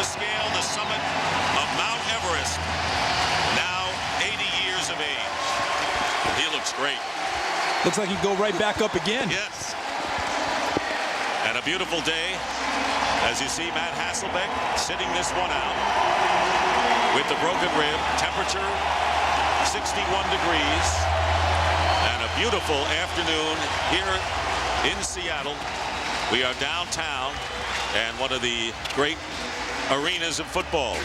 to scale the summit of Mount Everest, now 80 years of age. He looks great. Looks like he'd go right back up again. Yes. And a beautiful day as you see Matt Hasselbeck sitting this one out with the broken rib. Temperature 61 degrees. And a beautiful afternoon here in Seattle. We are downtown and one of the great arenas of football.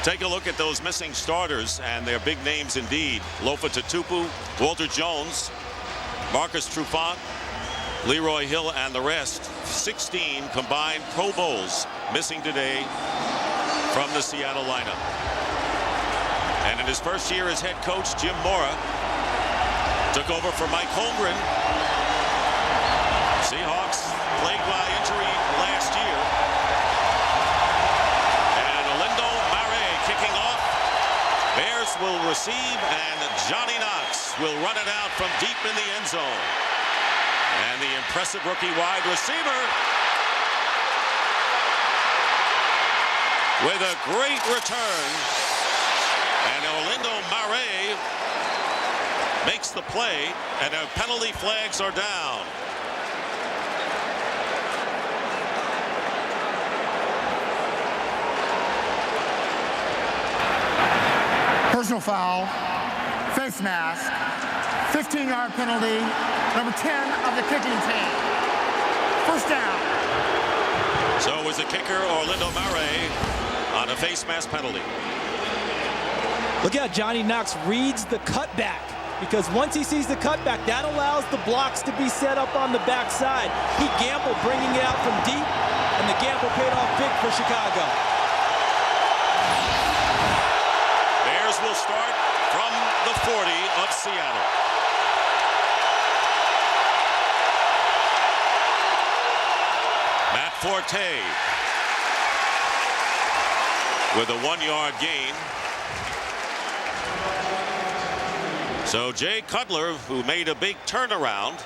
Take a look at those missing starters, and they're big names indeed. Lofa Tatupu, Walter Jones, Marcus Trufant, Leroy Hill, and the rest. 16 combined Pro Bowls missing today from the Seattle lineup. And in his first year as head coach, Jim Mora took over for Mike Holmgren. Seahawks plagued by injury last year. And Olindo Mare kicking off. Bears will receive, and Johnny Knox will run it out from deep in the end zone. And the impressive rookie wide receiver with a great return. And Olindo Mare makes the play, and the penalty flags are down. Personal foul, face mask, 15-yard penalty, number 10 of the kicking team. First down. So it was the kicker, Orlando Mare, on a face mask penalty. Look how Johnny Knox reads the cutback, because once he sees the cutback, that allows the blocks to be set up on the backside. He gambled bringing it out from deep, and the gamble paid off big for Chicago. Bears will start from the 40 of Seattle. Matt Forte with a 1-yard gain. So Jay Cutler, who made a big turnaround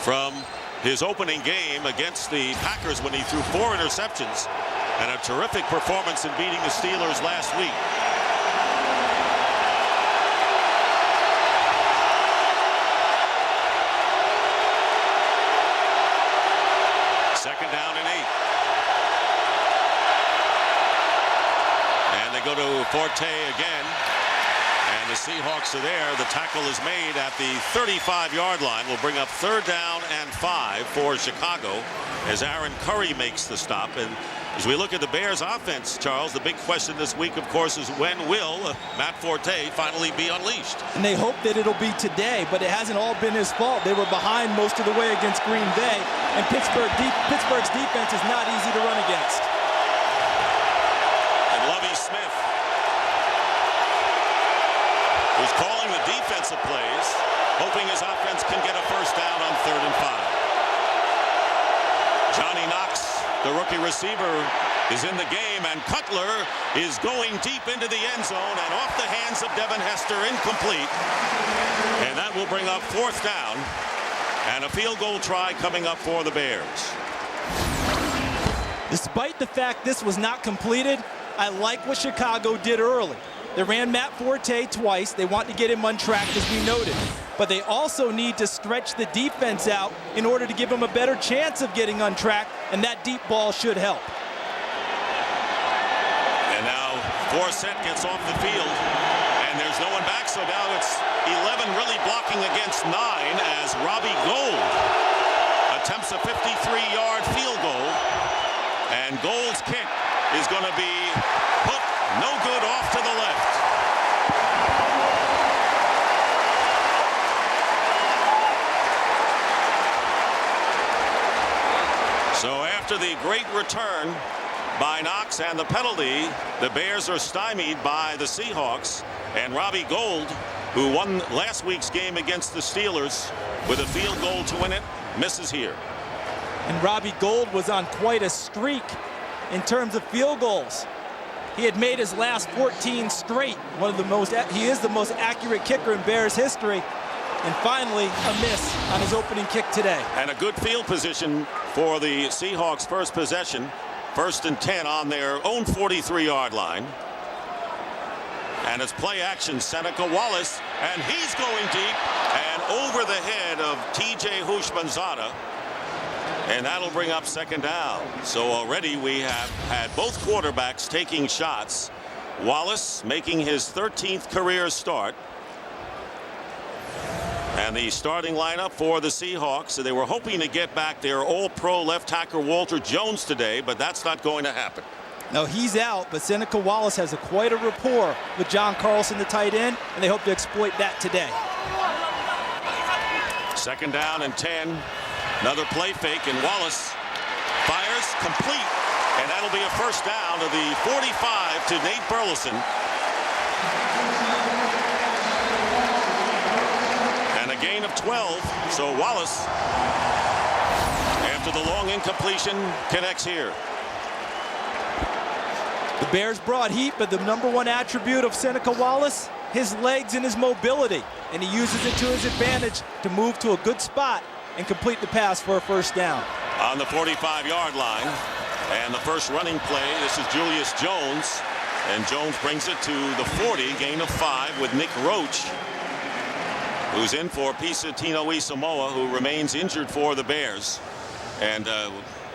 from his opening game against the Packers when he threw 4 interceptions, and a terrific performance in beating the Steelers last week. Second down and 8. And they go to Forte again. And the Seahawks are there. The tackle is made at the 35-yard line. Will bring up third down and 5 for Chicago as Aaron Curry makes the stop. And as we look at the Bears offense, Charles, the big question this week, of course, is when will Matt Forte finally be unleashed? And they hope that it'll be today, but it hasn't all been his fault. They were behind most of the way against Green Bay, and Pittsburgh's defense is not easy to run against. And Lovie Smith, who's calling the defensive plays, hoping his offense can get a first down on 3rd and 5. Johnny Knox, the rookie receiver, is in the game, and Cutler is going deep into the end zone and off the hands of Devin Hester, incomplete. And that will bring up 4th down and a field goal try coming up for the Bears. Despite the fact this was not completed, I like what Chicago did early. They ran Matt Forte twice. They want to get him untracked, as we noted. But they also need to stretch the defense out in order to give him a better chance of getting untracked, and that deep ball should help. And now Forsett gets off the field, and there's no one back, so now it's 11 really blocking against 9 as Robbie Gould attempts a 53-yard field goal, and Gould's kick is going to be hooked, no good, off to the left. So after the great return by Knox and the penalty, the Bears are stymied by the Seahawks, and Robbie Gould, who won last week's game against the Steelers with a field goal to win it, misses here. And Robbie Gould was on quite a streak in terms of field goals. He had made his last 14 straight. He is the most accurate kicker in Bears history. And finally, a miss on his opening kick today. And a good field position for the Seahawks' first possession. First and 10 on their own 43-yard line. And it's play action. Seneca Wallace, and he's going deep and over the head of T.J. Houshmandzadeh. And that'll bring up second down. So already we have had both quarterbacks taking shots. Wallace making his 13th career start. And the starting lineup for the Seahawks. So they were hoping to get back their all-pro left tackle Walter Jones today, but that's not going to happen. No, he's out, but Seneca Wallace has quite a rapport with John Carlson, the tight end, and they hope to exploit that today. Second down and 10. Another play fake, and Wallace fires complete, and that'll be a first down to the 45 to Nate Burleson. And a gain of 12, so Wallace, after the long incompletion, connects here. The Bears brought heat, but the number one attribute of Seneca Wallace, his legs and his mobility, and he uses it to his advantage to move to a good spot and complete the pass for a first down. On the 45-yard line, and the first running play, this is Julius Jones, and Jones brings it to the 40, gain of 5 with Nick Roach, who's in for Pisa Tinoe Samoa, who remains injured for the Bears. And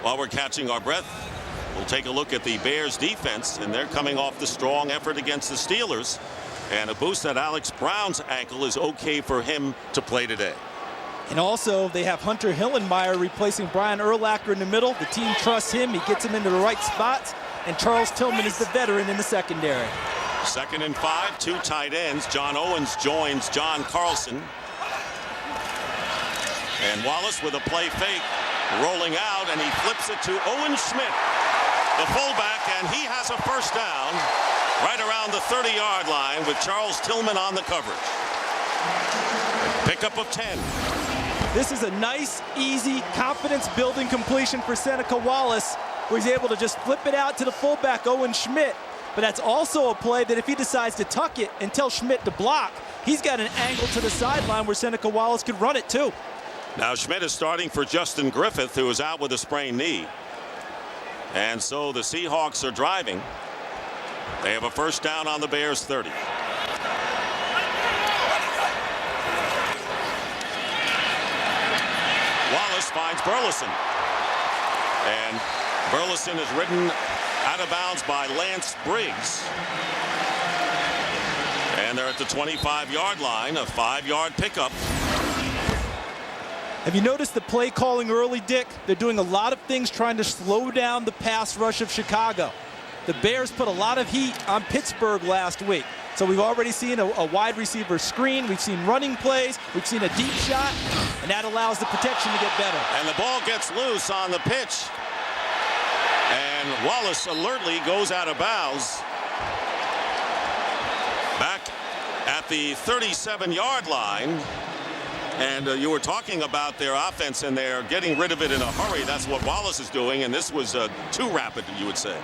while we're catching our breath, we'll take a look at the Bears defense, and they're coming off the strong effort against the Steelers, and a boost at Alex Brown's ankle is okay for him to play today. And also they have Hunter Hillenmeyer replacing Brian Urlacher in the middle. The team trusts him. He gets him into the right spots, and Charles Tillman is the veteran in the secondary. Second and 5, 2 tight ends. John Owens joins John Carlson. And Wallace with a play fake, rolling out, and he flips it to Owen Schmidt, the fullback, and he has a first down right around the 30-yard line with Charles Tillman on the coverage. Pickup of 10. This is a nice, easy, confidence-building completion for Seneca Wallace, where he's able to just flip it out to the fullback, Owen Schmidt. But that's also a play that if he decides to tuck it and tell Schmidt to block, he's got an angle to the sideline where Seneca Wallace could run it too. Now Schmidt is starting for Justin Griffith, who is out with a sprained knee. And so the Seahawks are driving. They have a first down on the Bears 30. Wallace finds Burleson. And Burleson is ridden out of bounds by Lance Briggs. And they're at the 25-yard line, a 5-yard pickup. Have you noticed the play calling early, Dick? They're doing a lot of things trying to slow down the pass rush of Chicago. The Bears put a lot of heat on Pittsburgh last week. So we've already seen a wide receiver screen. We've seen running plays. We've seen a deep shot. And that allows the protection to get better. And the ball gets loose on the pitch. And Wallace alertly goes out of bounds. Back at the 37-yard line. And you were talking about their offense, and they're getting rid of it in a hurry. That's what Wallace is doing, and this was too rapid, you would say.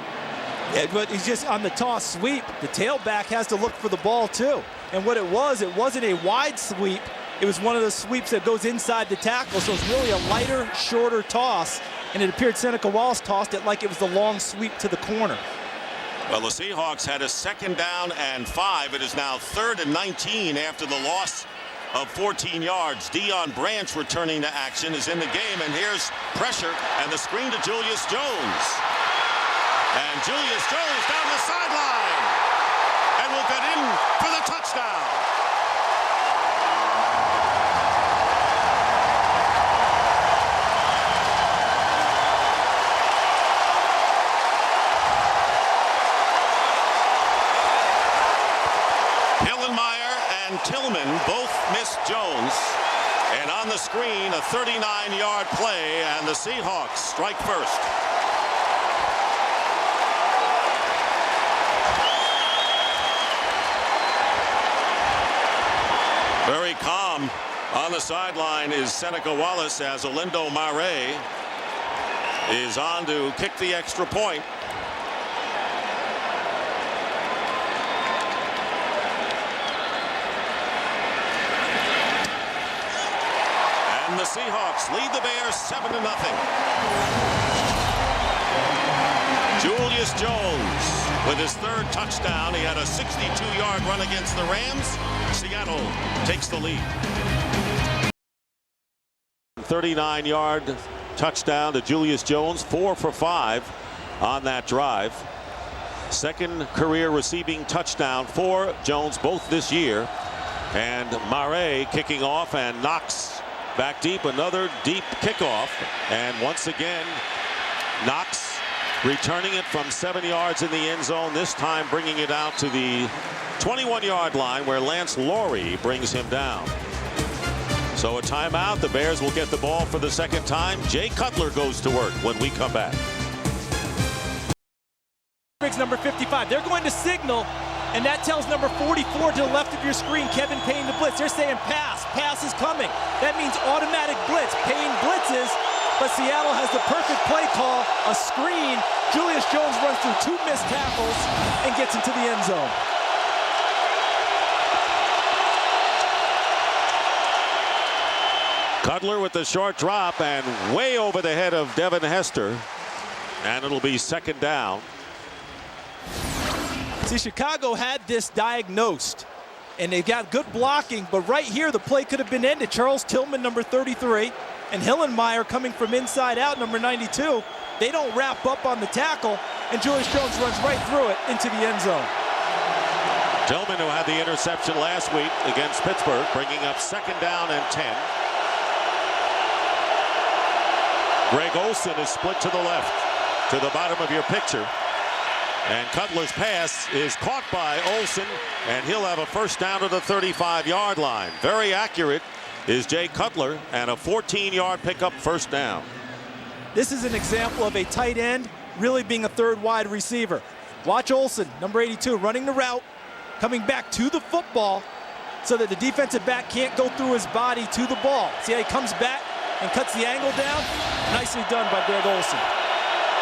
Yeah, but he's just on the toss sweep. The tailback has to look for the ball, too. And what it wasn't a wide sweep. It was one of those sweeps that goes inside the tackle, so it's really a lighter, shorter toss. And it appeared Seneca Wallace tossed it like it was the long sweep to the corner. Well, the Seahawks had a second down and 5. It is now 3rd and 19 after the loss of 14 yards. Deion Branch returning to action is in the game, and here's pressure and the screen to Julius Jones. And Julius Jones down the sideline and will get in for the touchdown. Hillenmeyer and Tillman both missed Jones. And on the screen, a 39-yard play, and the Seahawks strike first. Very calm on the sideline is Seneca Wallace as Olindo Mare is on to kick the extra point. And the Seahawks lead the Bears 7-0. Julius Jones with his third touchdown. He had a 62-yard run against the Rams. Seattle takes the lead. 39-yard touchdown to Julius Jones, 4 for 5 on that drive. Second career receiving touchdown for Jones, both this year. And Mare kicking off, and Knox back deep, another deep kickoff. And once again, Knox returning it from 7 yards in the end zone, this time bringing it out to the 21-yard line where Lance Laurie brings him down. So a timeout. The Bears will get the ball for the second time. Jay Cutler goes to work when we come back. Number 55. They're going to signal, and that tells number 44 to the left of your screen, Kevin Payne, to blitz. They're saying pass. Pass is coming. That means automatic blitz. Payne blitzes, but Seattle has the perfect play call, a screen. Julius Jones runs through 2 missed tackles and gets into the end zone. Cutler with the short drop and way over the head of Devin Hester. And it'll be second down. See, Chicago had this diagnosed, and they got good blocking, but right here the play could have been ended. Charles Tillman, number 33, and Hillenmeyer coming from inside out, number 92. They don't wrap up on the tackle, and Julius Jones runs right through it into the end zone. Tillman, who had the interception last week against Pittsburgh, bringing up second down and 10. Greg Olsen is split to the left, to the bottom of your picture. And Cutler's pass is caught by Olsen, and he'll have a first down to the 35-yard line. Very accurate is Jay Cutler, and a 14-yard pickup, first down. This is an example of a tight end really being a third wide receiver. Watch Olsen, number 82, running the route, coming back to the football so that the defensive back can't go through his body to the ball. See how he comes back and cuts the angle down? Nicely done by Greg Olsen.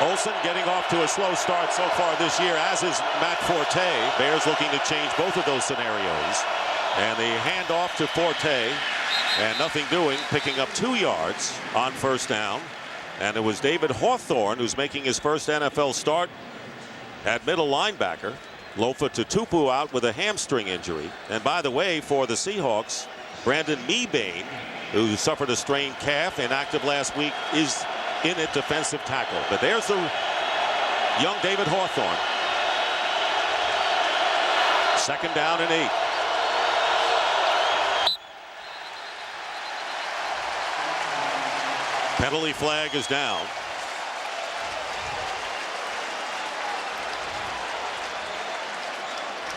Olsen getting off to a slow start so far this year, as is Matt Forte. Bears looking to change both of those scenarios. And the handoff to Forte, and nothing doing, picking up 2 yards on first down. And it was David Hawthorne who's making his first NFL start at middle linebacker. Lofa Tutupu out with a hamstring injury. And by the way, for the Seahawks, Brandon Mebane, who suffered a strained calf, inactive last week, is in at defensive tackle. But there's the young David Hawthorne. Second down and 8. Penalty flag is down.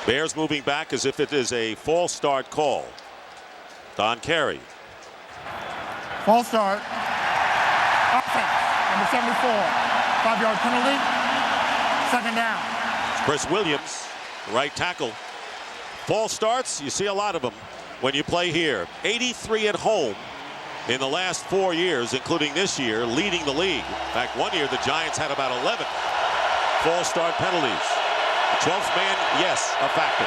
Bears moving back as if it is a false start call. Don Carey. False start. Offense, number 74. 5-yard penalty. Second down. Chris Williams, right tackle. False starts, you see a lot of them when you play here. 83 at home in the last 4 years, including this year, leading the league. In fact, one year the Giants had about 11 false start penalties. The 12th man, yes, a factor.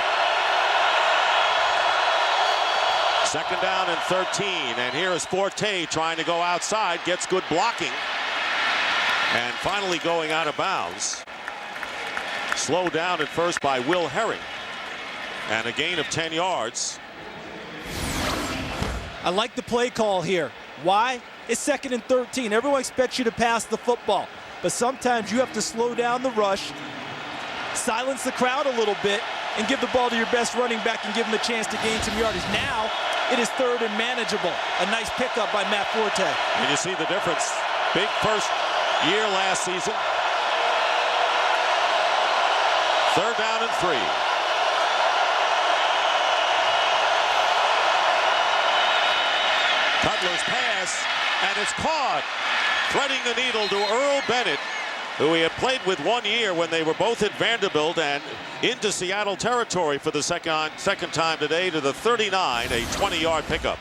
Second down and 13, and here is Forte trying to go outside, gets good blocking, and finally going out of bounds. Slowed down at first by Will Herring, and a gain of 10 yards. I like the play call here. Why? It's second and 13. Everyone expects you to pass the football, but sometimes you have to slow down the rush, silence the crowd a little bit, and give the ball to your best running back and give him a chance to gain some yardage. Now, it is third and manageable. A nice pickup by Matt Forte. And you see the difference. Big first year last season. Third down and 3. Cutler's pass, and it's caught. Threading the needle to Earl Bennett, who he had played with 1 year when they were both at Vanderbilt, and into Seattle territory for the second time today to the 39, a 20-yard pickup.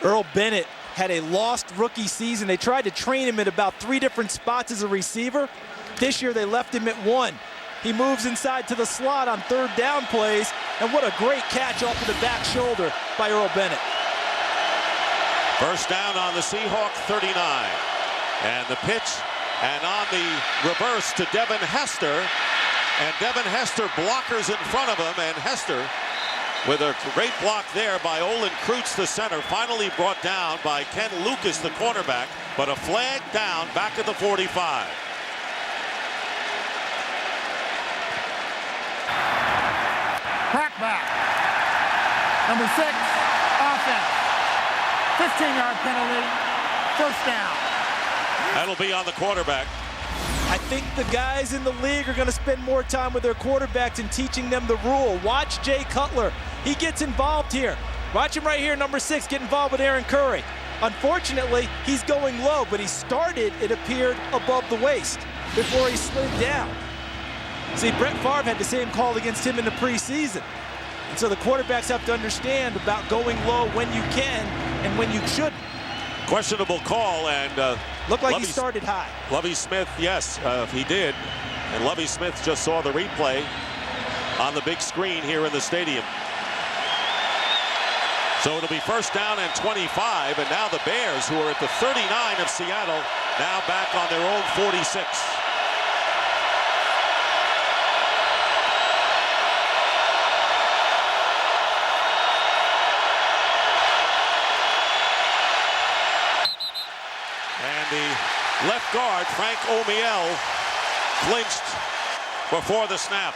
Earl Bennett had a lost rookie season. They tried to train him at about 3 different spots as a receiver. This year they left him at 1. He moves inside to the slot on third down plays, and what a great catch off of the back shoulder by Earl Bennett. First down on the Seahawk 39. And the pitch And on the reverse to Devin Hester. And Devin Hester blockers in front of him. And Hester, with a great block there by Olin Kreutz, the center, finally brought down by Ken Lucas, the cornerback. But a flag down back at the 45. Crackback. Number 6, offense. 15-yard penalty. First down. That'll be on the quarterback. I think the guys in the league are going to spend more time with their quarterbacks and teaching them the rule. Watch Jay Cutler. He gets involved here. Watch him right here, number 6, get involved with Aaron Curry. Unfortunately, he's going low, but he started, it appeared, above the waist before he slid down. See, Brett Favre had the same call against him in the preseason. And so the quarterbacks have to understand about going low when you can and when you shouldn't. Questionable call, and looked like he started high. Lovie Smith, yes, he did. And Lovie Smith just saw the replay on the big screen here in the stadium. So it'll be first down and 25, and now the Bears, who are at the 39 of Seattle, now back on their own 46. And the left guard, Frank Omiel, flinched before the snap.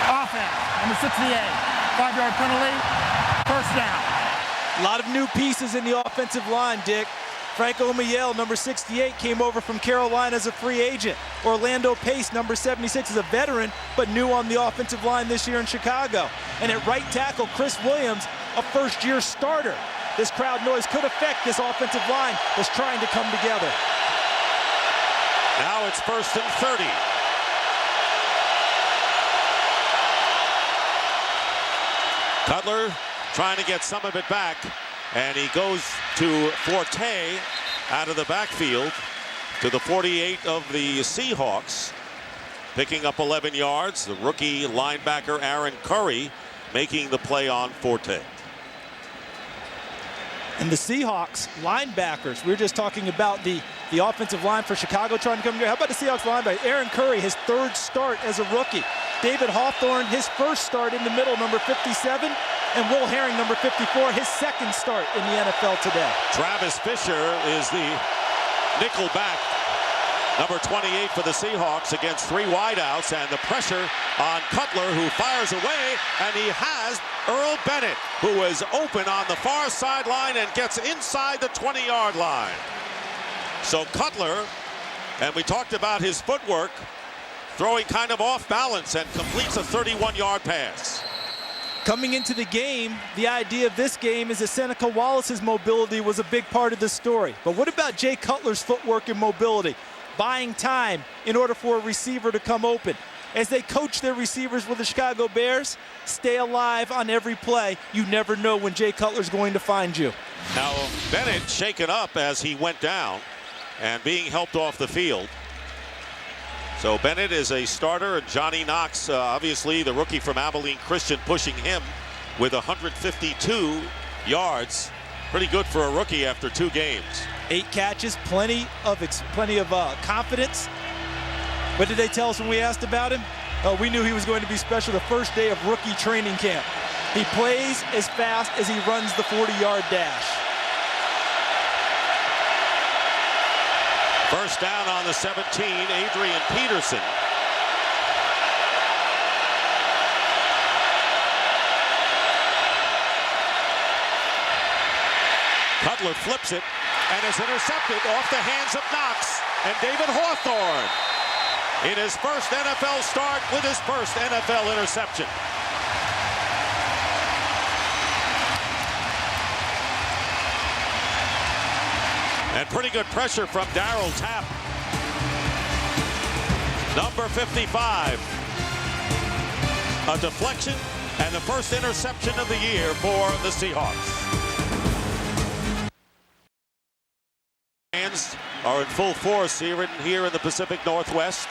Offense, number 68. 5-yard penalty. First down. A lot of new pieces in the offensive line, Dick. Frank Omiel, number 68, came over from Carolina as a free agent. Orlando Pace, number 76, is a veteran, but new on the offensive line this year in Chicago. And at right tackle, Chris Williams, a first-year starter. This crowd noise could affect this offensive line that's trying to come together. Now it's first and 30. Cutler trying to get some of it back, and he goes to Forte out of the backfield to the 48 of the Seahawks, picking up 11 yards. The rookie linebacker Aaron Curry making the play on Forte. And the Seahawks linebackers, we were just talking about the offensive line for Chicago trying to come together. How about the Seahawks linebacker? Aaron Curry, his 3rd start as a rookie. David Hawthorne, his 1st start in the middle, number 57. And Will Herring, number 54, his 2nd start in the NFL today. Travis Fisher is the nickel back, number 28 for the Seahawks, against 3 wideouts, and the pressure on Cutler, who fires away, and he has Earl Bennett, who is open on the far sideline and gets inside the 20-yard line. So Cutler, and we talked about his footwork, throwing kind of off balance and completes a 31-yard pass. Coming into the game, the idea of this game is that Seneca Wallace's mobility was a big part of the story. But what about Jay Cutler's footwork and mobility? Buying time in order for a receiver to come open. As they coach their receivers with the Chicago Bears, stay alive on every play. You never know when Jay Cutler's going to find you. Now, Bennett shaken up as he went down and being helped off the field. So Bennett is a starter, and Johnny Knox, obviously the rookie from Abilene Christian, pushing him with 152 yards. Pretty good for a rookie after 2 games. 8 catches, plenty of confidence. What did they tell us when we asked about him? Oh, we knew he was going to be special the first day of rookie training camp. He plays as fast as he runs the 40-yard dash. First down on the 17, Adrian Peterson. Cutler flips it and is intercepted off the hands of Knox and David Hawthorne in his first NFL start with his first NFL interception. And pretty good pressure from Darryl Tapp. Number 55. A deflection and the first interception of the year for the Seahawks. Fans are in full force here in the Pacific Northwest,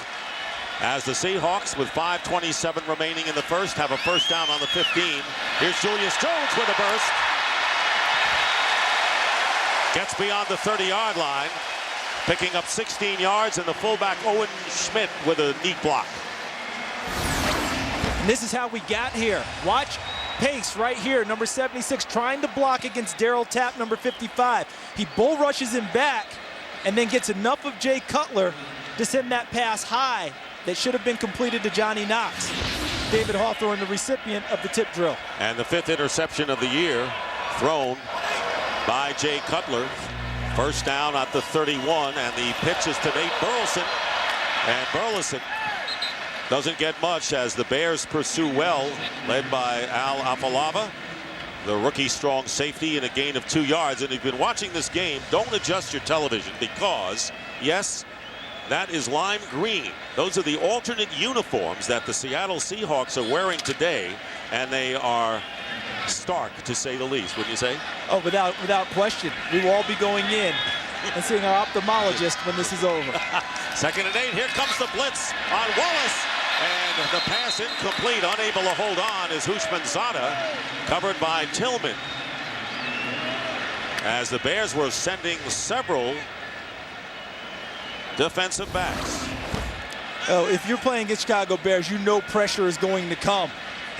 as the Seahawks, with 5:27 remaining in the first, have a first down on the 15. Here's Julius Jones with a burst. Gets beyond the 30-yard line, picking up 16 yards, and the fullback Owen Schmidt with a neat block. And this is how we got here. Watch Pace right here, number 76, trying to block against Darryl Tapp, number 55. He bull rushes him back and then gets enough of Jay Cutler to send that pass high that should have been completed to Johnny Knox. David Hawthorne, the recipient of the tip drill. And the 5th interception of the year thrown by Jay Cutler. First down at the 31, and the pitch is to Nate Burleson. And Burleson doesn't get much as the Bears pursue well, led by Al Afalava, the rookie strong safety, in a gain of 2 yards. And if you've been watching this game, don't adjust your television because, yes, that is lime green. Those are the alternate uniforms that the Seattle Seahawks are wearing today, and they are stark, to say the least, wouldn't you say? Oh, without question. We will all be going in and seeing our ophthalmologist when this is over. 2nd and 8. Here comes the blitz on Wallace. And the pass incomplete. Unable to hold on is Houshmandzadeh, covered by Tillman. As the Bears were sending several defensive backs. Oh, if you're playing against Chicago Bears, you know pressure is going to come.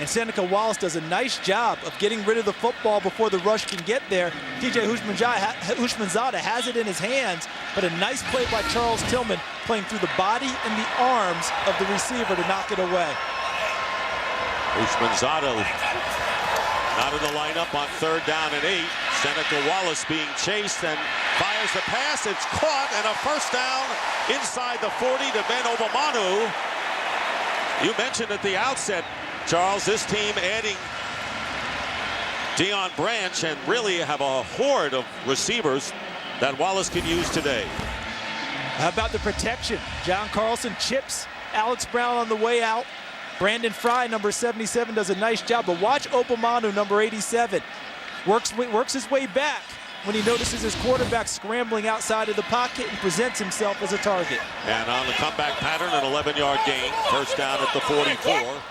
And Seneca Wallace does a nice job of getting rid of the football before the rush can get there. TJ Houshmandzadeh has it in his hands, but a nice play by Charles Tillman, playing through the body and the arms of the receiver to knock it away. Houshmandzadeh not in the lineup on 3rd down and 8. Seneca Wallace being chased and fires the pass. It's caught, and a first down inside the 40 to Ben Obomanu. You mentioned at the outset, Charles, this team adding Deion Branch and really have a horde of receivers that Wallace can use today. How about the protection? John Carlson chips Alex Brown on the way out. Brandon Fry, number 77, does a nice job. But watch Obomanu, number 87, works his way back when he notices his quarterback scrambling outside of the pocket and presents himself as a target. And on the comeback pattern, an 11-yard gain. First down at the 44.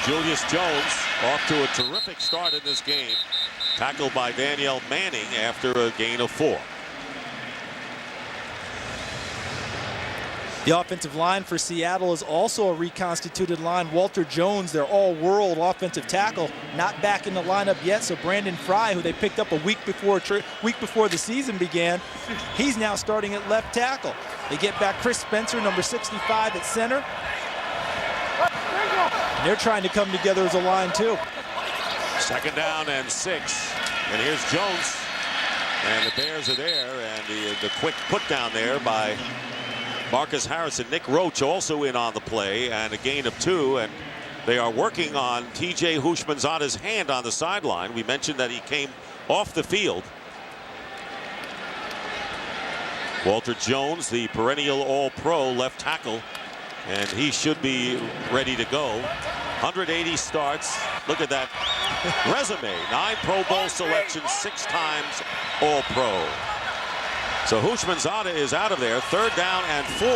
Julius Jones off to a terrific start in this game. Tackled by Danielle Manning after a gain of 4. The offensive line for Seattle is also a reconstituted line. Walter Jones, their all-world offensive tackle, not back in the lineup yet. So Brandon Fry, who they picked up a week before the season began, he's now starting at left tackle. They get back Chris Spencer, number 65, at center. And they're trying to come together as a line too. 2nd down and 6. And here's Jones. And the Bears are there. And the quick put down there by Marcus Harrison. Nick Roach also in on the play, and a gain of 2. And they are working on TJ Houshmandzadeh's hand on the sideline. We mentioned that he came off the field. Walter Jones, the perennial All-Pro left tackle, and he should be ready to go. 180 starts. Look at that resume. 9 Pro Bowl selections, 6 times All-Pro. So Houshmandzadeh is out of there. 3rd down and 4.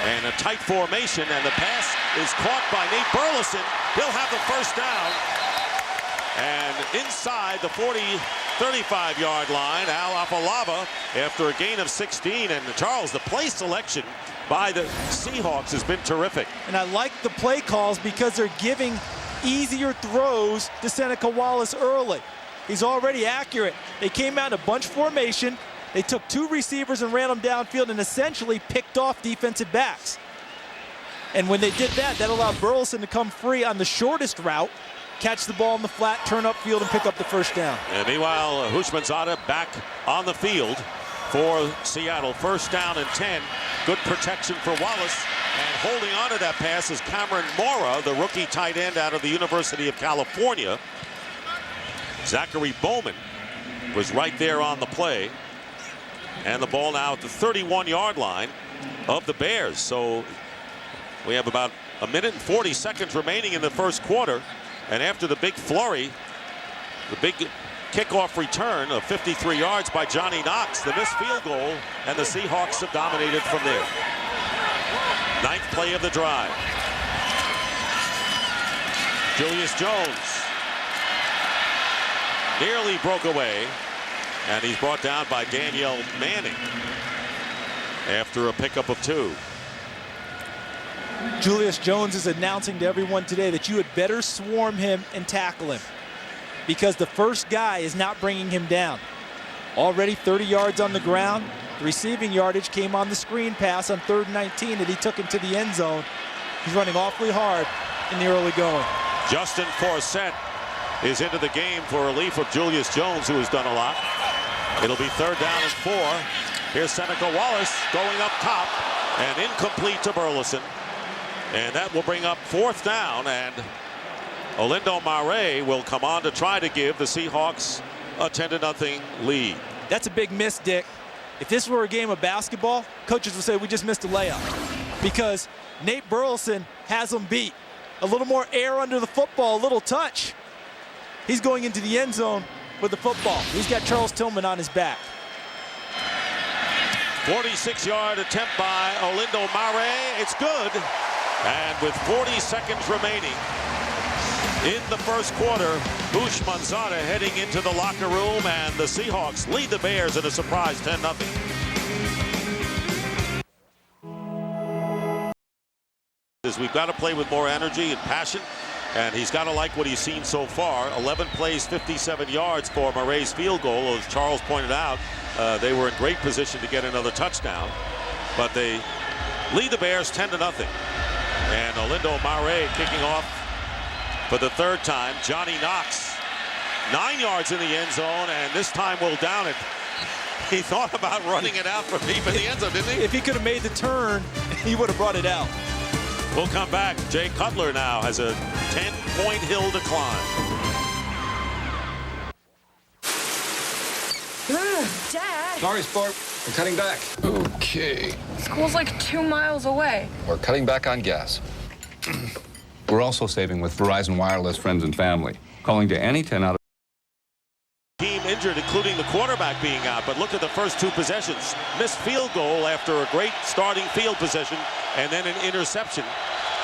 And a tight formation, and the pass is caught by Nate Burleson. He'll have the first down. And inside the 35-yard line, Al Afalava, after a gain of 16. And Charles, the play selection by the Seahawks has been terrific. And I like the play calls because they're giving easier throws to Seneca Wallace early. He's already accurate. They came out in a bunch formation. They took 2 receivers and ran them downfield and essentially picked off defensive backs. And when they did that, that allowed Burleson to come free on the shortest route, catch the ball in the flat, turn upfield, and pick up the first down. And meanwhile, Houshmandzadeh back on the field for Seattle. 1st down and 10. Good protection for Wallace. And holding on to that pass is Cameron Mora, the rookie tight end out of the University of California. Zachary Bowman was right there on the play. And the ball now at the 31-yard line of the Bears. So we have about a minute and 40 seconds remaining in the first quarter. And after the big flurry, the big kickoff return of 53 yards by Johnny Knox, the missed field goal, and the Seahawks have dominated from there. 9th play of the drive. Julius Jones. nearly broke away, and he's brought down by Danielle Manning after a pickup of 2. Julius Jones is announcing to everyone today that you had better swarm him and tackle him, because the first guy is not bringing him down. Already 30 yards on the ground. The receiving yardage came on the screen pass on 3rd and 19 that he took into the end zone. He's running awfully hard in the early going. Justin Forsett is into the game for relief of Julius Jones, who has done a lot. It'll be 3rd down and 4. Here's Seneca Wallace going up top, and incomplete to Burleson. And that will bring up 4th down, and Olindo Mare will come on to try to give the Seahawks a 10-0 lead. That's a big miss, Dick. If this were a game of basketball, coaches would say we just missed a layup, because Nate Burleson has them beat. A little more air under the football, a little touch. He's going into the end zone with the football. He's got Charles Tillman on his back. 46-yard attempt by Olindo Mare. It's good. And with 40 seconds remaining in the first quarter, Bush Manzada heading into the locker room, and the Seahawks lead the Bears in a surprise 10-0. We've got to play with more energy and passion, and he's got to like what he's seen so far. 11 plays, 57 yards for Mare's field goal. As Charles pointed out, they were in great position to get another touchdown, but they lead the Bears 10-0. And Olindo Mare kicking off for the 3rd time. Johnny Knox, 9 yards in the end zone, and this time will down it. He thought about running it out from deep in the end zone, didn't he? If he could have made the turn, he would have brought it out. We'll come back. Jay Cutler now has a 10-point hill to climb. Dad! Sorry, Sport. We're cutting back. Okay. School's like 2 miles away. We're cutting back on gas. We're also saving with Verizon Wireless friends and family. Calling to any 10 out of Team injured, including the quarterback being out. But look at the first 2 possessions. Missed field goal after a great starting field possession, and then an interception.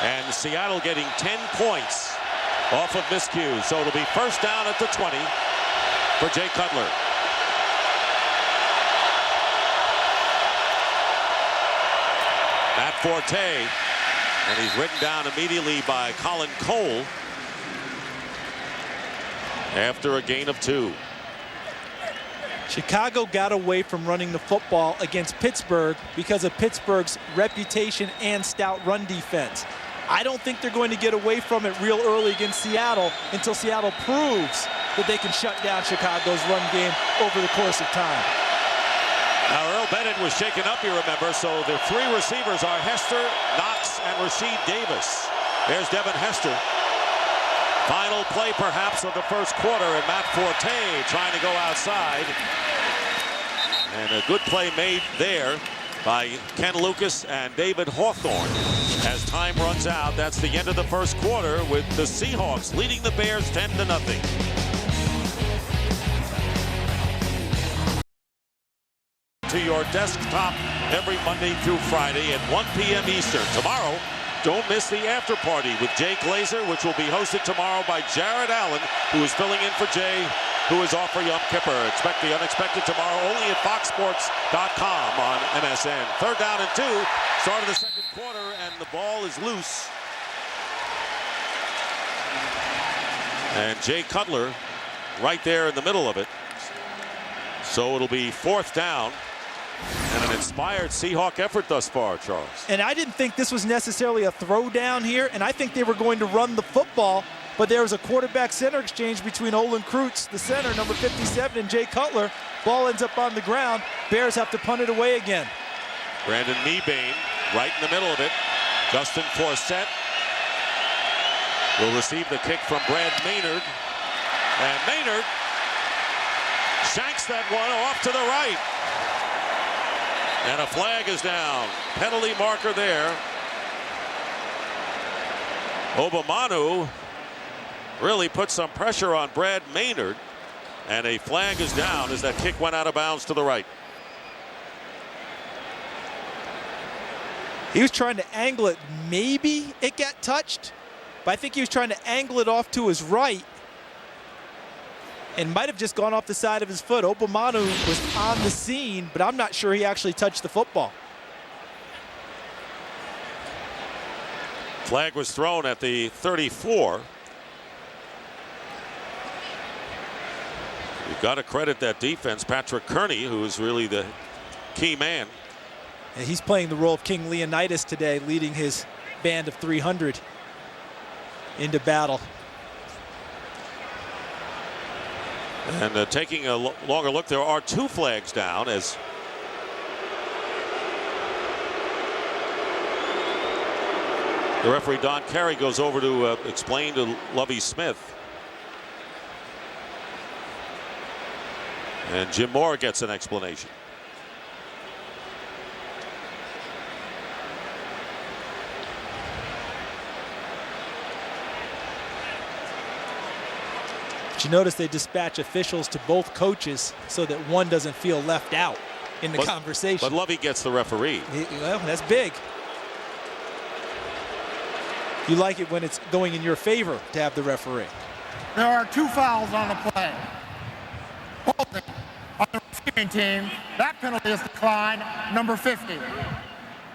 And Seattle getting 10 points off of miscues. So it'll be 1st down at the 20 for Jay Cutler. Matt Forte, and he's ridden down immediately by Colin Cole after a gain of 2. Chicago got away from running the football against Pittsburgh because of Pittsburgh's reputation and stout run defense. I don't think they're going to get away from it real early against Seattle until Seattle proves that they can shut down Chicago's run game over the course of time. Now, Earl Bennett was shaken up, you remember, so the 3 receivers are Hester, Knox, and Rasheed Davis. There's Devin Hester. Final play, perhaps, of the first quarter, and Matt Forte trying to go outside. And a good play made there by Ken Lucas and David Hawthorne. As time runs out, that's the end of the first quarter, with the Seahawks leading the Bears 10-0. To your desktop every Monday through Friday at 1 p.m. Eastern. Tomorrow, don't miss the after party with Jay Glazer, which will be hosted tomorrow by Jared Allen, who is filling in for Jay, who is off for Yom Kippur. Expect the unexpected tomorrow only at foxsports.com on MSN. 3rd down and 2, start of the second quarter, and the ball is loose. And Jay Cutler right there in the middle of it. So it'll be 4th down. And an inspired Seahawk effort thus far, Charles. And I didn't think this was necessarily a throwdown here, and I think they were going to run the football, but there was a quarterback-center exchange between Olin Kreutz, the center, number 57, and Jay Cutler. Ball ends up on the ground. Bears have to punt it away again. Brandon Mebane right in the middle of it. Justin Forsett will receive the kick from Brad Maynard. And Maynard shanks that one off to the right. And a flag is down. Penalty marker there. Obamanu really put some pressure on Brad Maynard. And a flag is down as that kick went out of bounds to the right. He was trying to angle it. Maybe it got touched, but I think he was trying to angle it off to his right. and might have just gone off the side of his foot. Obamanu was on the scene, but I'm not sure he actually touched the football. Flag was thrown at the 34. You've got to credit that defense. Patrick Kearney, who is really the key man. And he's playing the role of King Leonidas today, leading his band of 300 into battle. And taking a longer look, there are 2 flags down as the referee Don Carey goes over to explain to Lovie Smith. And Jim Moore gets an explanation. But you notice they dispatch officials to both coaches so that one doesn't feel left out in the conversation. But Lovie gets the referee. Well, that's big. You like it when it's going in your favor to have the referee. There are 2 fouls on the play. Holding on the receiving team. That penalty is declined. Number 50.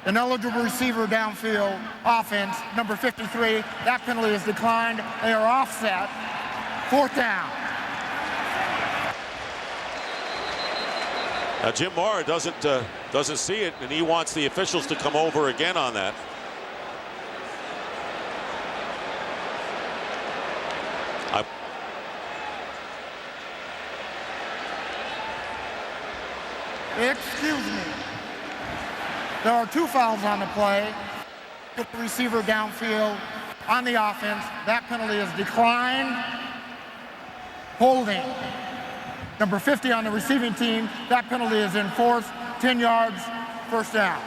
Ineligible receiver downfield offense. Number 53. That penalty is declined. They are offset. 4th down. Now Jim Moore doesn't see it, and he wants the officials to come over again on that. Excuse me. There are 2 fouls on the play. The receiver downfield on the offense. That penalty is declined. Holding. Number 50 on the receiving team. That penalty is enforced. 10 yards, 1st down.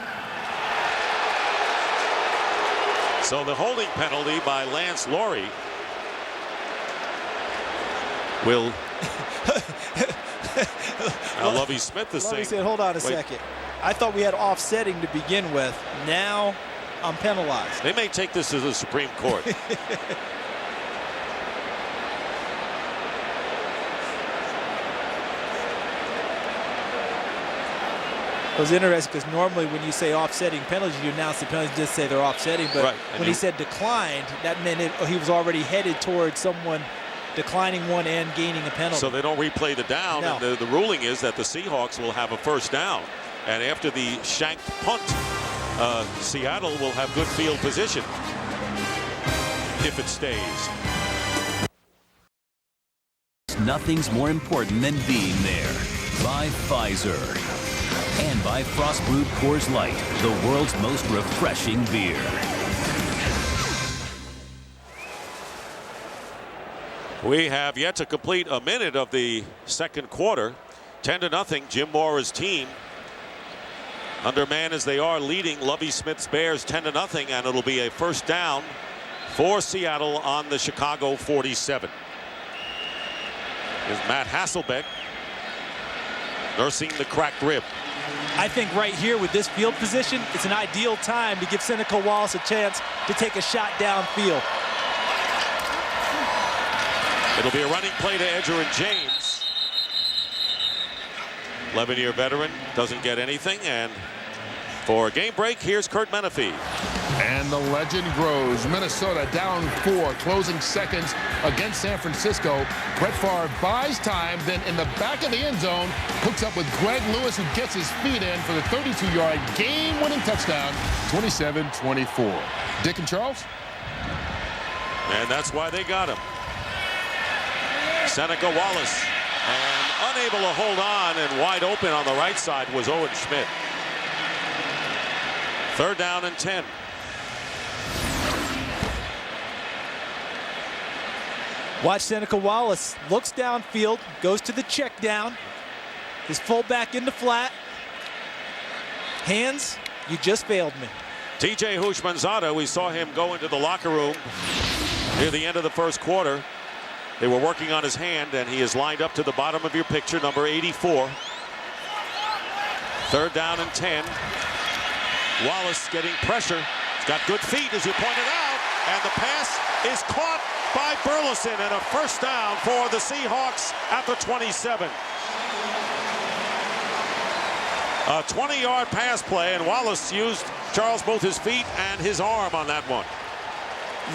So the holding penalty by Lance Laurie will. Now Lovie Smith is saying. Said, hold on a second. I thought we had offsetting to begin with. Now I'm penalized. They may take this to the Supreme Court. It was interesting because normally when you say offsetting penalties, you announce the penalties, just say they're offsetting. But right. when he said declined, that meant he was already headed towards someone declining one and gaining a penalty. So they don't replay the down. No. And the ruling is that the Seahawks will have a 1st down. And after the shanked punt, Seattle will have good field position if it stays. Nothing's more important than being there. By Pfizer. And by Frost Brewed Coors Light, the world's most refreshing beer. We have yet to complete a minute of the 2nd quarter. 10-0, Jim Mora's team, undermanned as they are, leading Lovie Smith's Bears 10-0, and it'll be a 1st down for Seattle on the Chicago 47. Is Matt Hasselbeck nursing the cracked rib. I think right here with this field position, it's an ideal time to give Seneca Wallace a chance to take a shot downfield. It'll be a running play to Edgerrin James. 11-year veteran doesn't get anything, and for a game break, here's Kurt Menefee. And the legend grows. Minnesota down 4, closing seconds against San Francisco. Brett Favre buys time, then in the back of the end zone, hooks up with Greg Lewis, who gets his feet in for the 32-yard game-winning touchdown, 27-24. Dick and Charles? And that's why they got him. Seneca Wallace, and unable to hold on, and wide open on the right side was Owen Schmidt. 3rd down and 10. Watch Seneca Wallace, looks downfield, goes to the check down. His fullback in the flat. Hands, you just failed me. TJ Houshmandzadeh, we saw him go into the locker room near the end of the 1st quarter. They were working on his hand, and he is lined up to the bottom of your picture, number 84. 3rd down and 10. Wallace getting pressure. He's got good feet, as you pointed out, and the pass is caught by Burleson, and a first down for the Seahawks at the 27. A 20-yard pass play, and Wallace used, Charles, both his feet and his arm on that one.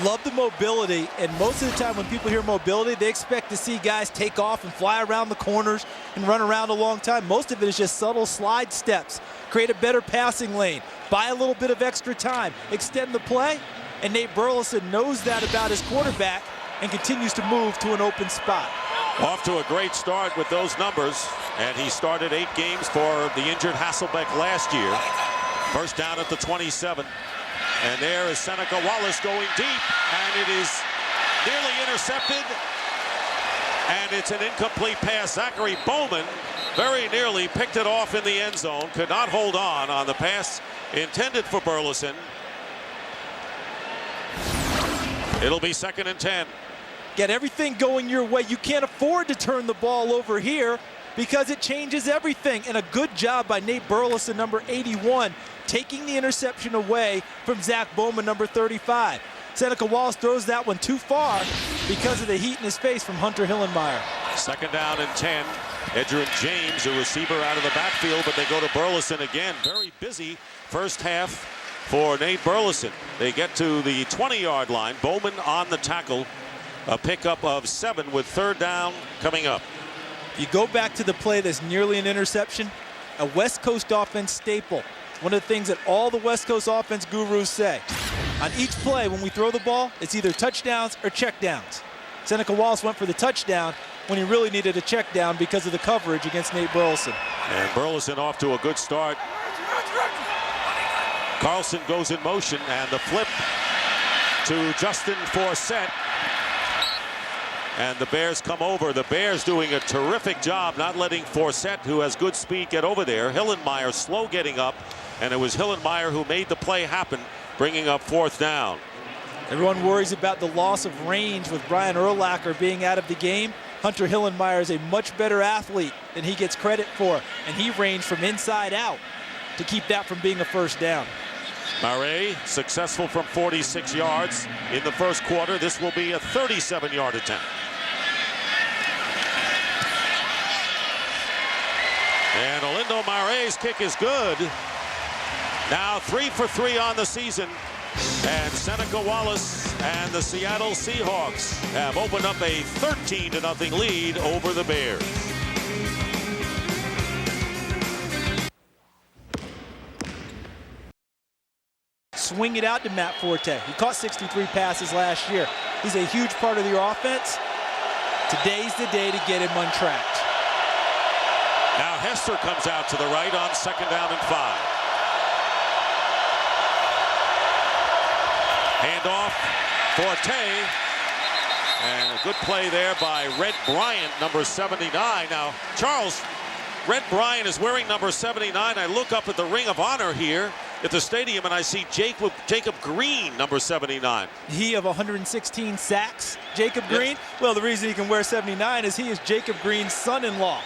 Love the mobility, and most of the time when people hear mobility, they expect to see guys take off and fly around the corners and run around a long time. Most of it is just subtle slide steps, create a better passing lane, buy a little bit of extra time, extend the play, and Nate Burleson knows that about his quarterback and continues to move to an open spot. Off to a great start with those numbers, and he started 8 games for the injured Hasselbeck last year. First down at the 27. And there is Seneca Wallace going deep, and it is nearly intercepted. And it's an incomplete pass. Zachary Bowman very nearly picked it off in the end zone. Could not hold on the pass intended for Burleson. It'll be 2nd and 10. Get everything going your way. You can't afford to turn the ball over here because it changes everything. And a good job by Nate Burleson, number 81, taking the interception away from Zach Bowman, number 35. Seneca Wallace throws that one too far because of the heat in his face from Hunter Hillenmeyer. 2nd down and 10. Edgerrin James, a receiver out of the backfield, but they go to Burleson again. Very busy first half for Nate Burleson. They get to the 20-yard line. Bowman on the tackle. A pickup of 7 with 3rd down coming up. You go back to the play that's nearly an interception, a West Coast offense staple. One of the things that all the West Coast offense gurus say. On each play, when we throw the ball, it's either touchdowns or checkdowns. Seneca Wallace went for the touchdown when he really needed a check down because of the coverage against Nate Burleson. And Burleson off to a good start. Carlson goes in motion, and the flip to Justin Forsett. And the Bears come over. The Bears doing a terrific job not letting Forsett, who has good speed, get over there. Hillenmeyer slow getting up, and it was Hillenmeyer who made the play happen, bringing up 4th down. Everyone worries about the loss of range with Brian Urlacher being out of the game. Hunter Hillenmeyer is a much better athlete than he gets credit for, and he ranged from inside out to keep that from being a first down. Murray successful from 46 yards in the first quarter. This will be a 37-yard attempt. And Olindo Murray's kick is good. Now 3 for 3 on the season. And Seneca Wallace and the Seattle Seahawks have opened up a 13-0 lead over the Bears. Swing it out to Matt Forte. He caught 63 passes last year. He's a huge part of your offense. Today's the day to get him untracked. Now Hester comes out to the right on 2nd down and 5. Handoff, Forte, and a good play there by Red Bryant, number 79. Now, Charles, Red Bryant is wearing number 79. I look up at the Ring of Honor here at the stadium, and I see Jacob Green, number 79. He of 116 sacks, Jacob Green. Yes. Well, the reason he can wear 79 is he is Jacob Green's son-in-law.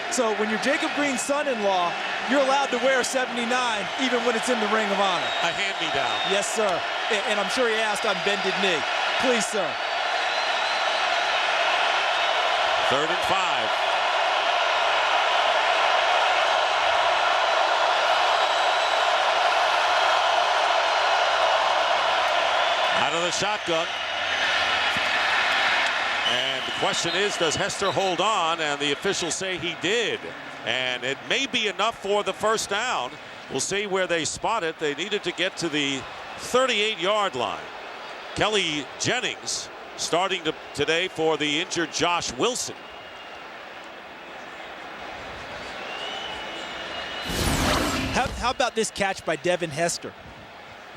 So when you're Jacob Green's son-in-law, you're allowed to wear 79 even when it's in the Ring of Honor. A hand-me-down. Yes, sir. And I'm sure he asked on bended knee. Please, sir. 3rd and 5. Out of the shotgun. And the question is, does Hester hold on? And the officials say he did. And it may be enough for the first down. We'll see where they spot it. They needed to get to the 38-yard line. Kelly Jennings starting today for the injured Josh Wilson. How about this catch by Devin Hester?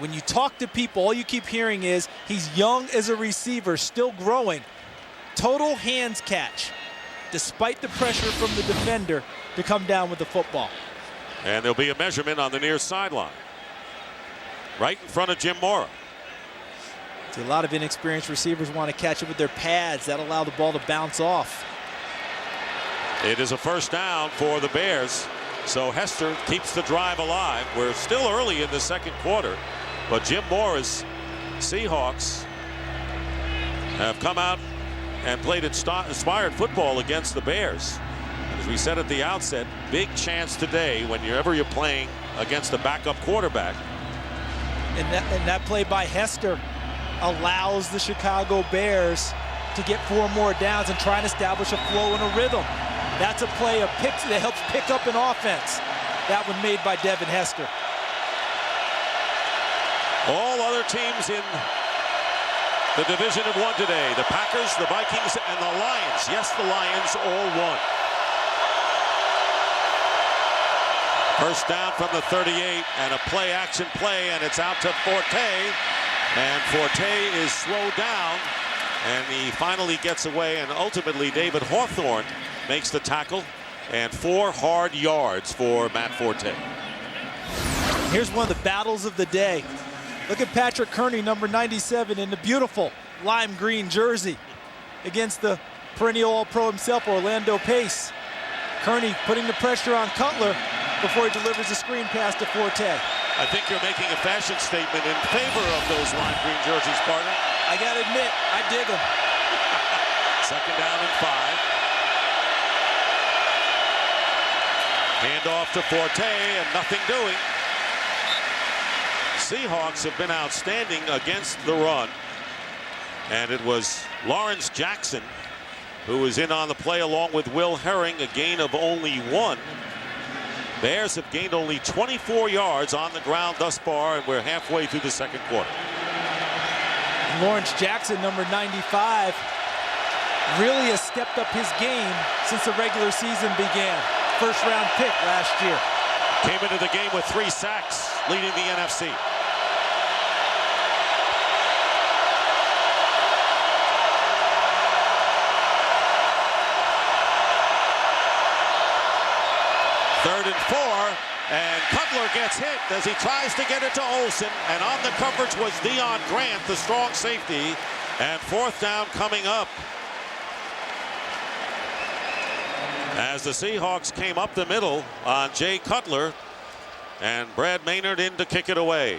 When you talk to people, all you keep hearing is he's young as a receiver, still growing. Total hands catch, despite the pressure from the defender to come down with the football. And there'll be a measurement on the near sideline, right in front of Jim Mora. See, a lot of inexperienced receivers want to catch it with their pads. That allow the ball to bounce off. It is a first down for the Bears. So Hester keeps the drive alive. We're still early in the second quarter, but Jim Mora's Seahawks have come out and played inspired football against the Bears. As we said at the outset, big chance today whenever you're playing against a backup quarterback. And that play by Hester allows the Chicago Bears to get 4 more downs and try and establish a flow and a rhythm. That's a play of picks that helps pick up an offense. That one made by Devin Hester. All other teams in the division have won today. The Packers, the Vikings, and the Lions. Yes, the Lions all won. First down from the 38, and a play-action play, and it's out to Forte. And Forte is slowed down, and he finally gets away, and ultimately David Hawthorne makes the tackle, and 4 hard yards for Matt Forte. Here's one of the battles of the day. Look at Patrick Kearney, number 97, in the beautiful lime green jersey against the perennial All-Pro himself, Orlando Pace. Kearney putting the pressure on Cutler before he delivers a screen pass to Forte. I think you're making a fashion statement in favor of those lime green jerseys, partner. I gotta admit, I dig them. Second down and 5. Handoff to Forte and nothing doing. Seahawks have been outstanding against the run. And it was Lawrence Jackson who was in on the play along with Will Herring, a gain of only 1. Bears have gained only 24 yards on the ground thus far, and we're halfway through the second quarter. Lawrence Jackson, number 95, really has stepped up his game since the regular season began. First-round pick last year. Came into the game with 3 sacks, leading the NFC. Third and 4, and Cutler gets hit as he tries to get it to Olsen, and on the coverage was Deion Grant, the strong safety, and 4th down coming up. As the Seahawks came up the middle on Jay Cutler, and Brad Maynard in to kick it away.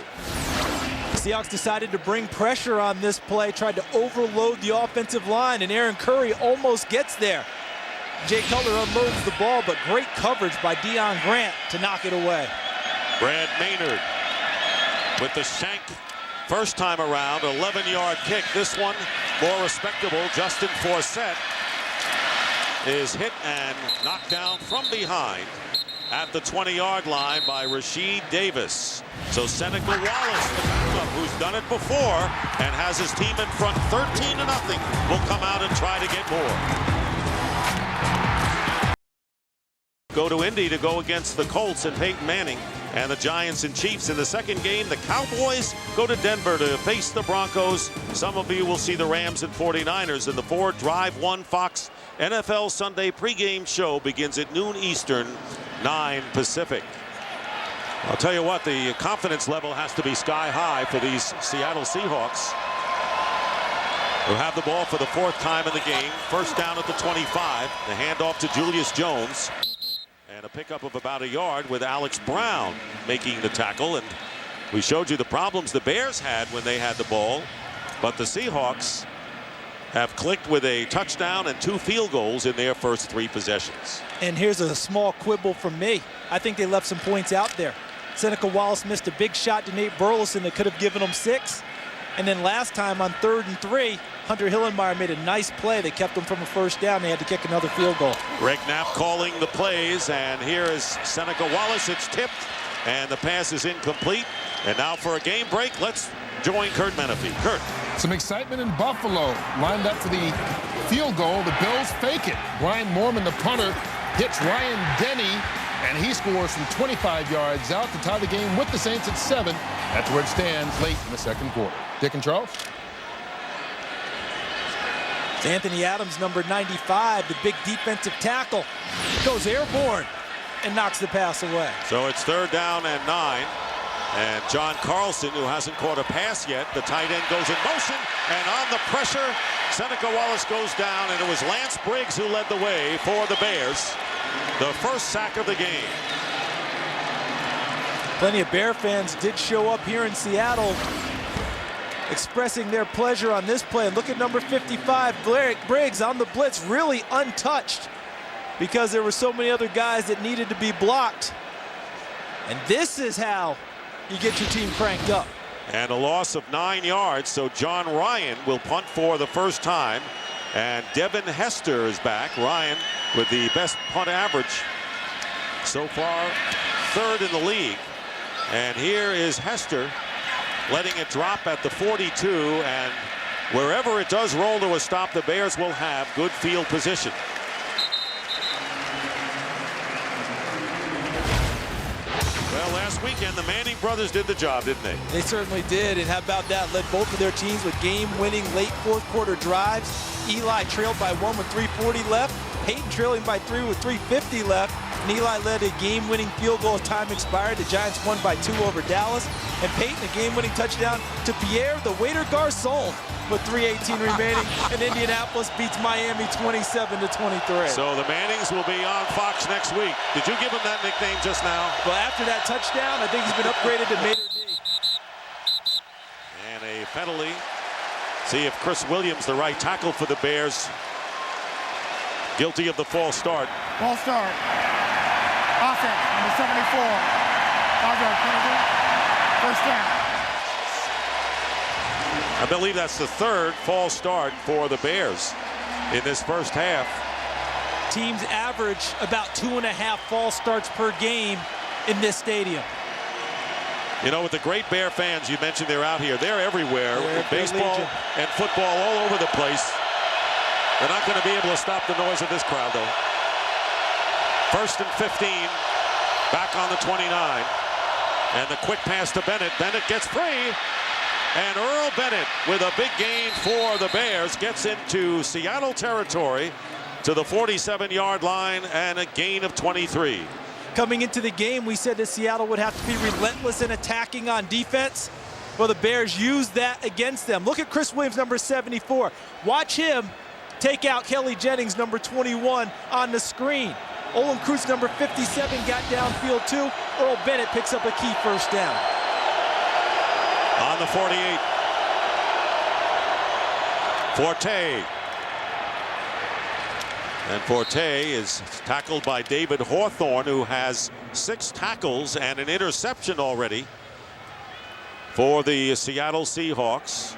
The Seahawks decided to bring pressure on this play, tried to overload the offensive line, and Aaron Curry almost gets there. Jay Cutler unloads the ball, but great coverage by Deion Grant to knock it away. Brad Maynard with the shank first time around, 11-yard kick. This one more respectable. Justin Forsett is hit and knocked down from behind at the 20-yard line by Rasheed Davis. So Seneca Wallace, the backup, who's done it before and has his team in front 13-0, will come out and try to get more. Go to Indy to go against the Colts and Peyton Manning and the Giants and Chiefs. In the second game, the Cowboys go to Denver to face the Broncos. Some of you will see the Rams and 49ers in the 4 Drive 1 Fox NFL Sunday pregame show begins at noon Eastern, 9 Pacific. I'll tell you what, the confidence level has to be sky high for these Seattle Seahawks, who have the ball for the 4th time in the game. First down at the 25. The handoff to Julius Jones. And a pickup of about a yard with Alex Brown making the tackle. And we showed you the problems the Bears had when they had the ball. But the Seahawks have clicked with a touchdown and 2 field goals in their first 3 possessions. And here's a small quibble from me. I think they left some points out there. Seneca Wallace missed a big shot to Nate Burleson that could have given them 6. And then last time on 3rd and 3, Hunter Hillenmeyer made a nice play. They kept him from a first down. They had to kick another field goal. Greg Knapp calling the plays, and here is Seneca Wallace. It's tipped, and the pass is incomplete. And now for a game break, let's join Kurt Menefee. Kurt. Some excitement in Buffalo. Lined up for the field goal. The Bills fake it. Brian Moorman, the punter, hits Ryan Denny, and he scores from 25 yards out to tie the game with the Saints at 7. That's where it stands late in the second quarter. Dick and Charles. It's Anthony Adams, number 95, the big defensive tackle, goes airborne and knocks the pass away. So it's 3rd down and 9. And John Carlson, who hasn't caught a pass yet, the tight end goes in motion, and on the pressure, Seneca Wallace goes down, and it was Lance Briggs who led the way for the Bears. The first sack of the game. Plenty of Bear fans did show up here in Seattle expressing their pleasure on this play. And look at number 55, Briggs on the blitz, really untouched because there were so many other guys that needed to be blocked. And this is how you get your team cranked up. And a loss of 9 yards, so John Ryan will punt for the first time. And Devin Hester is back. Ryan with the best punt average so far, 3rd in the league. And here is Hester letting it drop at the 42, and wherever it does roll to a stop, the Bears will have good field position. Well, last weekend the Manning brothers did the job, didn't they? They certainly did, and how about that? Led both of their teams with game-winning late fourth-quarter drives. Eli trailed by 1 with 3:40 left. Peyton trailing by 3 with 3:50 left. And Eli led a game-winning field goal as time expired. The Giants won by 2 over Dallas. And Peyton a game-winning touchdown to Pierre the Waiter Garçon with 3:18 remaining. And Indianapolis beats Miami 27-23. So the Mannings will be on Fox next week. Did you give him that nickname just now? Well, after that touchdown, I think he's been upgraded to Mater D. And a penalty. See if Chris Williams, the right tackle for the Bears, guilty of the false start. False start. Offense, number 74. Penalty. First down. I believe that's the 3rd false start for the Bears in this first half. Teams average about 2.5 false starts per game in this stadium. You know, with the great Bear fans, you mentioned they're out here. They're everywhere. They're baseball legion. And football all over the place. They're not going to be able to stop the noise of this crowd, though. 1st and 15. Back on the 29. And the quick pass to Bennett. Bennett gets free. And Earl Bennett, with a big gain for the Bears, gets into Seattle territory to the 47-yard line and a gain of 23. Coming into the game, we said that Seattle would have to be relentless in attacking on defense. Well, the Bears used that against them. Look at Chris Williams, number 74. Watch him take out Kelly Jennings, number 21, on the screen. Olin Kreutz, number 57, got downfield too. Earl Bennett picks up a key first down. On the 48. Forte. And Forte is tackled by David Hawthorne, who has 6 tackles and an interception already for the Seattle Seahawks.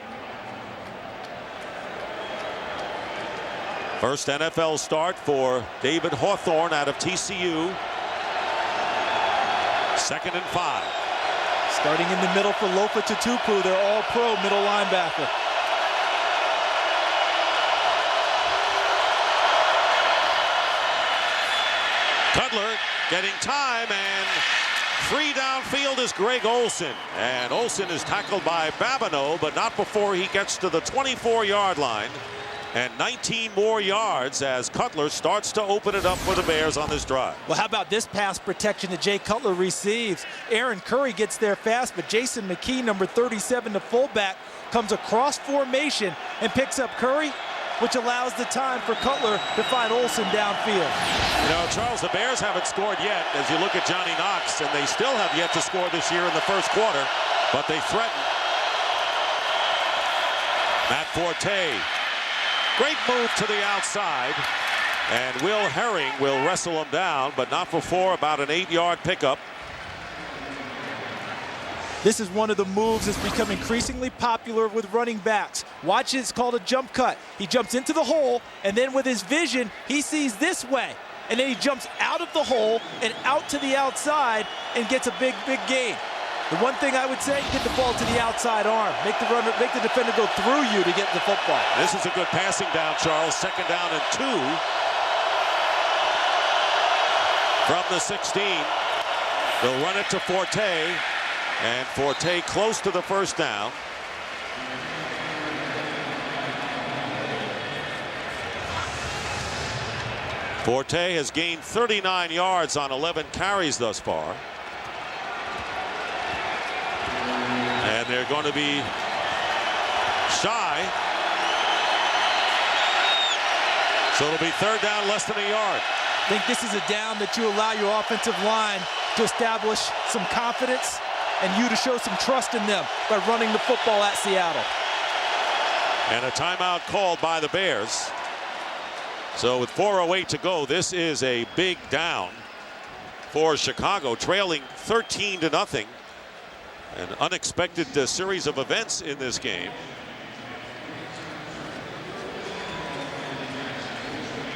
First NFL start for David Hawthorne out of TCU. 2nd and 5. Starting in the middle for Lofa Tatupu, their all-pro middle linebacker. Cutler getting time, and free downfield is Greg Olsen. And Olsen is tackled by Babineau, but not before he gets to the 24-yard line. And 19 more yards as Cutler starts to open it up for the Bears on this drive. Well, how about this pass protection that Jay Cutler receives? Aaron Curry gets there fast, but Jason McKee, number 37, the fullback, comes across formation and picks up Curry, which allows the time for Cutler to find Olsen downfield. You know, Charles, the Bears haven't scored yet as you look at Johnny Knox, and they still have yet to score this year in the first quarter, but they threaten. Matt Forte. Great move to the outside, and Will Herring will wrestle him down, but not before about an 8-yard pickup. This is one of the moves that's become increasingly popular with running backs. Watch it, it's called a jump cut. He jumps into the hole, and then with his vision, he sees this way. And then he jumps out of the hole and out to the outside and gets a big, big gain. The one thing I would say, get the ball to the outside arm. Make the defender go through you to get the football. This is a good passing down, Charles. 2nd down and 2 from the 16. They'll run it to Forte, and Forte close to the first down. Forte has gained 39 yards on 11 carries thus far. And they're going to be shy. So it'll be 3rd down, less than a yard. I think this is a down that you allow your offensive line to establish some confidence and you to show some trust in them by running the football at Seattle. And a timeout called by the Bears. So with 4:08 to go, this is a big down for Chicago, trailing 13-0. An unexpected series of events in this game.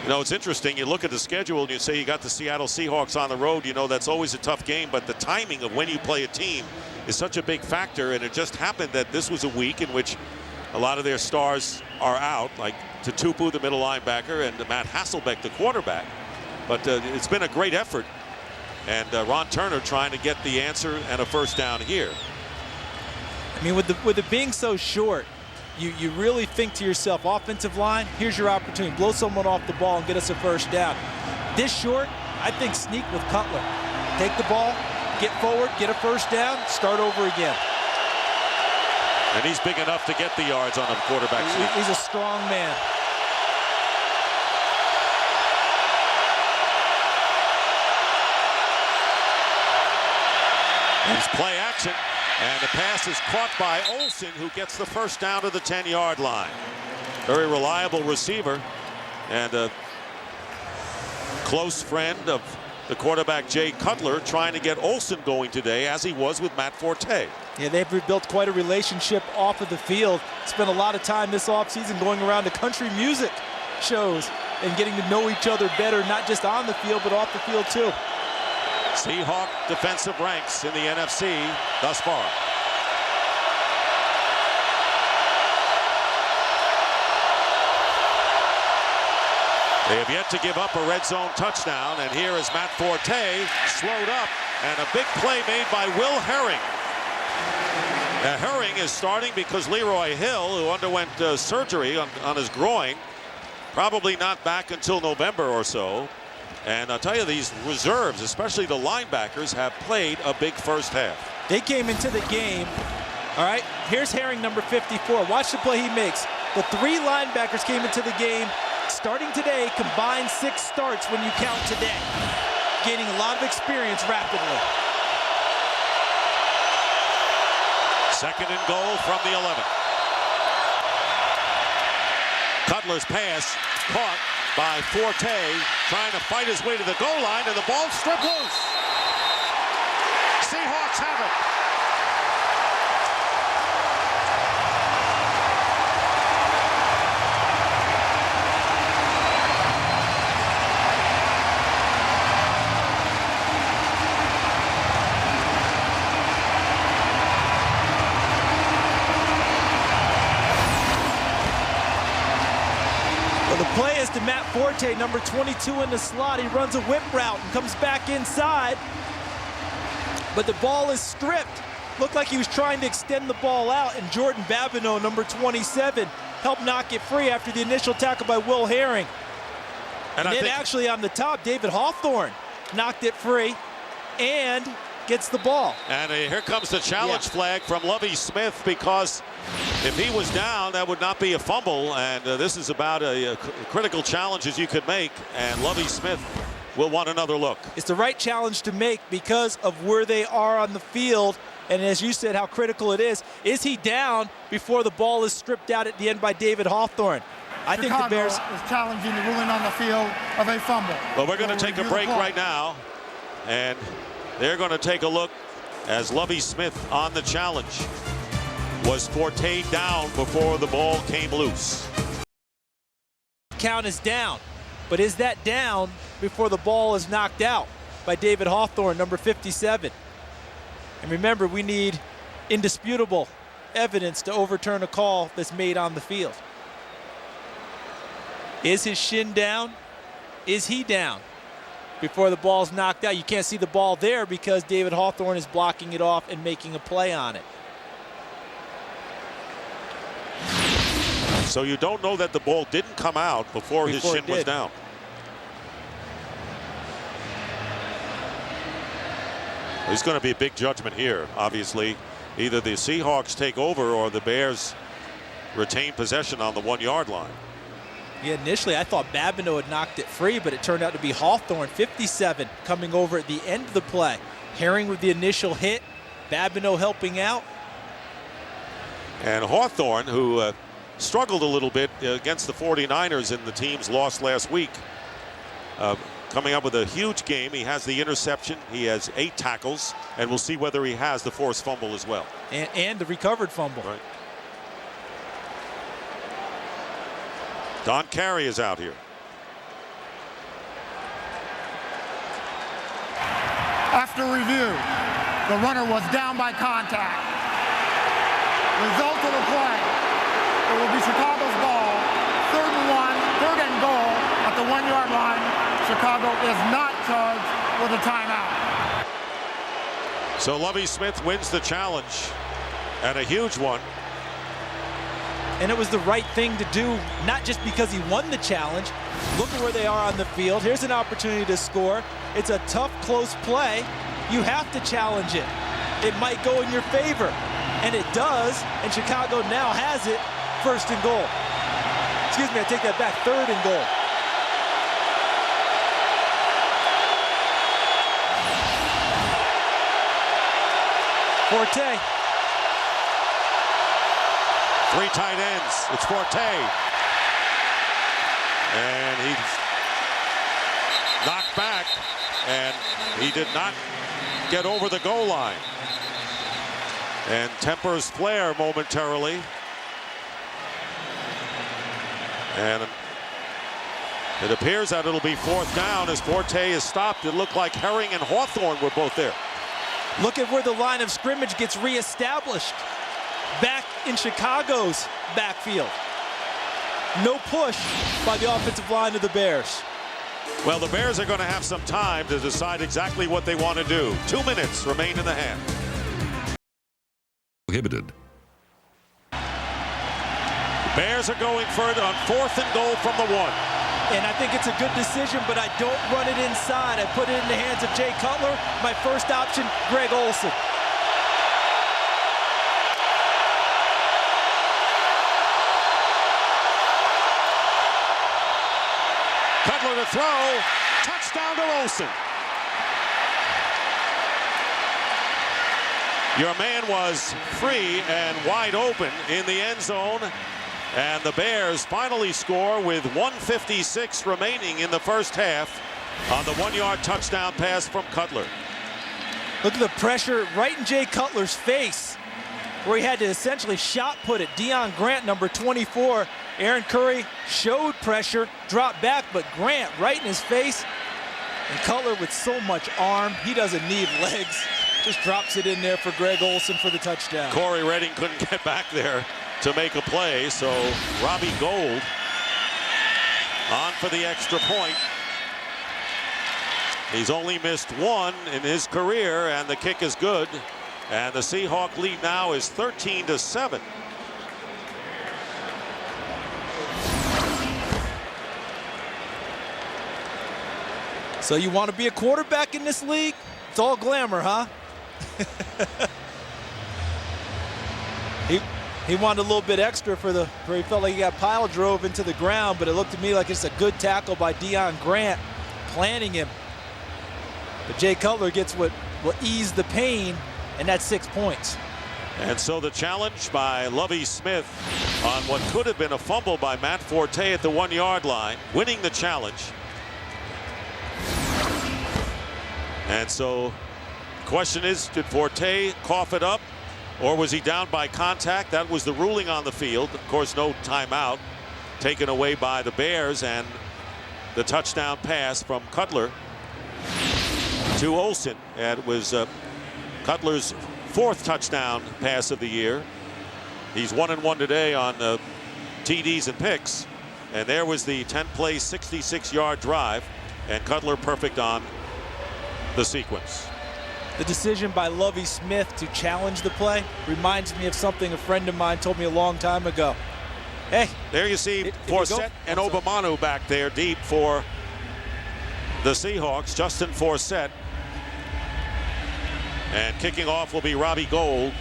You know, it's interesting. You look at the schedule and you say you got the Seattle Seahawks on the road. You know, that's always a tough game, but the timing of when you play a team is such a big factor. And it just happened that this was a week in which a lot of their stars are out, like Tutupu, the middle linebacker, and Matt Hasselbeck, the quarterback. But it's been a great effort. And Ron Turner trying to get the answer and a first down here. I mean, with it being so short, you really think to yourself, offensive line, here's your opportunity. Blow someone off the ball and get us a first down. This short, I think sneak with Cutler. Take the ball, get forward, get a first down, start over again. And he's big enough to get the yards on a quarterback sneak. He's a strong man. He's play action, and the pass is caught by Olsen, who gets the first down to the 10-yard line. Very reliable receiver and a close friend of the quarterback Jay Cutler, trying to get Olsen going today, as he was with Matt Forte. Yeah, they've rebuilt quite a relationship off of the field. Spent a lot of time this offseason going around to country music shows and getting to know each other better, not just on the field, but off the field too. Seahawk defensive ranks in the NFC thus far. They have yet to give up a red zone touchdown, and here is Matt Forte slowed up, and a big play made by Will Herring. Now, Herring is starting because Leroy Hill, who underwent surgery on his groin, probably not back until November or so. And I'll tell you, these reserves, especially the linebackers, have played a big first half. They came into the game. All right, here's Herring, number 54. Watch the play he makes. The three linebackers came into the game. Starting today, combined 6 starts when you count today. Gaining a lot of experience rapidly. Second and goal from the 11. Cutler's pass caught by Forte, trying to fight his way to the goal line, and the ball stripped loose. Seahawks have it. The play is to Matt Forte, number 22 in the slot. He runs a whip route and comes back inside. But the ball is stripped. Looked like he was trying to extend the ball out, and Jordan Babineau, number 27, helped knock it free after the initial tackle by Will Herring. And then actually on the top, David Hawthorne knocked it free and gets the ball. And here comes the challenge flag from Lovie Smith, because if he was down, that would not be a fumble. And this is about a critical challenges you could make. And Lovie Smith will want another look. It's the right challenge to make because of where they are on the field. And as you said, how critical it is. Is he down before the ball is stripped out at the end by David Hawthorne? I think the Bears is challenging the ruling on the field of a fumble. Well, we're going to take a break right now. And they're going to take a look as Lovie Smith on the challenge. Was Forte down before the ball came loose? Count is down, but is that down before the ball is knocked out by David Hawthorne, number 57? And remember, we need indisputable evidence to overturn a call that's made on the field. Is his shin down? Is he down before the ball's knocked out? You can't see the ball there because David Hawthorne is blocking it off and making a play on it. So you don't know that the ball didn't come out before his shin was down. There's going to be a big judgment here, obviously. Either the Seahawks take over or the Bears retain possession on the 1-yard line. Yeah, initially I thought Babineau had knocked it free, but it turned out to be Hawthorne, 57, coming over at the end of the play. Herring with the initial hit, Babineau helping out. And Hawthorne, who struggled a little bit against the 49ers in the team's loss last week. Coming up with a huge game. He has the interception. He has 8 tackles, and we'll see whether he has the forced fumble as well. And the recovered fumble. Right. Don Carey is out here. After review, the runner was down by contact. Result of the play, it will be Chicago's ball. 3rd and 1, 3rd and goal at the 1-yard line. Chicago is not charged with a timeout. So Lovie Smith wins the challenge, and a huge one. And it was the right thing to do, not just because he won the challenge. Look at where they are on the field. Here's an opportunity to score. It's a tough, close play. You have to challenge it. It might go in your favor, and it does, and Chicago now has it, 1st and goal. Excuse me, I take that back, 3rd and goal. Forte. 3 tight ends. It's Forte. And he's knocked back, and he did not get over the goal line. And tempers flare momentarily. And it appears that it'll be 4th down as Forte is stopped. It looked like Herring and Hawthorne were both there. Look at where the line of scrimmage gets reestablished. Back in Chicago's backfield. No push by the offensive line of the Bears. Well, the Bears are going to have some time to decide exactly what they want to do. 2 minutes remain in the half. Prohibited. The Bears are going for it on 4th and goal from the 1. And I think it's a good decision, but I don't run it inside. I put it in the hands of Jay Cutler. My first option, Greg Olsen. Cutler to throw. Touchdown to Olsen. Your man was free and wide open in the end zone. And the Bears finally score with 1:56 remaining in the first half on the 1-yard touchdown pass from Cutler. Look at the pressure right in Jay Cutler's face, where he had to essentially shot put it. Deion Grant, number 24. Aaron Curry showed pressure, dropped back, but Grant right in his face. And Cutler with so much arm, he doesn't need legs. Just drops it in there for Greg Olsen for the touchdown. Corey Redding couldn't get back there to make a play, so Robbie Gould on for the extra point. He's only missed 1 in his career, and the kick is good. And the Seahawk lead now is 13-7. So you want to be a quarterback in this league? It's all glamour, huh? He wanted a little bit extra for where he felt like he got pile drove into the ground, but it looked to me like it's a good tackle by Deion Grant, planting him. But Jay Cutler gets what will ease the pain, and that's 6 points. And so the challenge by Lovie Smith on what could have been a fumble by Matt Forte at the 1-yard line, winning the challenge. And so the question is, did Forte cough it up, or was he down by contact? That was the ruling on the field. Of course, no timeout taken away by the Bears, and the touchdown pass from Cutler to Olsen. And it was Cutler's 4th touchdown pass of the year. He's 1-1 today on TDs and picks. And there was the 10-play, 66-yard drive, and Cutler perfect on the sequence. The decision by Lovie Smith to challenge the play reminds me of something a friend of mine told me a long time ago. Hey, there you see Forsett and Obamanu back there deep for the Seahawks. Justin Forsett. And kicking off will be Robbie Gould.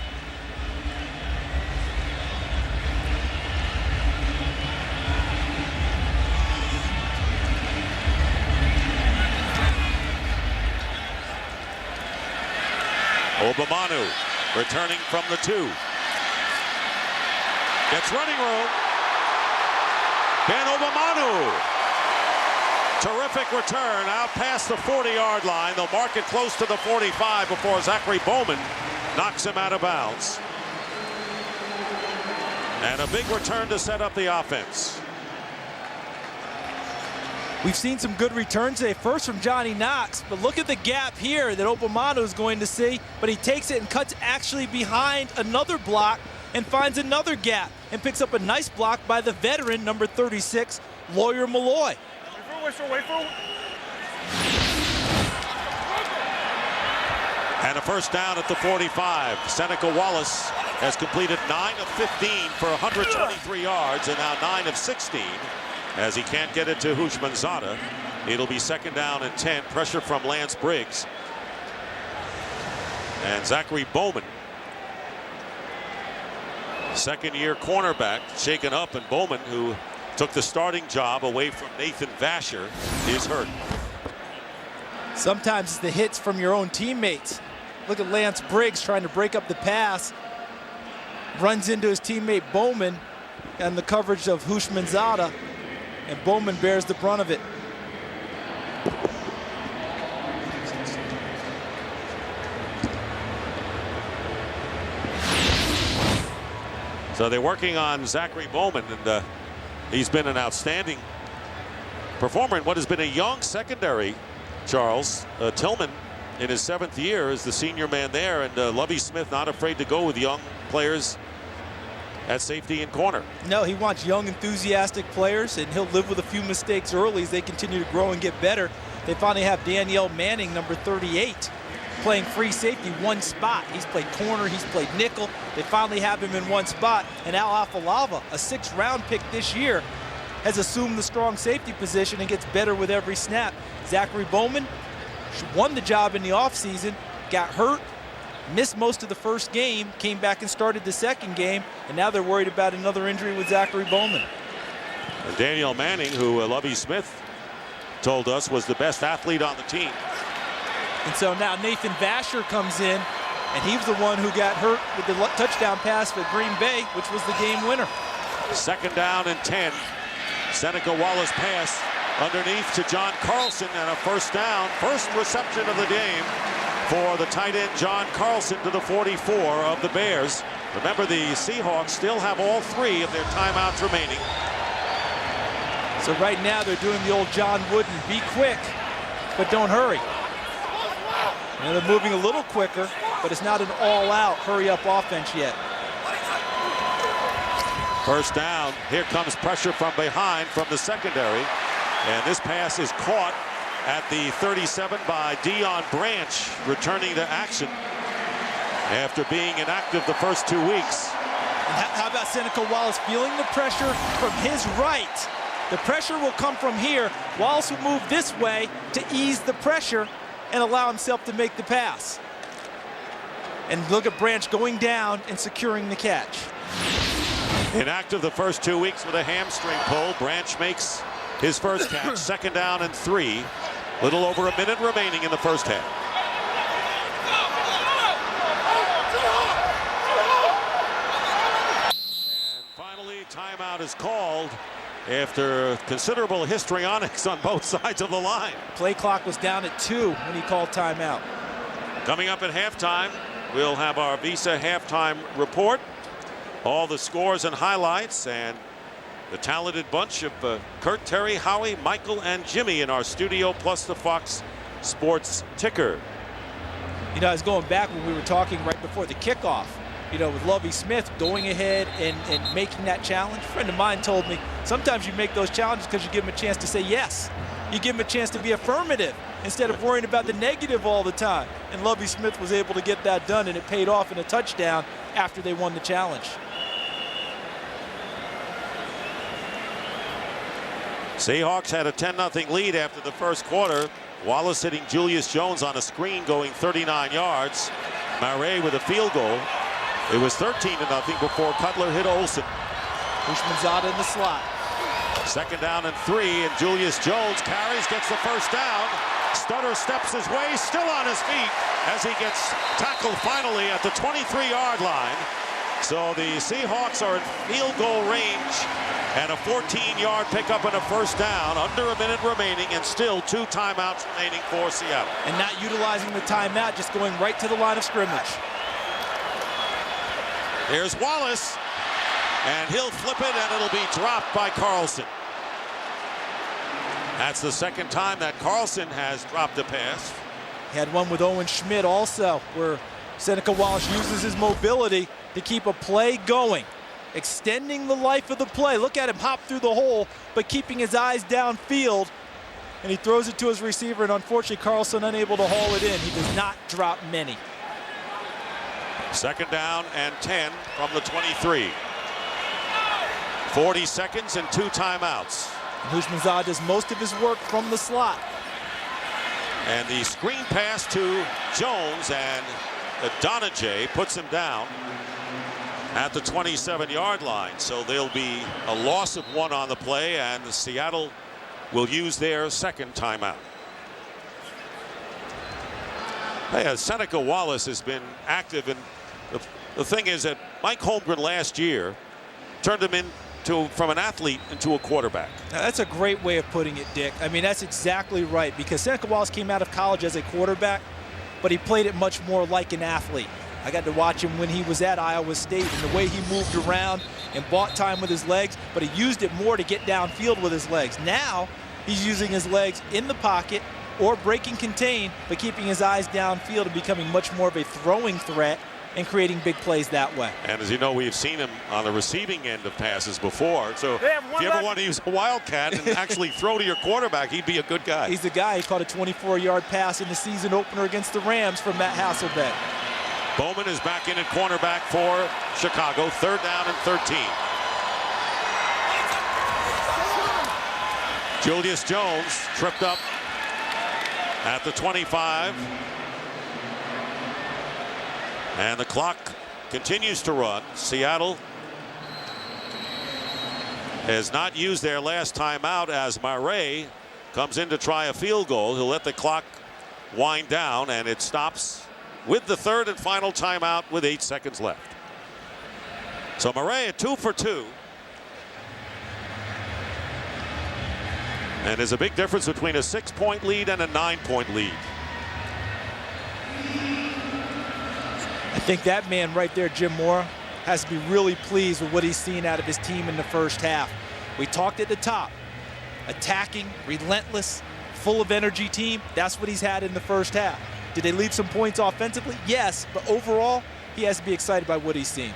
Obamanu returning from the 2. Gets running room. Ben Obamanu. Terrific return out past the 40-yard line. They'll mark it close to the 45 before Zachary Bowman knocks him out of bounds. And a big return to set up the offense. We've seen some good returns today. First from Johnny Knox, but look at the gap here that Obamanu is going to see. But he takes it and cuts actually behind another block and finds another gap and picks up a nice block by the veteran, number 36, Lawyer Malloy. And a first down at the 45. Seneca Wallace has completed 9 of 15 for 123 yards and now 9 of 16 as he can't get it to Houshmandzadeh. It'll be second down and 10. Pressure from Lance Briggs. And Zachary Bowman, second-year cornerback, shaken up, and Bowman, who took the starting job away from Nathan Vasher, is hurt. Sometimes it's the hits from your own teammates. Look at Lance Briggs trying to break up the pass. Runs into his teammate Bowman and the coverage of Houshmandzadeh, and Bowman bears the brunt of it. So they're working on Zachary Bowman, and he's been an outstanding performer in what has been a young secondary. Charles Tillman, in his 7th year, is the senior man there, and Lovie Smith not afraid to go with young players at safety and corner. No, he wants young, enthusiastic players, and he'll live with a few mistakes early as they continue to grow and get better. They finally have Danielle Manning, number 38, playing free safety, one spot. He's played corner, he's played nickel. They finally have him in one spot. And Al Afalava, a 6th-round pick this year, has assumed the strong safety position and gets better with every snap. Zachary Bowman won the job in the offseason, got hurt, missed most of the first game, came back and started the second game, and now they're worried about another injury with Zachary Bowman. And Danielle Manning, who Lovie Smith told us was the best athlete on the team. And so now Nathan Vasher comes in, and he was the one who got hurt with the touchdown pass for Green Bay, which was the game winner. Second down and 10. Seneca Wallace pass underneath to John Carlson, and a first down. First reception of the game for the tight end John Carlson to the 44 of the Bears. Remember, the Seahawks still have all 3 of their timeouts remaining. So right now they're doing the old John Wooden, be quick, but don't hurry. And they're moving a little quicker, but it's not an all-out hurry-up offense yet. First down. Here comes pressure from behind from the secondary. And this pass is caught at the 37 by Deion Branch, returning to action after being inactive the first 2 weeks. And how about Seneca Wallace feeling the pressure from his right? The pressure will come from here. Wallace will move this way to ease the pressure and allow himself to make the pass. And look at Branch going down and securing the catch. Inactive the first 2 weeks with a hamstring pull. Branch makes his first catch. Second down and 3. Little over a minute remaining in the first half. And finally, timeout is called after considerable histrionics on both sides of the line. Play clock was down at 2 when he called timeout. Coming up at halftime, we'll have our Visa halftime report. All the scores and highlights, and the talented bunch of Kurt, Terry, Howie, Michael, and Jimmy in our studio, plus the Fox Sports ticker. You know, I was going back when we were talking right before the kickoff, you know, with Lovie Smith going ahead and making that challenge. A friend of mine told me sometimes you make those challenges because you give them a chance to say yes. You give them a chance to be affirmative instead of worrying about the negative all the time. And Lovie Smith was able to get that done, and it paid off in a touchdown after they won the challenge. Seahawks had a 10-0 lead after the first quarter. Wallace hitting Julius Jones on a screen going 39 yards. Murray with a field goal. It was 13-0 before Cutler hit Olsen. Houshmandzadeh in the slot. Second down and 3, and Julius Jones carries, gets the first down. Stutter steps his way, still on his feet as he gets tackled finally at the 23-yard line. So the Seahawks are in field goal range, and a 14-yard pickup and a first down, under a minute remaining, and still 2 timeouts remaining for Seattle. And not utilizing the timeout, just going right to the line of scrimmage. Here's Wallace, and he'll flip it, and it'll be dropped by Carlson. That's the second time that Carlson has dropped a pass. He had one with Owen Schmidt also, where Seneca Wallace uses his mobility to keep a play going, extending the life of the play. Look at him hop through the hole, but keeping his eyes downfield, and he throws it to his receiver, and unfortunately Carlson unable to haul it in. He does not drop many. Second down and 10 from the 23. 40 seconds and 2 timeouts. Houshmandzadeh does most of his work from the slot. And the screen pass to Jones, and Donijay puts him down at the 27-yard line. So there'll be a loss of 1 on the play, and Seattle will use their second timeout. Hey, Seneca Wallace has been active, and the thing is that Mike Holmgren last year turned him from an athlete into a quarterback. Now, that's a great way of putting it, Dick. I mean, that's exactly right, because Seneca Wallace came out of college as a quarterback, but he played it much more like an athlete. I got to watch him when he was at Iowa State, and the way he moved around and bought time with his legs, but he used it more to get downfield with his legs. Now he's using his legs in the pocket or breaking contain, but keeping his eyes downfield and becoming much more of a throwing threat and creating big plays that way. And as you know, we've seen him on the receiving end of passes before. So if you ever want to use a wildcat and actually throw to your quarterback, he'd be a good guy. He's the guy. He caught a 24-yard pass in the season opener against the Rams from Matt Hasselbeck. Bowman is back in at cornerback for Chicago. 3rd down and 13. Julius Jones tripped up at the 25. And the clock continues to run. Seattle has not used their last timeout as Murray comes in to try a field goal. He'll let the clock wind down, and it stops with the 3rd and final timeout with 8 seconds left. So Murray at 2 for 2. And there's a big difference between a 6-point lead and a 9-point lead. I think that man right there, Jim Mora, has to be really pleased with what he's seen out of his team in the first half. We talked at the top, attacking, relentless, full of energy team. That's what he's had in the first half. Did they leave some points offensively? Yes, but overall, he has to be excited by what he's seen.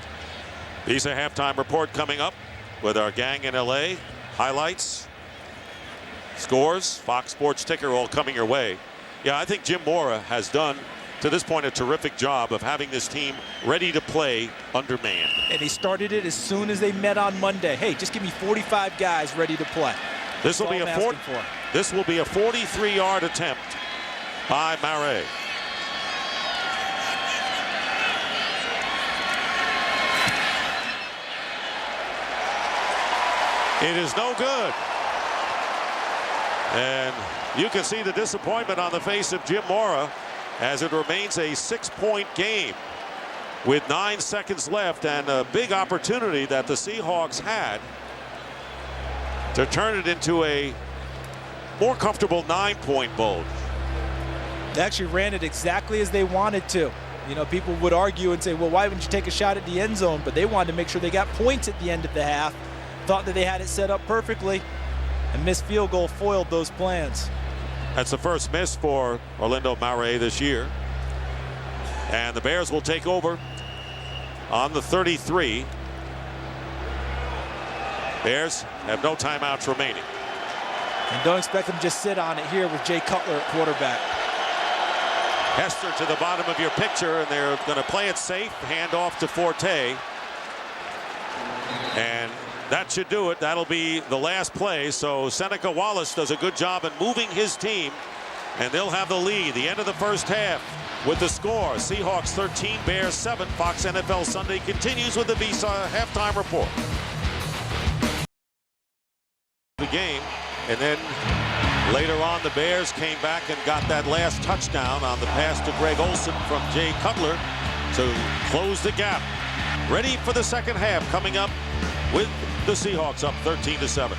Visa halftime report coming up with our gang in LA. Highlights, scores, Fox Sports ticker all coming your way. Yeah, I think Jim Mora has done, to this point, a terrific job of having this team ready to play undermanned. And he started it as soon as they met on Monday. Hey, just give me 45 guys ready to play. This will be a 43-yard attempt by Murray. It is no good. And you can see the disappointment on the face of Jim Mora as it remains a 6-point game with 9 seconds left, and a big opportunity that the Seahawks had to turn it into a more comfortable 9-point bowl. They actually ran it exactly as they wanted to. You know, people would argue and say, well, why wouldn't you take a shot at the end zone? But they wanted to make sure they got points at the end of the half. Thought that they had it set up perfectly, and missed field goal foiled those plans. That's the first miss for Orlando Murray this year. And the Bears will take over on the 33. Bears have no timeouts remaining. And don't expect them to just sit on it here with Jay Cutler at quarterback. Hester to the bottom of your picture, and they're going to play it safe. Hand off to Forte. And that should do it. That'll be the last play. So Seneca Wallace does a good job in moving his team, and they'll have the lead. The end of the first half with the score. Seahawks 13, Bears 7. Fox NFL Sunday continues with the Visa halftime report. The game, and then later on the Bears came back and got that last touchdown on the pass to Greg Olsen from Jay Cutler to close the gap. Ready for the second half coming up with the Seahawks up 13-7.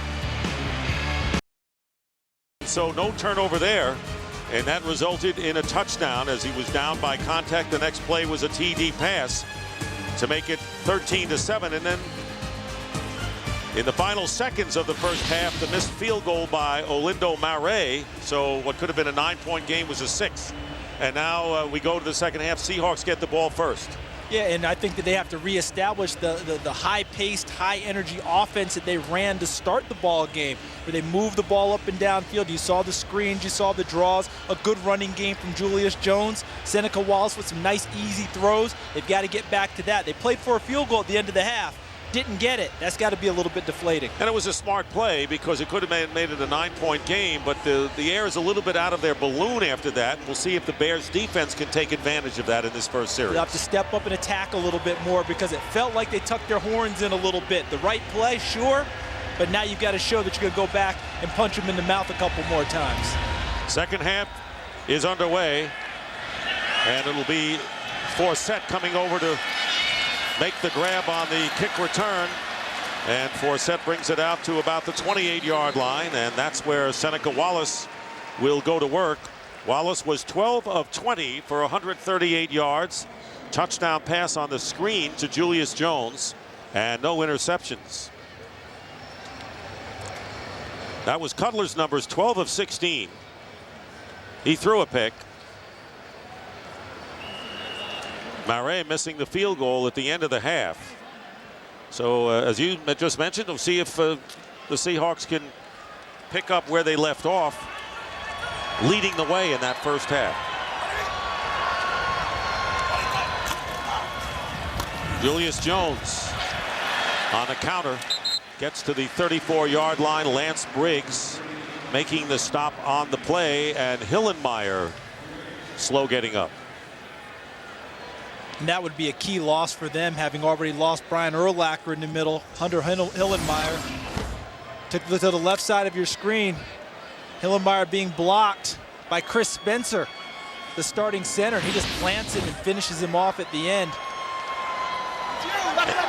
So no turnover there, and that resulted in a touchdown as he was down by contact. The next play was a TD pass to make it 13-7, and then in the final seconds of the first half, the missed field goal by Olindo Mare. So what could have been a 9-point game was a 6. And now we go to the second half. Seahawks get the ball first. Yeah, and I think that they have to reestablish the high-paced, high-energy offense that they ran to start the ball game, where they moved the ball up and downfield. You saw the screens, you saw the draws, a good running game from Julius Jones. Seneca Wallace with some nice, easy throws. They've got to get back to that. They played for a field goal at the end of the half. Didn't get it. That's got to be a little bit deflating. And it was a smart play because it could have made it a 9-point game, but the air is a little bit out of their balloon after that. We'll see if the Bears defense can take advantage of that in this first series. They'll have to step up and attack a little bit more because it felt like they tucked their horns in a little bit. The right play, sure, but now you've got to show that you're going to go back and punch them in the mouth a couple more times. Second half is underway, and it'll be Forsett coming over to make the grab on the kick return, and Forsett brings it out to about the 28-yard line, and that's where Seneca Wallace will go to work. Wallace was 12 of 20 for 138 yards. Touchdown pass on the screen to Julius Jones, and no interceptions. That was Cutler's numbers, 12 of 16. He threw a pick. Mare missing the field goal at the end of the half. So as you just mentioned, we'll see if the Seahawks can pick up where they left off, leading the way in that first half. Julius Jones on the counter gets to the 34-yard line. Lance Briggs making the stop on the play, and Hillenmeyer slow getting up. And that would be a key loss for them, having already lost Brian Urlacher in the middle. Hunter Hillenmeyer took to the left side of your screen. Hillenmeyer being blocked by Chris Spencer, the starting center. He just plants it and finishes him off at the end.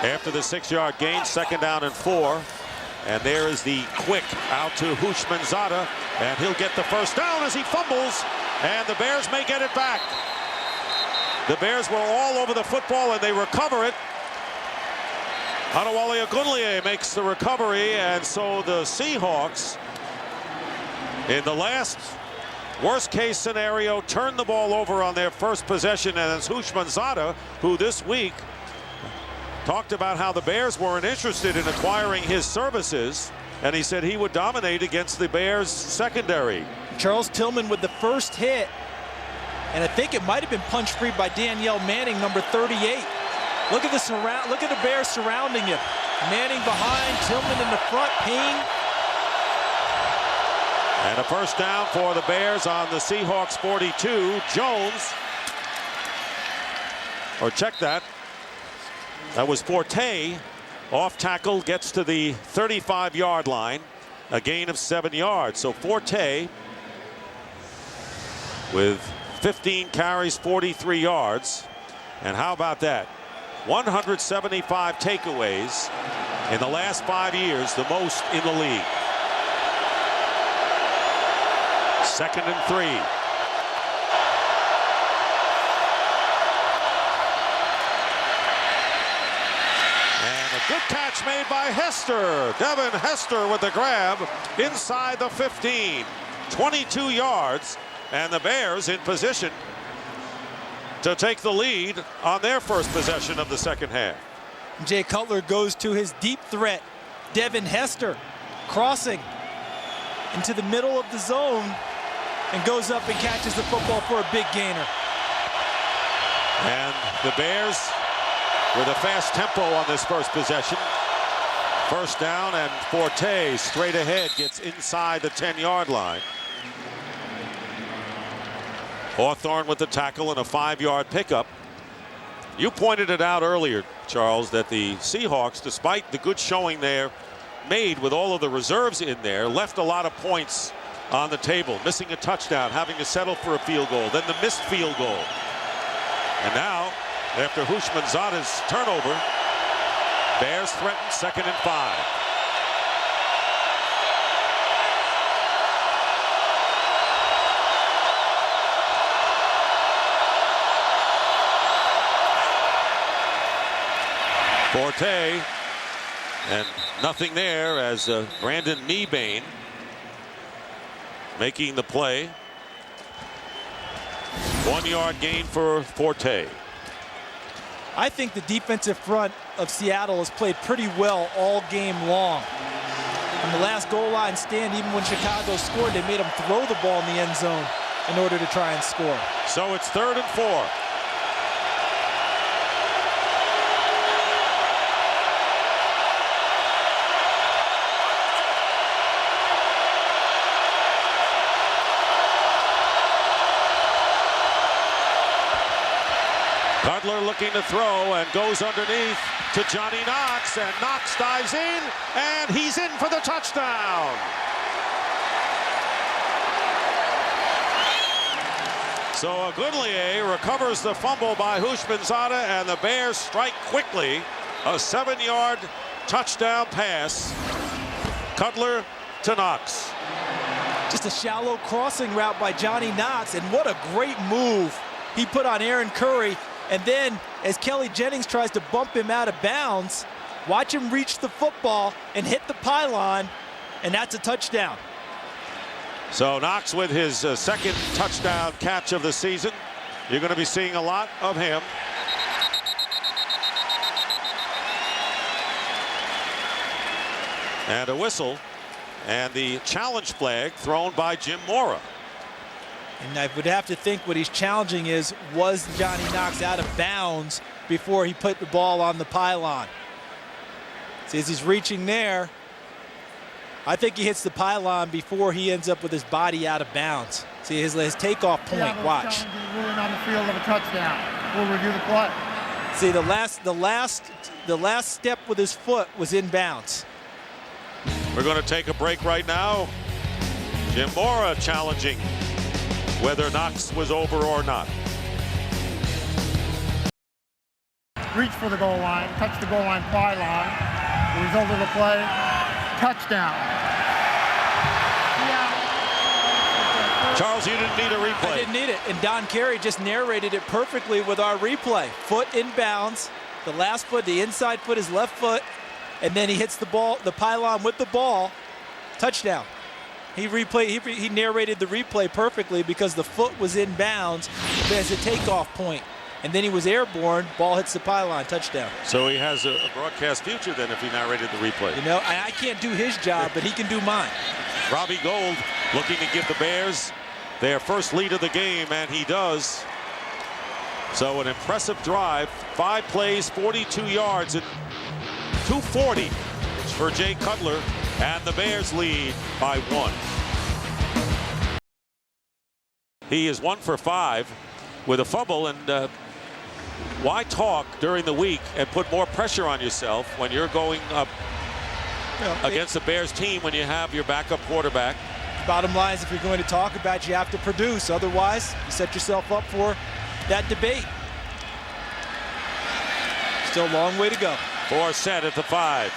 After the 6-yard gain, second down and 4. And there is the quick out to Hushmanzada, and he'll get the first down as he fumbles, and the Bears may get it back. The Bears were all over the football, and they recover it. Adewale Ogunleye makes the recovery, and so the Seahawks, in the last worst-case scenario, turn the ball over on their first possession, and it's Hushmanzada, who this week talked about how the Bears weren't interested in acquiring his services, and he said he would dominate against the Bears secondary. Charles Tillman with the first hit. And I think it might have been punch free by Danielle Manning, number 38. Look at the Bears surrounding him. Manning behind, Tillman in the front, Payne. And a first down for the Bears on the Seahawks 42. Jones, or check that. That was Forte. Off tackle, gets to the 35-yard line. A gain of 7 yards. So Forte with 15 carries, 43 yards. And how about that? 175 takeaways in the last 5 years, the most in the league. Second and 3. And a good catch made by Hester. Devin Hester with the grab inside the 15. 22 yards. And the Bears in position to take the lead on their first possession of the second half. Jay Cutler goes to his deep threat, Devin Hester, crossing into the middle of the zone and goes up and catches the football for a big gainer. And the Bears with a fast tempo on this first possession. First down, and Forte straight ahead gets inside the 10-yard line. Hawthorne with the tackle and a 5-yard pickup. You pointed it out earlier, Charles, that the Seahawks, despite the good showing there made with all of the reserves in there, left a lot of points on the table. Missing a touchdown, having to settle for a field goal, then the missed field goal. And now after Houshmandzadeh's turnover. Bears threaten 2nd and 5. Forte, and nothing there as Brandon Mebane making the play. 1-yard gain for Forte. I think the defensive front of Seattle has played pretty well all game long. In the last goal line stand, even when Chicago scored, they made them throw the ball in the end zone in order to try and score. So it's 3rd and 4. Cutler looking to throw and goes underneath to Johnny Knox, and Knox dives in, and he's in for the touchdown. So Agunlie recovers the fumble by Houshmandzadeh, and the Bears strike quickly. A 7-yard touchdown pass. Cutler to Knox. Just a shallow crossing route by Johnny Knox, and what a great move he put on Aaron Curry. And then, as Kelly Jennings tries to bump him out of bounds, watch him reach the football and hit the pylon, and that's a touchdown. So Knox with his second touchdown catch of the season. You're going to be seeing a lot of him. And a whistle, and the challenge flag thrown by Jim Mora. And I would have to think what he's challenging is, was Johnny Knox out of bounds before he put the ball on the pylon? See, as he's reaching there, I think he hits the pylon before he ends up with his body out of bounds. See, his takeoff point, Yeah, watch. Ruling on the field of a touchdown. We'll review the play. See, the last step with his foot was in bounds. We're going to take a break right now. Jim Mora challenging whether Knox was over or not. Reach for the goal line, touch the goal line pylon. The result of the play, touchdown. Charles, you didn't need a replay. I didn't need it, and Don Carey just narrated it perfectly with our replay. Foot in bounds, the last foot, the inside foot is left foot, and then he hits the ball, the pylon with the ball, touchdown. He narrated the replay perfectly because the foot was in bounds as a takeoff point. And then he was airborne, ball hits the pylon, touchdown. So he has a broadcast future then if he narrated the replay. You know, I can't do his job, but he can do mine. Robbie Gould looking to give the Bears their first lead of the game, and he does. So an impressive drive, 5 plays, 42 yards, and 240 for Jay Cutler, and the Bears lead by 1. He is 1 for 5 with a fumble, and why talk during the week and put more pressure on yourself when you're going up against the Bears team when you have your backup quarterback? Bottom line is, if you're going to talk about, you have to produce. Otherwise, you set yourself up for that debate. Still a long way to go. 4 set at the 5.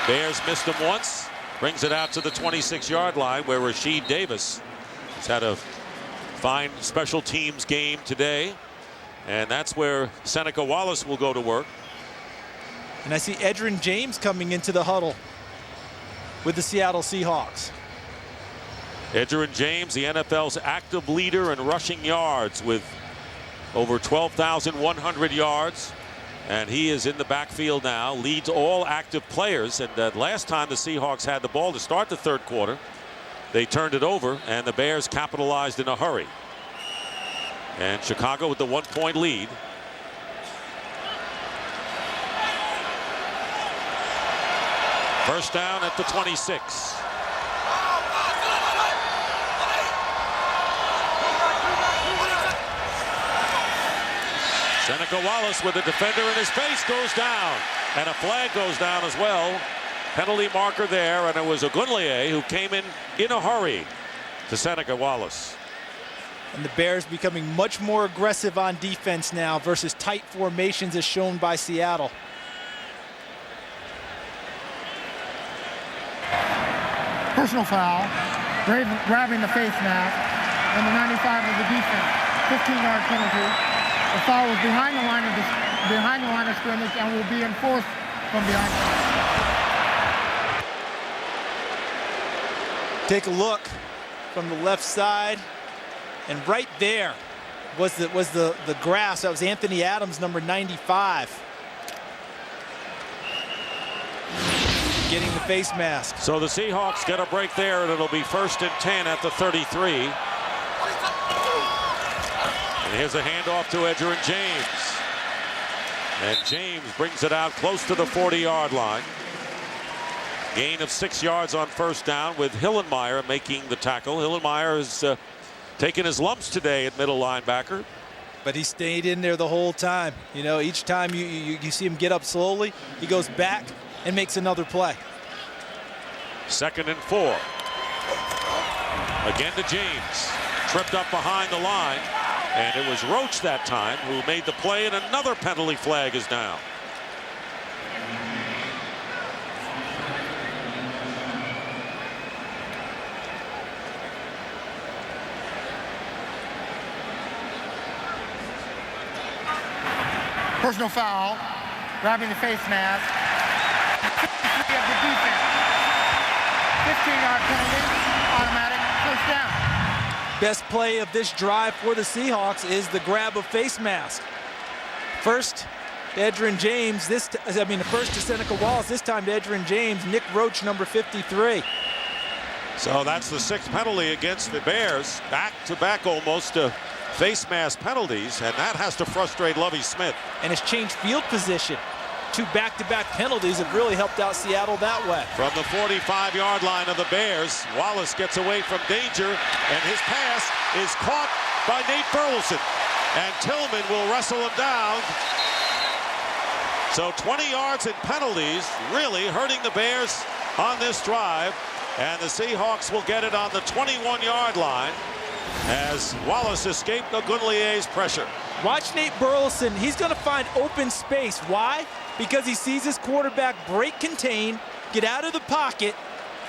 Bears missed him once. Brings it out to the 26-yard line where Rasheed Davis has had a fine special teams game today. And that's where Seneca Wallace will go to work. And I see Edgerrin James coming into the huddle with the Seattle Seahawks. Edgerrin James, the NFL's active leader in rushing yards with over 12,100 yards. And he is in the backfield now, leads all active players. And last time the Seahawks had the ball to start the third quarter, they turned it over, and the Bears capitalized in a hurry. And Chicago with the 1-point lead. First down at the 26. Seneca Wallace with a defender in his face goes down, and a flag goes down as well. Penalty marker there, and it was Agunlie who came in a hurry to Seneca Wallace. And the Bears becoming much more aggressive on defense now versus tight formations as shown by Seattle. Personal foul, grabbing the face mask, number 95 of the defense, 15-yard penalty. The foul was behind the line of scrimmage and will be enforced from behind the line. Take a look from the left side, and right there was the grass. That was Anthony Adams, number 95. Getting the face mask. So the Seahawks get a break there, and it'll be 1st and 10 at the 33. And here's a handoff to Edgerrin James. And James brings it out close to the 40-yard line. Gain of 6 yards on 1st down with Hillenmeyer making the tackle. Hillenmeyer has taken his lumps today at middle linebacker. But he stayed in there the whole time. You know, each time you see him get up slowly, he goes back and makes another play. 2nd and 4. Again to James. Tripped up behind the line. And it was Roach that time who made the play, and another penalty flag is down. Personal foul, grabbing the face mask. 53 of the defense. 15-yard penalty, automatic first down. Best play of this drive for the Seahawks is the grab of face mask. First to Edgerrin James, first to Seneca Wallace, this time to Edgerrin James, Nick Roach, number 53. So that's the 6th penalty against the Bears. Back-to-back almost face mask penalties, and that has to frustrate Lovie Smith. And it's changed field position. 2 back-to-back penalties have really helped out Seattle that way. From the 45-yard line of the Bears, Wallace gets away from danger, and his pass is caught by Nate Burleson. And Tillman will wrestle him down. So 20 yards in penalties, really hurting the Bears on this drive. And the Seahawks will get it on the 21-yard line as Wallace escaped Ogunlie's pressure. Watch Nate Burleson. He's going to find open space. Why? Because he sees his quarterback break contain, get out of the pocket,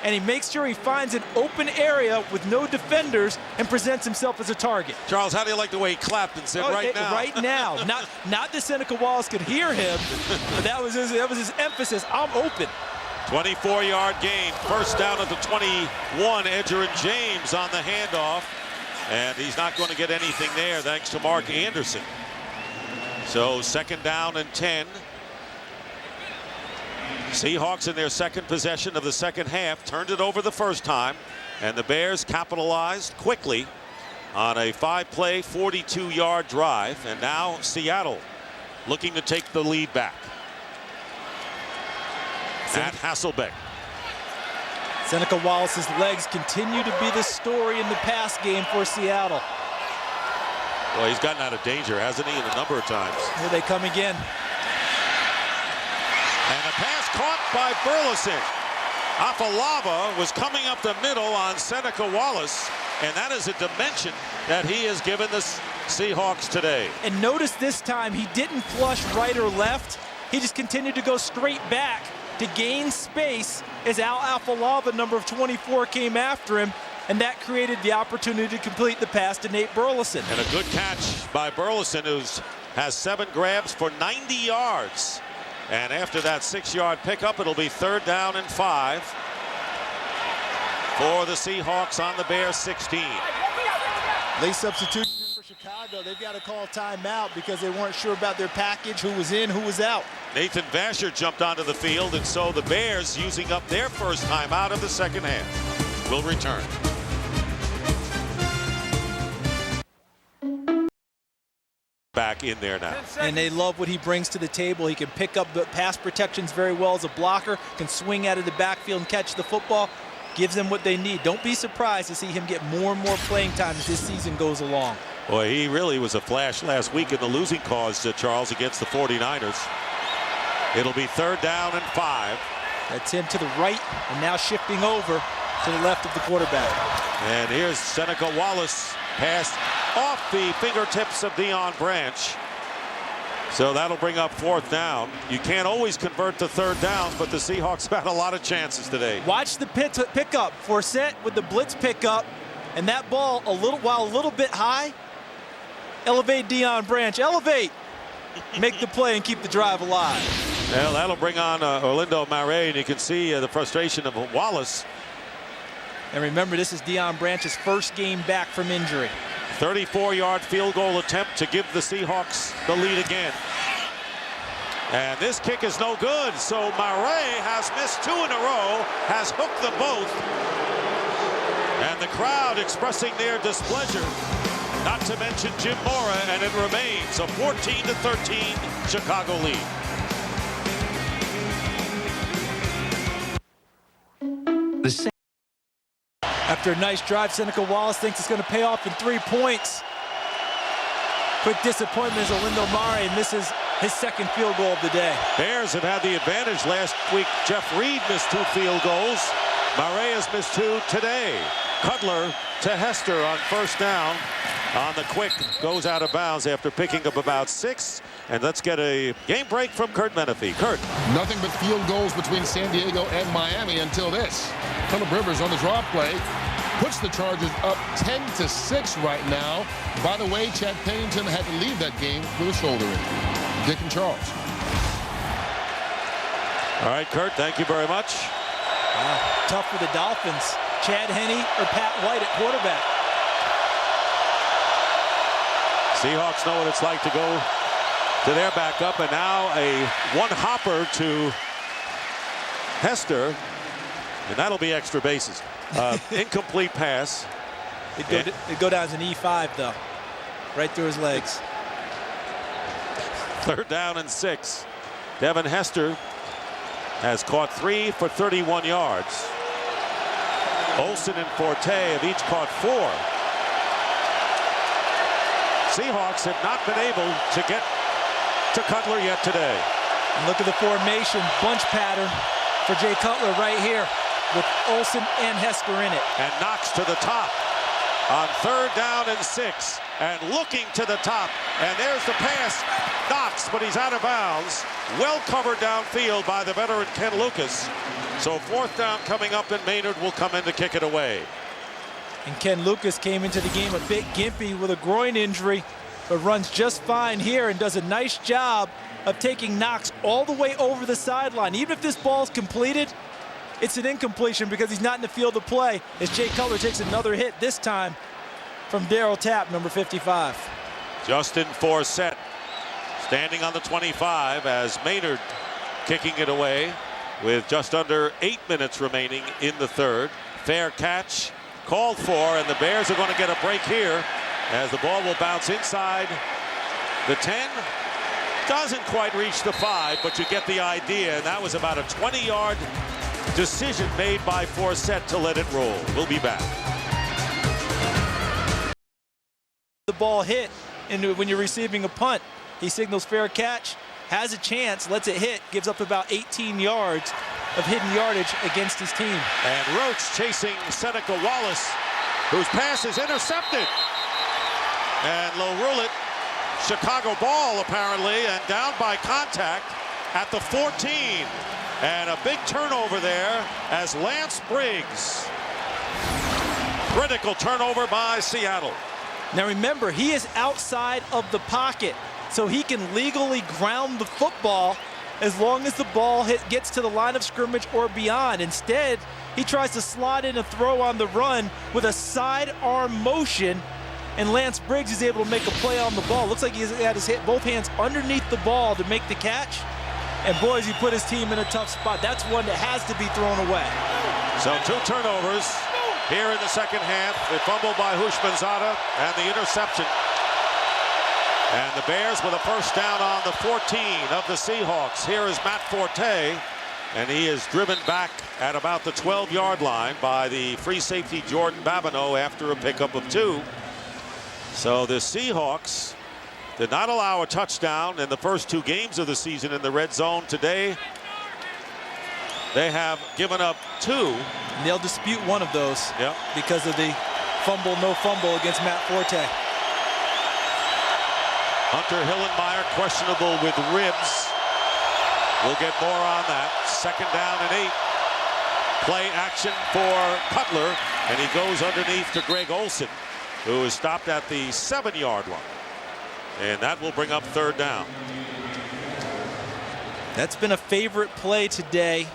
and he makes sure he finds an open area with no defenders and presents himself as a target. Charles, how do you like the way he clapped and said right now? Right now. Not that Seneca Wallace could hear him, but that was his emphasis. I'm open. 24-yard gain. First down at the 21. Edgerrin James on the handoff. And he's not going to get anything there thanks to Mark Anderson. So 2nd down and 10. Seahawks in their 2nd possession of the 2nd half turned it over the first time, and the Bears capitalized quickly on a 5-play 42-yard drive, and now Seattle looking to take the lead back. Matt Hasselbeck. Seneca Wallace's legs continue to be the story in the pass game for Seattle. Well, he's gotten out of danger, hasn't he, a number of times. Here they come again. And a pass caught by Burleson. Afalava was coming up the middle on Seneca Wallace, and that is a dimension that he has given the Seahawks today. And notice this time he didn't flush right or left. He just continued to go straight back to gain space as Al Afalava, number 24, came after him, and that created the opportunity to complete the pass to Nate Burleson. And a good catch by Burleson, who has 7 grabs for 90 yards. And after that 6-yard pickup, it'll be 3rd down and 5 for the Seahawks on the Bears 16. Late substitution for Chicago. They've got to call timeout because they weren't sure about their package, who was in, who was out. Nathan Vasher jumped onto the field, and so the Bears, using up their first timeout of the 2nd half, will return. Back in there now. And they love what he brings to the table. He can pick up the pass protections very well as a blocker, can swing out of the backfield and catch the football, gives them what they need. Don't be surprised to see him get more and more playing time as this season goes along. Boy, he really was a flash last week in the losing cause, Charles, against the 49ers. It'll be 3rd down and 5. That's him to the right and now shifting over to the left of the quarterback. And here's Seneca Wallace, pass off the fingertips of Deion Branch. So that'll bring up 4th down. You can't always convert to 3rd downs, but the Seahawks have had a lot of chances today. Watch the pickup. Forsett with the blitz pickup, and that ball a little bit high. Elevate Deion Branch. Elevate. Make the play and keep the drive alive. Well, that'll bring on Orlando Mare, and you can see the frustration of Wallace. And remember, this is Deion Branch's first game back from injury. 34-yard field goal attempt to give the Seahawks the lead again. And this kick is no good, so Mare has missed 2 in a row, has hooked them both. And the crowd expressing their displeasure, not to mention Jim Mora, and it remains a 14-13 Chicago lead. After a nice drive, Seneca Wallace thinks it's going to pay off in 3 points. Quick disappointment as Orlando Mare misses his 2nd field goal of the day. Bears have had the advantage last week. Jeff Reed missed 2 field goals. Mare has missed 2 today. Cutler to Hester on 1st down. On the quick, goes out of bounds after picking up about 6. And let's get a game break from Kurt Menefee. Kurt. Nothing but field goals between San Diego and Miami until this. Phillip Rivers on the draw play puts the Chargers up 10-6 right now. By the way, Chad Pennington had to leave that game with a shoulder injury. Dick and Charles. All right, Kurt, thank you very much. Tough for the Dolphins. Chad Henne or Pat White at quarterback. Seahawks know what it's like to go to their backup, and now a one-hopper to Hester, and that'll be extra bases. Incomplete pass. It'd go down as an E5, though. Right through his legs. 3rd down and 6. Devin Hester has caught 3 for 31 yards. Olsen and Forte have each caught 4. Seahawks have not been able to get to Cutler yet today. And look at the formation, bunch pattern for Jay Cutler right here with Olsen and Hester in it. And Knox to the top on 3rd down and 6. And looking to the top. And there's the pass. Knox, but he's out of bounds. Well covered downfield by the veteran Ken Lucas. So 4th down coming up, and Maynard will come in to kick it away. And Ken Lucas came into the game a bit gimpy with a groin injury, but runs just fine here and does a nice job of taking Knox all the way over the sideline. Even if this ball's completed, it's an incompletion because he's not in the field of play, as Jay Cutler takes another hit, this time from Darryl Tapp, number 55. Justin Forsett standing on the 25 as Maynard kicking it away with just under 8 minutes remaining in the 3rd. Fair catch called for, and the Bears are going to get a break here as the ball will bounce inside the 10. Doesn't quite reach the 5, but you get the idea, and that was about a 20-yard decision made by Forsett to let it roll. We'll be back. The ball hit, and when you're receiving a punt, he signals fair catch, has a chance, lets it hit, gives up about 18 yards of hidden yardage against his team. And Roach chasing Seneca Wallace, whose pass is intercepted. And Lowrullet, Chicago ball apparently, and down by contact at the 14. And a big turnover there as Lance Briggs. Critical turnover by Seattle. Now remember, he is outside of the pocket, so he can legally ground the football as long as the ball gets to the line of scrimmage or beyond. Instead, he tries to slot in a throw on the run with a sidearm motion, and Lance Briggs is able to make a play on the ball. Looks like he's had both hands underneath the ball to make the catch. And boys, he put his team in a tough spot. That's one that has to be thrown away. So 2 turnovers here in the 2nd half. The fumble by Houshmandzadeh and the interception. And the Bears with a 1st down on the 14 of the Seahawks. Here is Matt Forte, and he is driven back at about the 12-yard line by the free safety Jordan Babineau after a pickup of 2. So the Seahawks did not allow a touchdown in the first 2 games of the season in the red zone. Today, they have given up 2. And they'll dispute one of those Yep. because of the fumble, no fumble against Matt Forte. Hunter Hillenmeyer questionable with ribs. We'll get more on that. 2nd down and 8. Play action for Cutler, and he goes underneath to Greg Olsen, who is stopped at the 7-yard line. And that will bring up 3rd down. That's been a favorite play today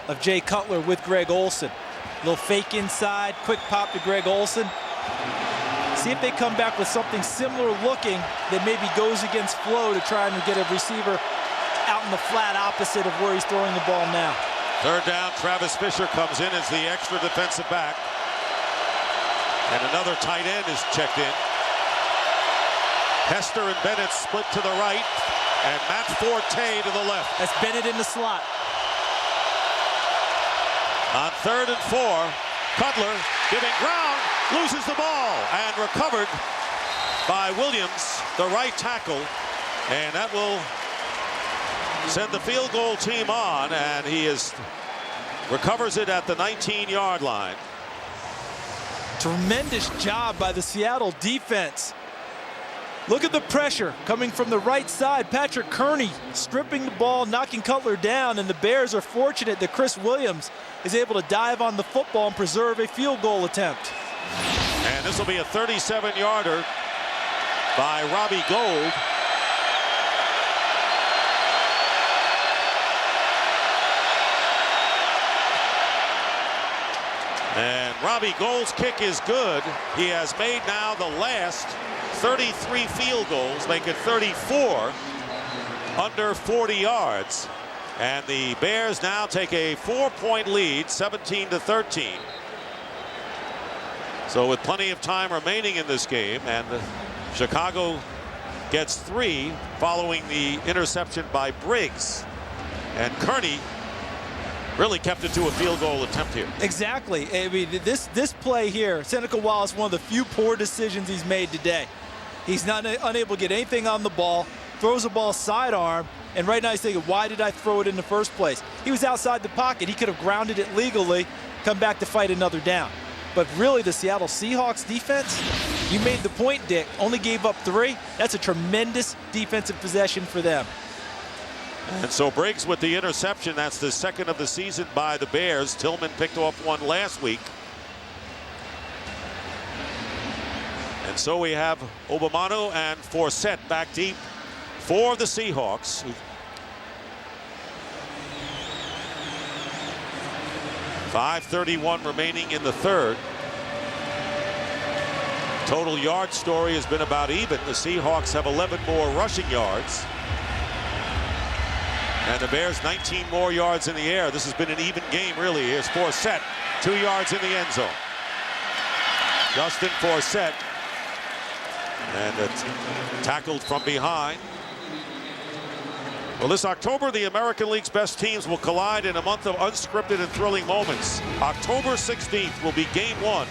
of Jay Cutler with Greg Olsen. Little fake inside, quick pop to Greg Olsen. See if they come back with something similar looking that maybe goes against flow to try and get a receiver out in the flat opposite of where he's throwing the ball now. 3rd down, Travis Fisher comes in as the extra defensive back. And another tight end is checked in. Hester and Bennett split to the right, and Matt Forte to the left. That's Bennett in the slot. On 3rd and 4, Cutler giving ground, loses the ball, and recovered by Williams, the right tackle. And that will send the field goal team on, and he recovers it at the 19-yard line. Tremendous job by the Seattle defense. Look at the pressure coming from the right side. Patrick Kearney stripping the ball, knocking Cutler down, and the Bears are fortunate that Chris Williams is able to dive on the football and preserve a field goal attempt. And this will be a 37-yarder by Robbie Gould. And Robbie Gould's kick is good. He has made now the last 33 field goals, make it 34 under 40 yards. And the Bears now take a 4-point lead, 17-13. So with plenty of time remaining in this game, and Chicago gets 3 following the interception by Briggs. And Kearney really kept it to a field goal attempt here. Exactly. I mean, this play here, Seneca Wallace, one of the few poor decisions he's made today. He's not unable to get anything on the ball, throws the ball sidearm, and right now he's thinking, why did I throw it in the first place? He was outside the pocket. He could have grounded it legally, come back to fight another down. But really, the Seattle Seahawks defense, you made the point, Dick, only gave up 3. That's a tremendous defensive possession for them. And so Briggs with the interception. That's the 2nd of the season by the Bears. Tillman picked off one last week. And so we have Obamano and Forsett back deep for the Seahawks. 5:31 remaining in the 3rd. Total yard story has been about even. The Seahawks have 11 more rushing yards. And the Bears 19 more yards in the air. This has been an even game, really. Here's Forsett, 2 yards in the end zone. Justin Forsett. And it's tackled from behind. Well, this October, the American League's best teams will collide in a month of unscripted and thrilling moments. October 16th will be Game 1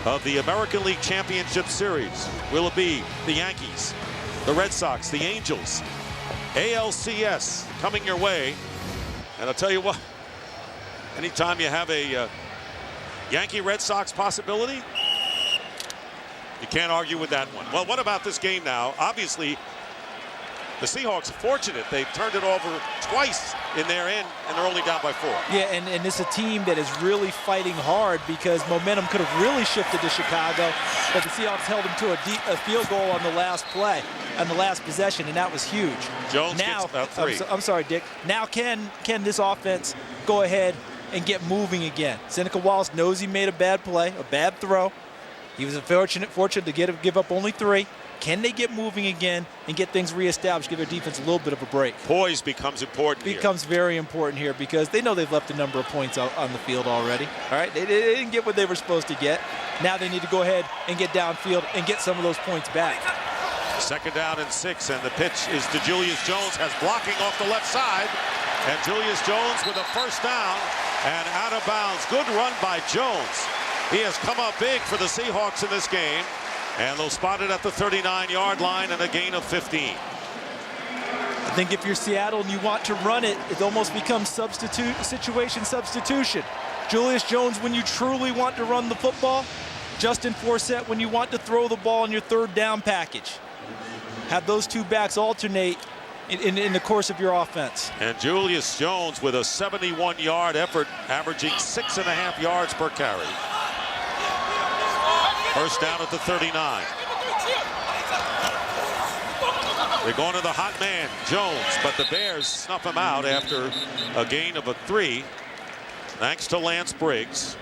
of the American League Championship Series. Will it be the Yankees, the Red Sox, the Angels, ALCS coming your way? And I'll tell you what, anytime you have a Yankee-Red Sox possibility, you can't argue with that one. Well, what about this game now? Obviously, the Seahawks are fortunate. They've turned it over twice in their end, and they're only down by 4. Yeah, and it's a team that is really fighting hard because momentum could have really shifted to Chicago, but the Seahawks held them to a field goal on the last play, on the last possession, and that was huge. Jones now, gets about 3. I'm sorry, Dick. Now can this offense go ahead and get moving again? Seneca Wallace knows he made a bad play, a bad throw. He was fortunate to give up only 3. Can they get moving again and get things reestablished, give their defense a little bit of a break? Poise becomes important here. Becomes very important here because they know they've left a number of points out on the field already. All right, they didn't get what they were supposed to get. Now they need to go ahead and get downfield and get some of those points back. 2nd down and 6, and the pitch is to Julius Jones, has blocking off the left side. And Julius Jones with a 1st down and out of bounds. Good run by Jones. He has come up big for the Seahawks in this game. And they'll spot it at the 39-yard line and a gain of 15. I think if you're Seattle and you want to run it, it almost becomes situation substitution. Julius Jones when you truly want to run the football. Justin Forsett when you want to throw the ball in your 3rd down package. have those two backs alternate in the course of your offense. And Julius Jones with a 71-yard effort, averaging 6.5 yards per carry. First down at the 39. They're going to the hot man, Jones, but the Bears snuff him out after a gain of 3, thanks to Lance Briggs.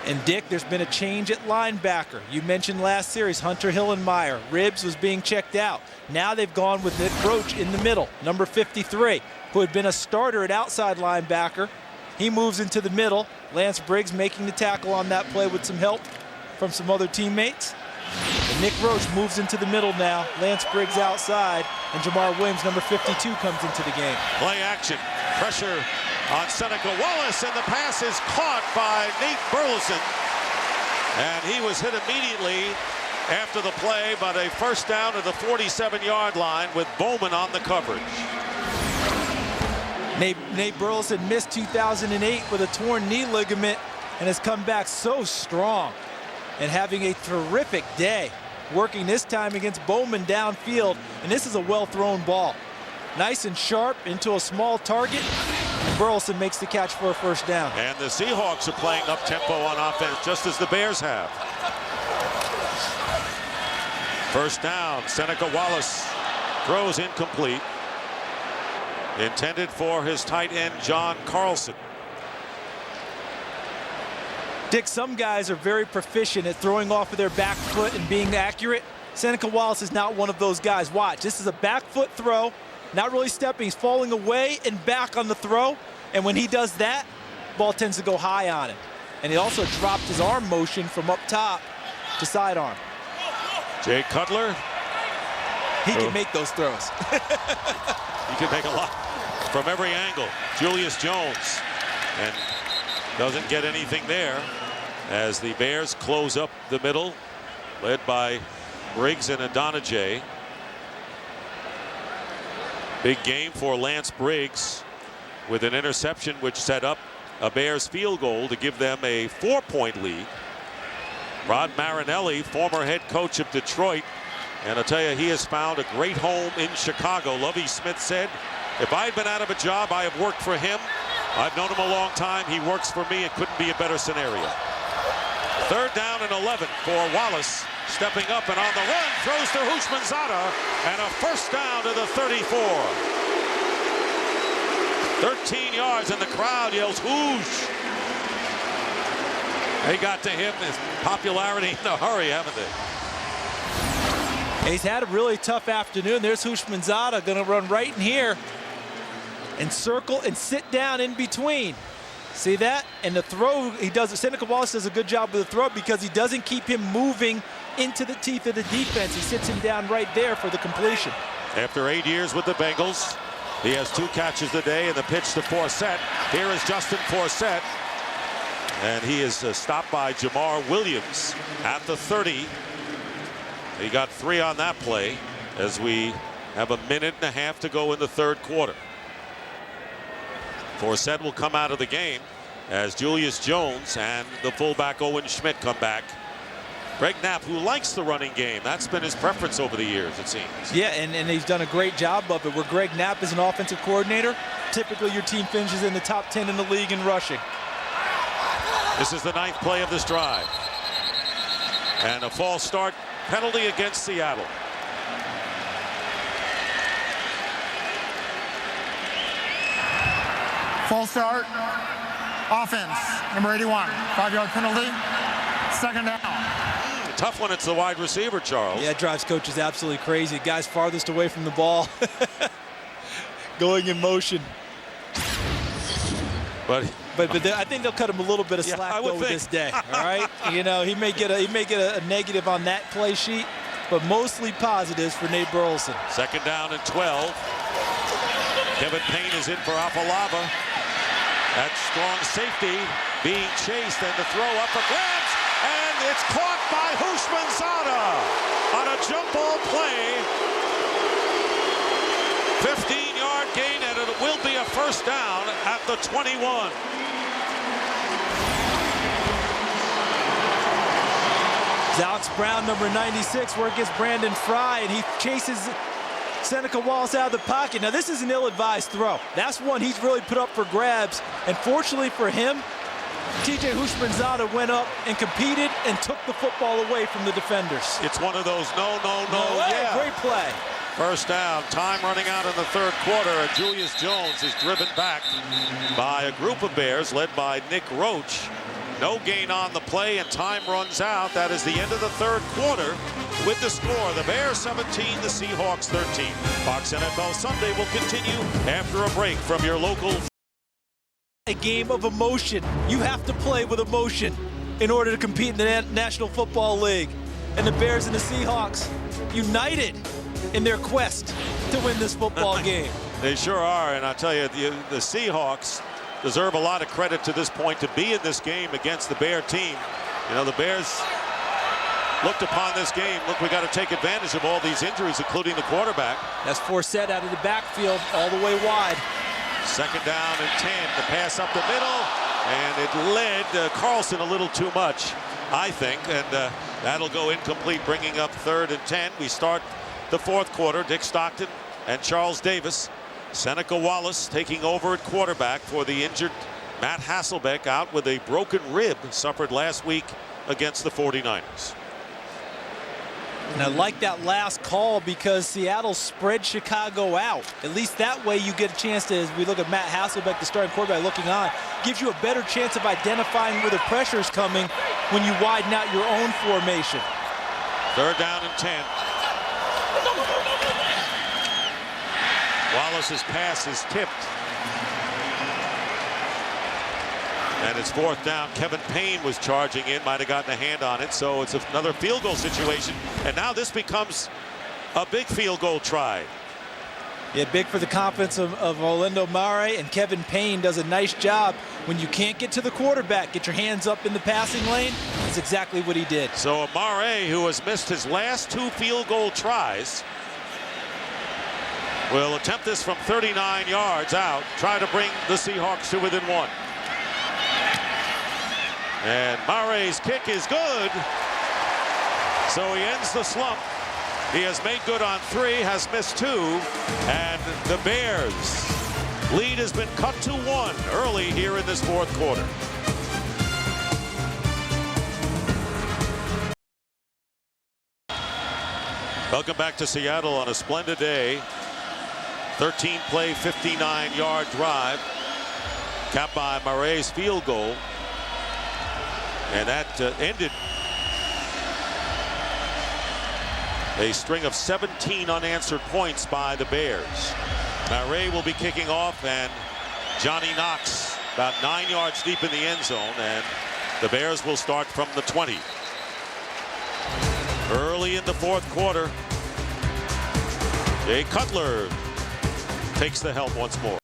And Dick, there's been a change at linebacker. You mentioned last series, Hunter Hillenmeyer. Ribbs was being checked out. Now they've gone with Nick Roach in the middle, number 53, who had been a starter at outside linebacker. He moves into the middle. Lance Briggs making the tackle on that play with some help from some other teammates. And Nick Roach moves into the middle now. Lance Briggs outside, and Jamar Williams, number 52, comes into the game. Play action, pressure on Seneca Wallace, and the pass is caught by Nate Burleson. And he was hit immediately after the play, but a first down at the 47-yard line with Bowman on the coverage. Nate Burleson missed 2008 with a torn knee ligament and has come back so strong and having a terrific day, working this time against Bowman downfield, and this is a well-thrown ball. Nice and sharp into a small target, and Burleson makes the catch for a first down. And the Seahawks are playing up-tempo on offense, just as the Bears have. First down, Seneca Wallace throws incomplete. Intended for his tight end, John Carlson. Dick, some guys are very proficient at throwing off of their back foot and being accurate. Seneca Wallace is not one of those guys. Watch, this is a back foot throw, not really stepping. He's falling away and back on the throw. And when he does that, ball tends to go high on him. And he also dropped his arm motion from up top to sidearm. Jay Cutler. He can make those throws. He can make a lot from every angle. Julius Jones, and doesn't get anything there as the Bears close up the middle, led by Briggs and Adonijay. Big game for Lance Briggs with an interception which set up a Bears field goal to give them a 4-point lead. Rod Marinelli, former head coach of Detroit, and I'll tell you, he has found a great home in Chicago. Lovie Smith said, if I had been out of a job, I have worked for him. I've known him a long time. He works for me. It couldn't be a better scenario. Third down and 11 for Wallace. Stepping up and on the run, throws to Houshmandzadeh, and a first down to the 34. 13 yards, and the crowd yells, "Hoosh!" They got to him. His popularity in a hurry, haven't they? He's had a really tough afternoon. There's Houshmandzadeh going to run right in here and circle and sit down in between. See that? And the throw, he does. Seneca Wallace does a good job with the throw because he doesn't keep him moving into the teeth of the defense. He sits him down right there for the completion. After 8 years with the Bengals, he has 2 catches today, and the pitch to Forsett. Here is Justin Forsett, and he is stopped by Jamar Williams at the 30. He got 3 on that play as we have a minute and a half to go in the third quarter. Forsett will come out of the game as Julius Jones and the fullback Owen Schmidt come back. Greg Knapp, who likes the running game, that's been his preference over the years, it seems. Yeah, and he's done a great job of it. Where Greg Knapp is an offensive coordinator, typically your team finishes in the top 10 in the league in rushing. This is the 9th play of this drive. And a false start penalty against Seattle. False start, offense, number 81, 5-yard penalty, second down. Tough when it's the wide receiver, Charles. Yeah, it drives coaches absolutely crazy. Guys farthest away from the ball, going in motion. But I think they'll cut him a little bit of slack though with this day. All right, you know, he may get a negative on that play sheet, but mostly positives for Nate Burleson. Second down and 12. Kevin Payne is in for Afalava. That strong safety being chased, and the throw up for grabs, and it's caught by Houshmandzadeh on a jump ball play. 15-yard gain, and it will be a first down at the 21. Alex Brown, number 96, where it gets Brandon Fry, and he chases Seneca Wallace out of the pocket. Now, this is an ill-advised throw. That's one he's really put up for grabs. And fortunately for him, TJ Hushmanzada went up and competed and took the football away from the defenders. It's one of those no, yeah. Great play. First down, time running out in the third quarter, and Julius Jones is driven back by a group of Bears led by Nick Roach. No gain on the play, and time runs out. That is the end of the third quarter with the score. The Bears 17, the Seahawks 13. Fox NFL Sunday will continue after a break from your local. A game of emotion. You have to play with emotion in order to compete in the National Football League. And the Bears and the Seahawks united in their quest to win this football game. They sure are, and I tell you, the Seahawks deserve a lot of credit to this point to be in this game against the Bear team. You know, the Bears looked upon this game. Look, we got to take advantage of all these injuries, including the quarterback. That's Forsett out of the backfield all the way wide. Second down and 10. The pass up the middle, and it led Carlson a little too much, I think, and that'll go incomplete, bringing up 3rd and 10. We start the fourth quarter. Dick Stockton and Charles Davis. Seneca Wallace taking over at quarterback for the injured Matt Hasselbeck, out with a broken rib suffered last week against the 49ers. And I like that last call because Seattle spread Chicago out. At least that way you get a chance to, as we look at Matt Hasselbeck, the starting quarterback looking on, gives you a better chance of identifying where the pressure is coming when you widen out your own formation. 3rd down and 10. Wallace's pass is tipped. And it's 4th down. Kevin Payne was charging in, might have gotten a hand on it, so it's another field goal situation. And now this becomes a big field goal try. Yeah, big for the confidence of Orlando Mare, and Kevin Payne does a nice job. When you can't get to the quarterback, get your hands up in the passing lane. That's exactly what he did. So Mare, who has missed his last 2 field goal tries, will attempt this from 39 yards out, try to bring the Seahawks to within 1. And Mare's kick is good. So he ends the slump. He has made good on 3, has missed 2, and the Bears' lead has been cut to 1 early here in this fourth quarter. Welcome back to Seattle on a splendid day. 13-play, 59-yard drive, capped by Mare's field goal. And that ended a string of 17 unanswered points by the Bears. Mare will be kicking off, and Johnny Knox about 9 yards deep in the end zone, and the Bears will start from the 20. Early in the fourth quarter, Jay Cutler takes the helm once more.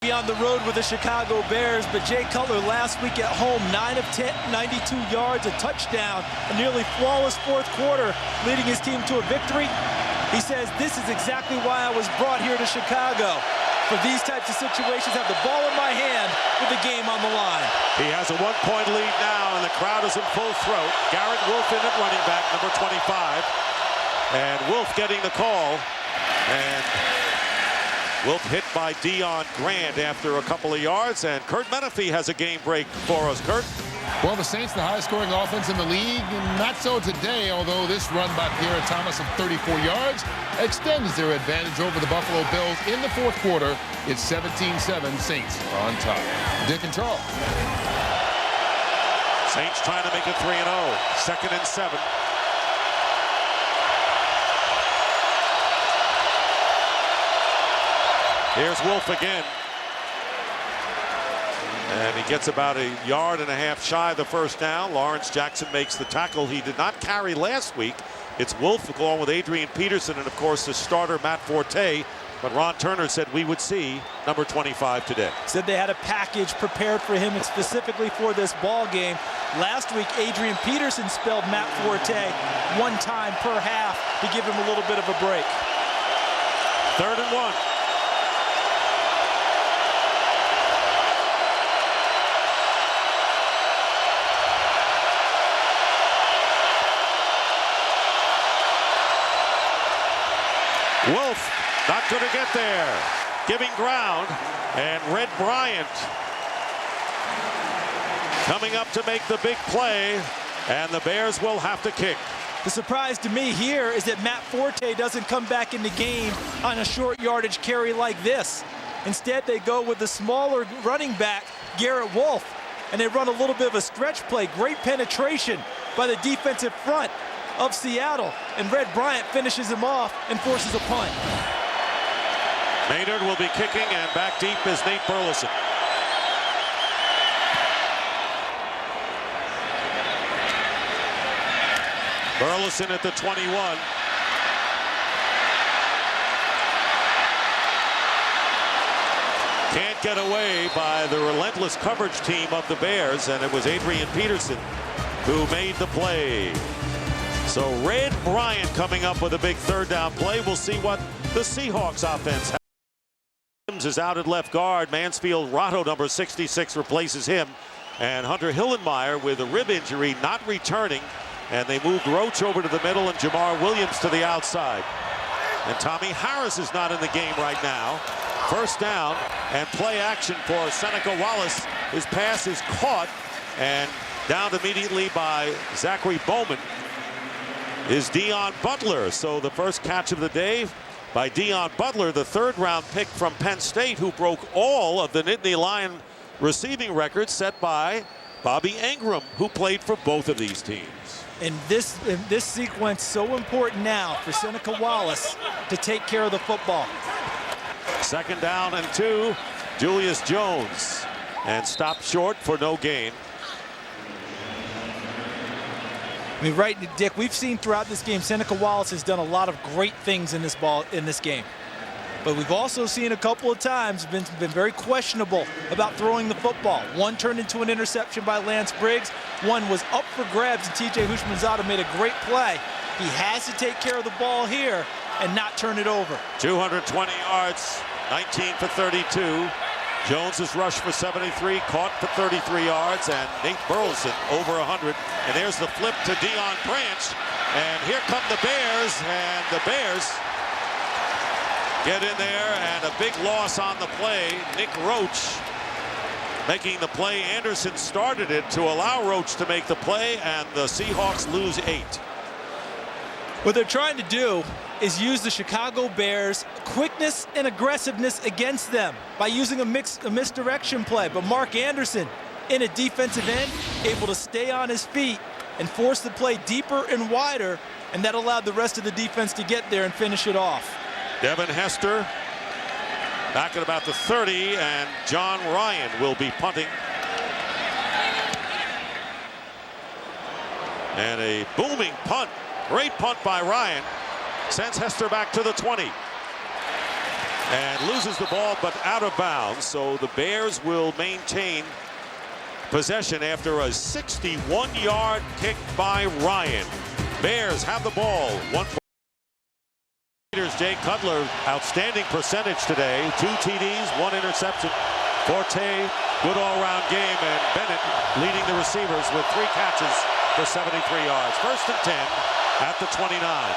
On the road with the Chicago Bears, but Jay Cutler last week at home, 9 of 10, 92 yards, a touchdown, a nearly flawless fourth quarter, leading his team to a victory. He says, this is exactly why I was brought here to Chicago. For these types of situations, have the ball in my hand with the game on the line. He has a 1-point lead now, and the crowd is in full throat. Garrett Wolf in at running back, number 25. And Wolf getting the call. And Wolf hit by Deion Grant after a couple of yards, and Kurt Menefee has a game break for us. Kurt? Well, the Saints, the highest scoring offense in the league, not so today, although this run by Pierre Thomas of 34 yards extends their advantage over the Buffalo Bills in the fourth quarter. It's 17-7, Saints on top. Dick and Charles. Saints trying to make it 3-0. 2nd and 7. Here's Wolf again. And he gets about 1.5 yards shy of the first down. Lawrence Jackson makes the tackle he did not carry last week. It's Wolf along with Adrian Peterson and, of course, the starter Matt Forte. But Ron Turner said we would see number 25 today. Said they had a package prepared for him and specifically for this ball game. Last week, Adrian Peterson spelled Matt Forte 1 time per half to give him a little bit of a break. 3rd and 1. Wolf not going to get there. Giving ground. And Red Bryant coming up to make the big play. And the Bears will have to kick. The surprise to me here is that Matt Forte doesn't come back in the game on a short yardage carry like this. Instead, they go with the smaller running back, Garrett Wolf, and they run a little bit of a stretch play. Great penetration by the defensive front of Seattle, and Red Bryant finishes him off and forces a punt. Maynard will be kicking, and back deep is Nate Burleson. Burleson at the 21. Can't get away by the relentless coverage team of the Bears, and it was Adrian Peterson who made the play. So Red Bryant coming up with a big third down play. We'll see what the Seahawks offense has. Williams is out at left guard. Mansfield Rotto, number 66, replaces him. And Hunter Hillenmeyer with a rib injury, not returning. And they moved Roach over to the middle and Jamar Williams to the outside. And Tommy Harris is not in the game right now. First down and play action for Seneca Wallace. His pass is caught and downed immediately by Zachary Bowman is Dion Butler. So the first catch of the day by Dion Butler, the third-round pick from Penn State, who broke all of the Nittany Lion receiving records set by Bobby Ingram, who played for both of these teams. And this sequence so important now for Seneca Wallace to take care of the football. Second down and 2, Julius Jones, and stopped short for no gain. I mean, right, Dick, we've seen throughout this game, Seneca Wallace has done a lot of great things in this game. But we've also seen a couple of times been very questionable about throwing the football. One turned into an interception by Lance Briggs. One was up for grabs, and T.J. Houshmandzadeh made a great play. He has to take care of the ball here and not turn it over. 220 yards, 19 for 32. Jones has rushed for 73, caught for 33 yards, and Nate Burleson over 100. And there's the flip to Deion Branch. And here come the Bears, and the Bears get in there, and a big loss on the play. Nick Roach making the play. Anderson started it to allow Roach to make the play, and the Seahawks lose 8. What they're trying to do is use the Chicago Bears' quickness and aggressiveness against them by using a misdirection play. But Mark Anderson, in a defensive end, able to stay on his feet and force the play deeper and wider, and that allowed the rest of the defense to get there and finish it off. Devin Hester back at about the 30, and John Ryan will be punting. And a booming punt. Great punt by Ryan. Sends Hester back to the 20. And loses the ball, but out of bounds. So the Bears will maintain possession after a 61-yard kick by Ryan. Bears have the ball. 1 point. Jay Cutler, outstanding percentage today. 2 TDs, 1 interception. Forte, good all-round game, and Bennett leading the receivers with 3 catches for 73 yards. First and 10 at the 29.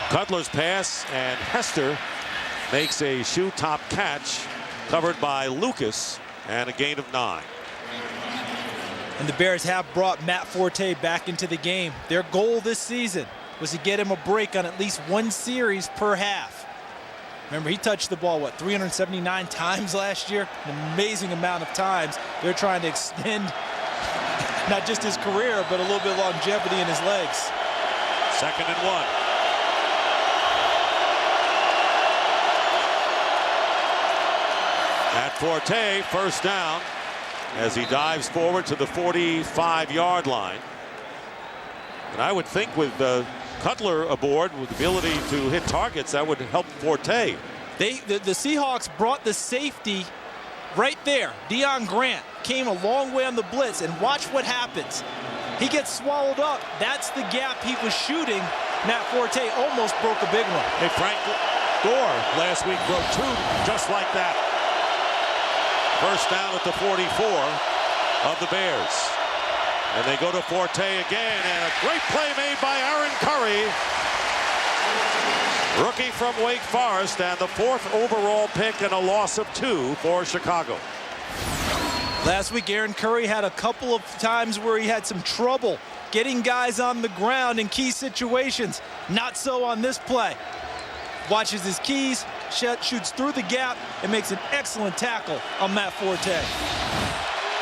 Cutler's pass, and Hester makes a shoe top catch covered by Lucas, and a gain of 9. And the Bears have brought Matt Forte back into the game. Their goal this season was to get him a break on at least 1 series per half. Remember, he touched the ball, 379 times last year? An amazing amount of times. They're trying to extend not just his career, but a little bit of longevity in his legs. Second and 1. At Forte, first down, as he dives forward to the 45-yard line. And I would think with Cutler aboard, with the ability to hit targets, that would help Forte. The Seahawks brought the safety right there. Deion Grant came a long way on the blitz, and watch what happens. He gets swallowed up. That's the gap he was shooting. Matt Forte almost broke a big one. Hey, Frank Gore last week broke 2 just like that. First down at the 44 of the Bears. And they go to Forte again, and a great play made by Aaron Curry. Rookie from Wake Forest and the 4th overall pick and a loss of 2 for Chicago. Last week, Aaron Curry had a couple of times where he had some trouble getting guys on the ground in key situations. Not so on this play. Watches his keys, shoots through the gap, and makes an excellent tackle on Matt Forte.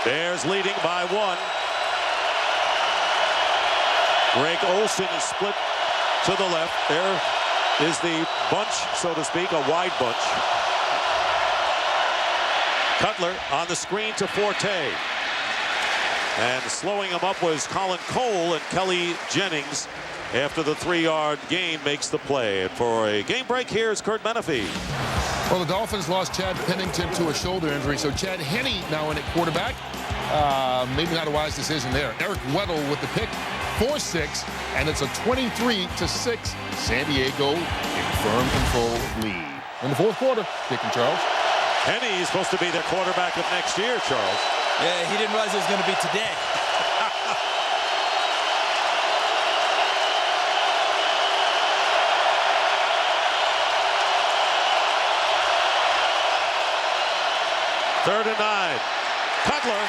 Bears leading by 1. Greg Olsen is split to the left. There is the bunch, so to speak, a wide bunch. Cutler on the screen to Forte. And slowing him up was Colin Cole, and Kelly Jennings, after the 3-yard gain, makes the play. And for a game break, here's Kurt Menefee. Well, the Dolphins lost Chad Pennington to a shoulder injury, so Chad Henne now in at quarterback. Maybe not a wise decision there. Eric Weddle with the pick, 4-6, and it's a 23-6 San Diego in firm control lead. In the 4th quarter, Dick and Charles. Henne is supposed to be the quarterback of next year, Charles. Yeah, he didn't realize it was going to be today. Third and 9. Cutler,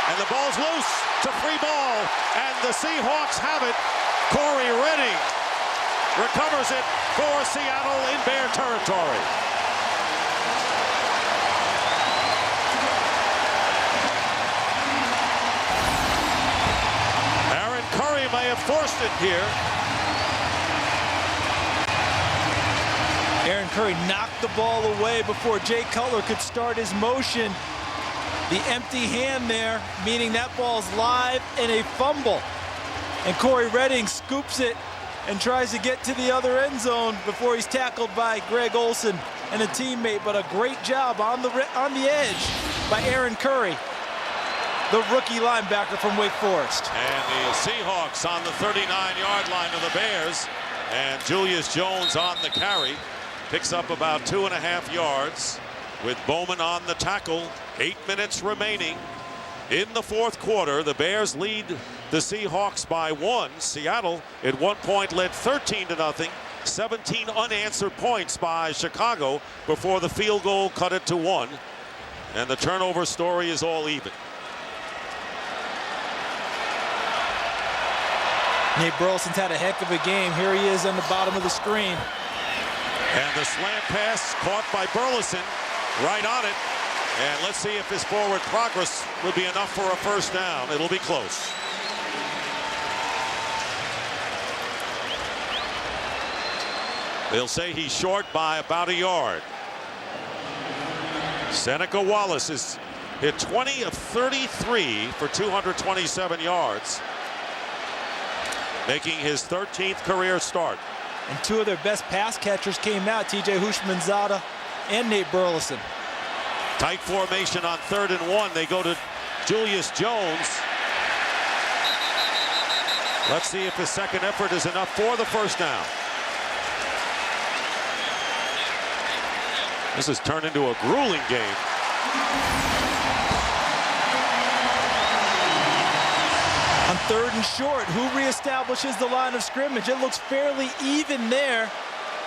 and the ball's loose. It's a free ball, and the Seahawks have it. Corey Redding recovers it for Seattle in Bear territory. Aaron Curry may have forced it here. Aaron Curry knocked the ball away before Jay Cutler could start his motion. The empty hand there, meaning that ball's live and a fumble. And Corey Redding scoops it and tries to get to the other end zone before he's tackled by Greg Olsen and a teammate. But a great job on the edge by Aaron Curry, the rookie linebacker from Wake Forest. And the Seahawks on the 39-yard line of the Bears. And Julius Jones on the carry. Picks up about 2.5 yards with Bowman on the tackle. 8 minutes remaining in the 4th quarter. The Bears lead the Seahawks by 1. Seattle at one point led 13-0. 17 unanswered points by Chicago before the field goal cut it to 1. And the turnover story is all even. Nate Burleson's had a heck of a game. Here he is on the bottom of the screen. And the slant pass caught by Burleson, right on it. And let's see if his forward progress will be enough for a first down. It'll be close. They'll say he's short by about a yard. Seneca Wallace has hit 20 of 33 for 227 yards, making his 13th career start. And 2 of their best pass catchers came out, TJ Hushmanzada and Nate Burleson. Tight formation on 3rd and 1. They go to Julius Jones. Let's see if his second effort is enough for the first down. This has turned into a grueling game. On 3rd and short, who reestablishes the line of scrimmage? It looks fairly even there.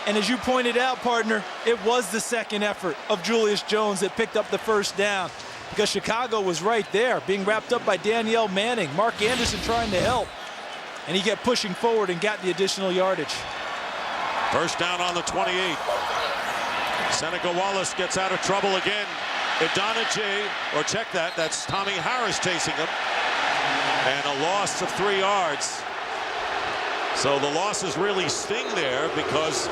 And as you pointed out, partner, it was the second effort of Julius Jones that picked up the first down, because Chicago was right there, being wrapped up by Danielle Manning. Mark Anderson trying to help, and he kept pushing forward and got the additional yardage. First down on the 28. Seneca Wallace gets out of trouble again. Idonije, or check that, that's Tommy Harris chasing him. And a loss of 3 yards. So the losses really sting there, because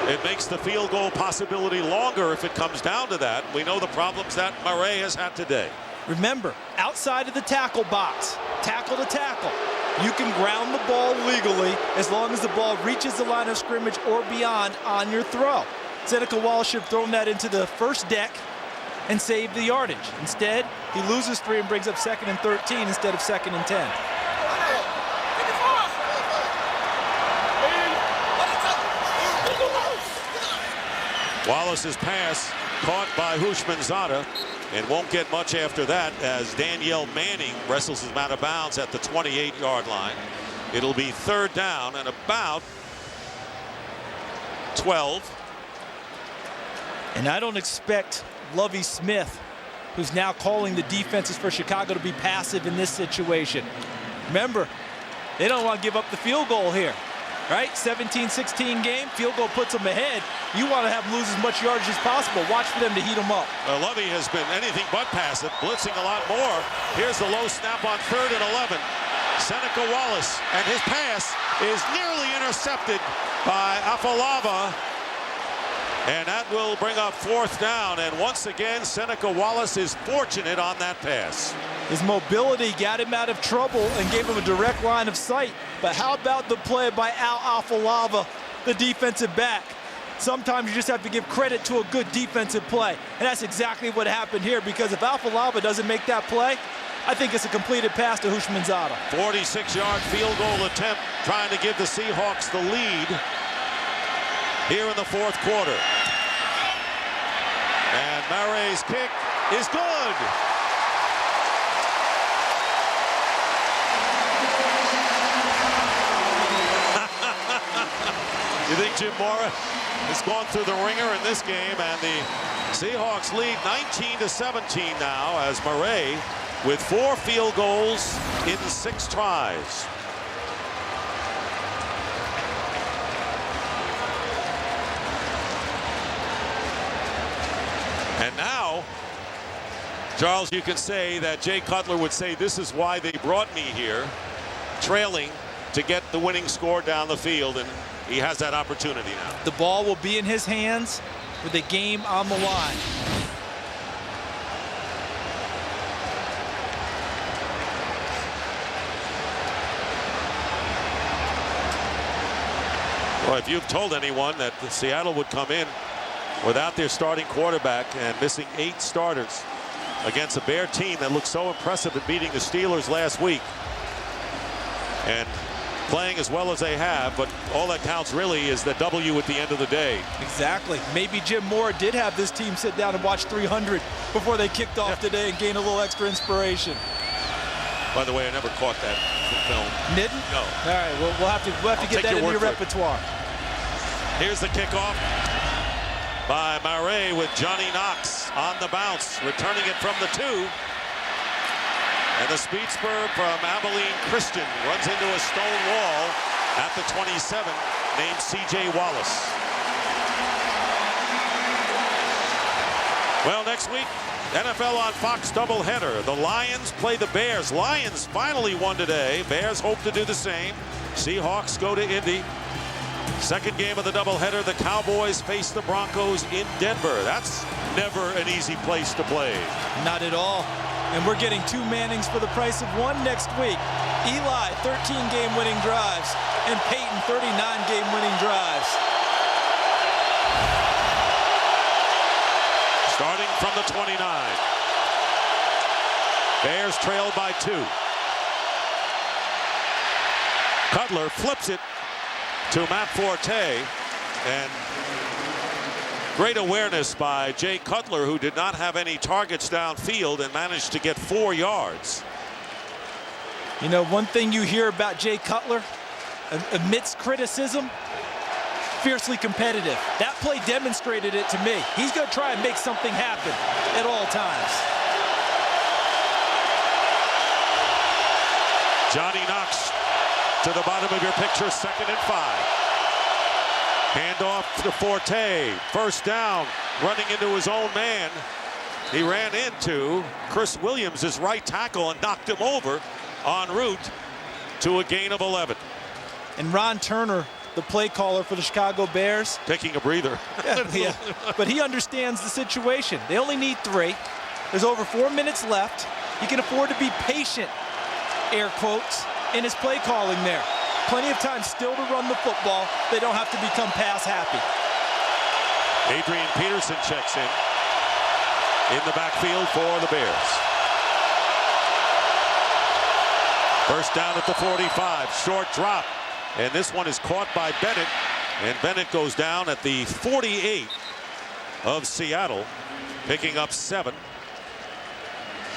it makes the field goal possibility longer if it comes down to that. We know the problems that Murray has had today. Remember, outside of the tackle box, tackle to tackle, you can ground the ball legally as long as the ball reaches the line of scrimmage or beyond on your throw. Seneca Wallace should have thrown that into the first deck and saved the yardage. Instead, he loses 3 and brings up 2nd and 13 instead of 2nd and 10. Wallace's pass caught by Hushmanzada, and won't get much after that as Danielle Manning wrestles him out of bounds at the 28-yard line. It'll be 3rd down and about 12. And I don't expect Lovie Smith, who's now calling the defenses for Chicago, to be passive in this situation. Remember, they don't want to give up the field goal here, right? 17-16 game, field goal puts them ahead. You want to have them lose as much yardage as possible. Watch for them to heat them up. Lovie has been anything but passive, blitzing a lot more. Here's the low snap on 3rd and 11. Seneca Wallace, and his pass is nearly intercepted by Afalava. And that will bring up 4th down. And once again, Seneca Wallace is fortunate on that pass. His mobility got him out of trouble and gave him a direct line of sight. But how about the play by Al Afalava, the defensive back? Sometimes you just have to give credit to a good defensive play. And that's exactly what happened here, because if Afalava doesn't make that play, I think it's a completed pass to Houshmandzadeh. 46-yard field goal attempt, trying to give the Seahawks the lead here in the 4th quarter. And Murray's kick is good. You think Jim Mora has gone through the ringer in this game, and the Seahawks lead 19-17 now as Murray with 4 field goals in 6 tries. And now, Charles, you can say that Jay Cutler would say this is why they brought me here, trailing to get the winning score down the field, and he has that opportunity now. The ball will be in his hands with the game on the line. Well, if you've told anyone that Seattle would come in without their starting quarterback and missing 8 starters against a Bear team that looked so impressive in beating the Steelers last week and playing as well as they have, but all that counts really is the W at the end of the day. Exactly. Maybe Jim Mora did have this team sit down and watch 300 before they kicked off today and gain a little extra inspiration. By the way, I never caught that film. Didn't? No. All right, well, we'll have to get that in your repertoire. Here's the kickoff by Murray with Johnny Knox on the bounce, returning it from the 2. And the speed spur from Abilene Christian runs into a stone wall at the 27, named C.J. Wallace. Well, next week, NFL on Fox doubleheader. The Lions play the Bears. Lions finally won today. Bears hope to do the same. Seahawks go to Indy. Second game of the doubleheader, the Cowboys face the Broncos in Denver. That's never an easy place to play. Not at all. And we're getting 2 Mannings for the price of 1 next week. Eli, 13-game winning drives, and Peyton, 39-game winning drives. Starting from the 29. Bears trailed by 2. Cutler flips it to Matt Forte, and great awareness by Jay Cutler, who did not have any targets downfield and managed to get 4 yards. You know, one thing you hear about Jay Cutler, amidst criticism, fiercely competitive. That play demonstrated it to me. He's going to try and make something happen at all times. Johnny Knox to the bottom of your picture, 2nd and 5. Handoff to Forte. First down, running into his own man. He ran into Chris Williams, his right tackle, and knocked him over en route to a gain of 11. And Ron Turner, the play caller for the Chicago Bears, taking a breather. yeah. But he understands the situation. They only need 3. There's over 4 minutes left. He can afford to be patient, air quotes, in his play calling there. Plenty of time still to run the football. They don't have to become pass happy. Adrian Peterson checks in the backfield for the Bears. First down at the 45, short drop. And this one is caught by Bennett. And Bennett goes down at the 48 of Seattle, picking up 7.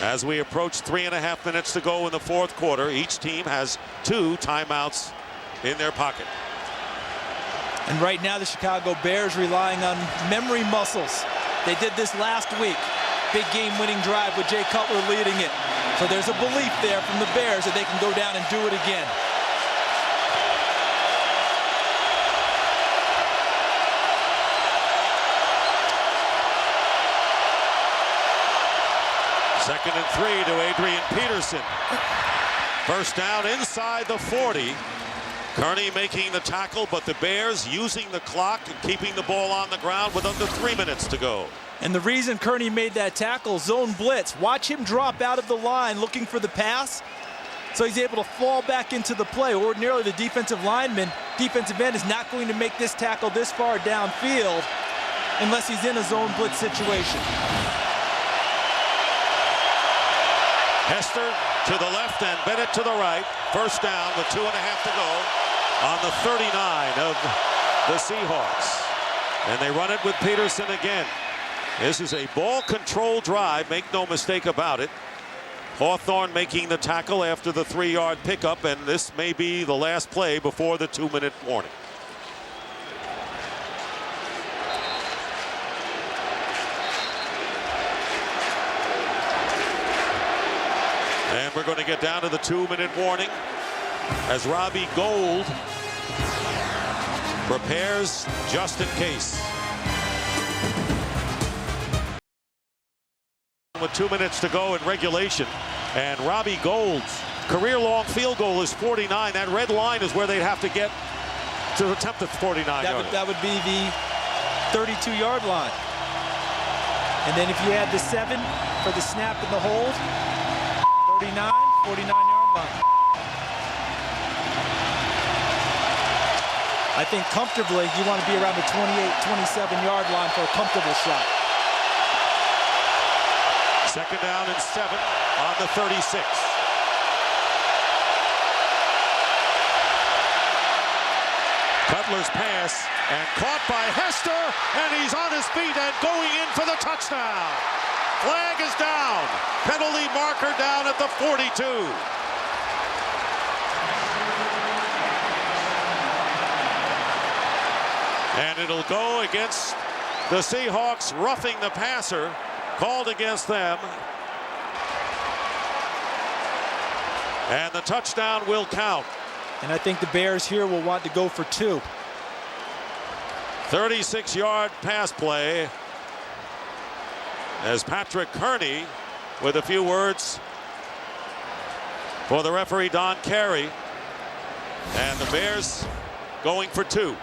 As we approach 3.5 minutes to go in the 4th quarter, each team has 2 timeouts in their pocket. And right now, the Chicago Bears relying on memory muscles. They did this last week. Big game-winning drive with Jay Cutler leading it. So there's a belief there from the Bears that they can go down and do it again. Second and 3 to Adrian Peterson. First down inside the 40. Kearney making the tackle, but the Bears using the clock and keeping the ball on the ground with under 3 minutes to go. And the reason Kearney made that tackle, zone blitz. Watch him drop out of the line looking for the pass, so he's able to fall back into the play. Ordinarily, the defensive end is not going to make this tackle this far downfield unless he's in a zone blitz situation. Hester to the left and Bennett to the right. First down with 2.5 to go on the 39 of the Seahawks. And they run it with Peterson again. This is a ball control drive, make no mistake about it. Hawthorne making the tackle after the 3-yard pickup, and this may be the last play before the 2-minute warning. And we're going to get down to the 2-minute warning as Robbie Gould prepares just in case. With 2 minutes to go in regulation, and Robbie Gould's career-long field goal is 49. That red line is where they'd have to get to attempt the 49. That would be the 32-yard line. And then if you add the 7 for the snap and the hold, 49-yard line. I think comfortably you want to be around the 28-27-yard line for a comfortable shot. Second down and 7 on the 36. Cutler's pass and caught by Hester, and he's on his feet and going in for the touchdown. Flag is down. Penalty marker down at the 42. And it'll go against the Seahawks, roughing the passer. Called against them. And the touchdown will count. And I think the Bears here will want to go for 2. 36-yard pass play as Patrick Kearney with a few words for the referee Don Carey. And the Bears going for 2.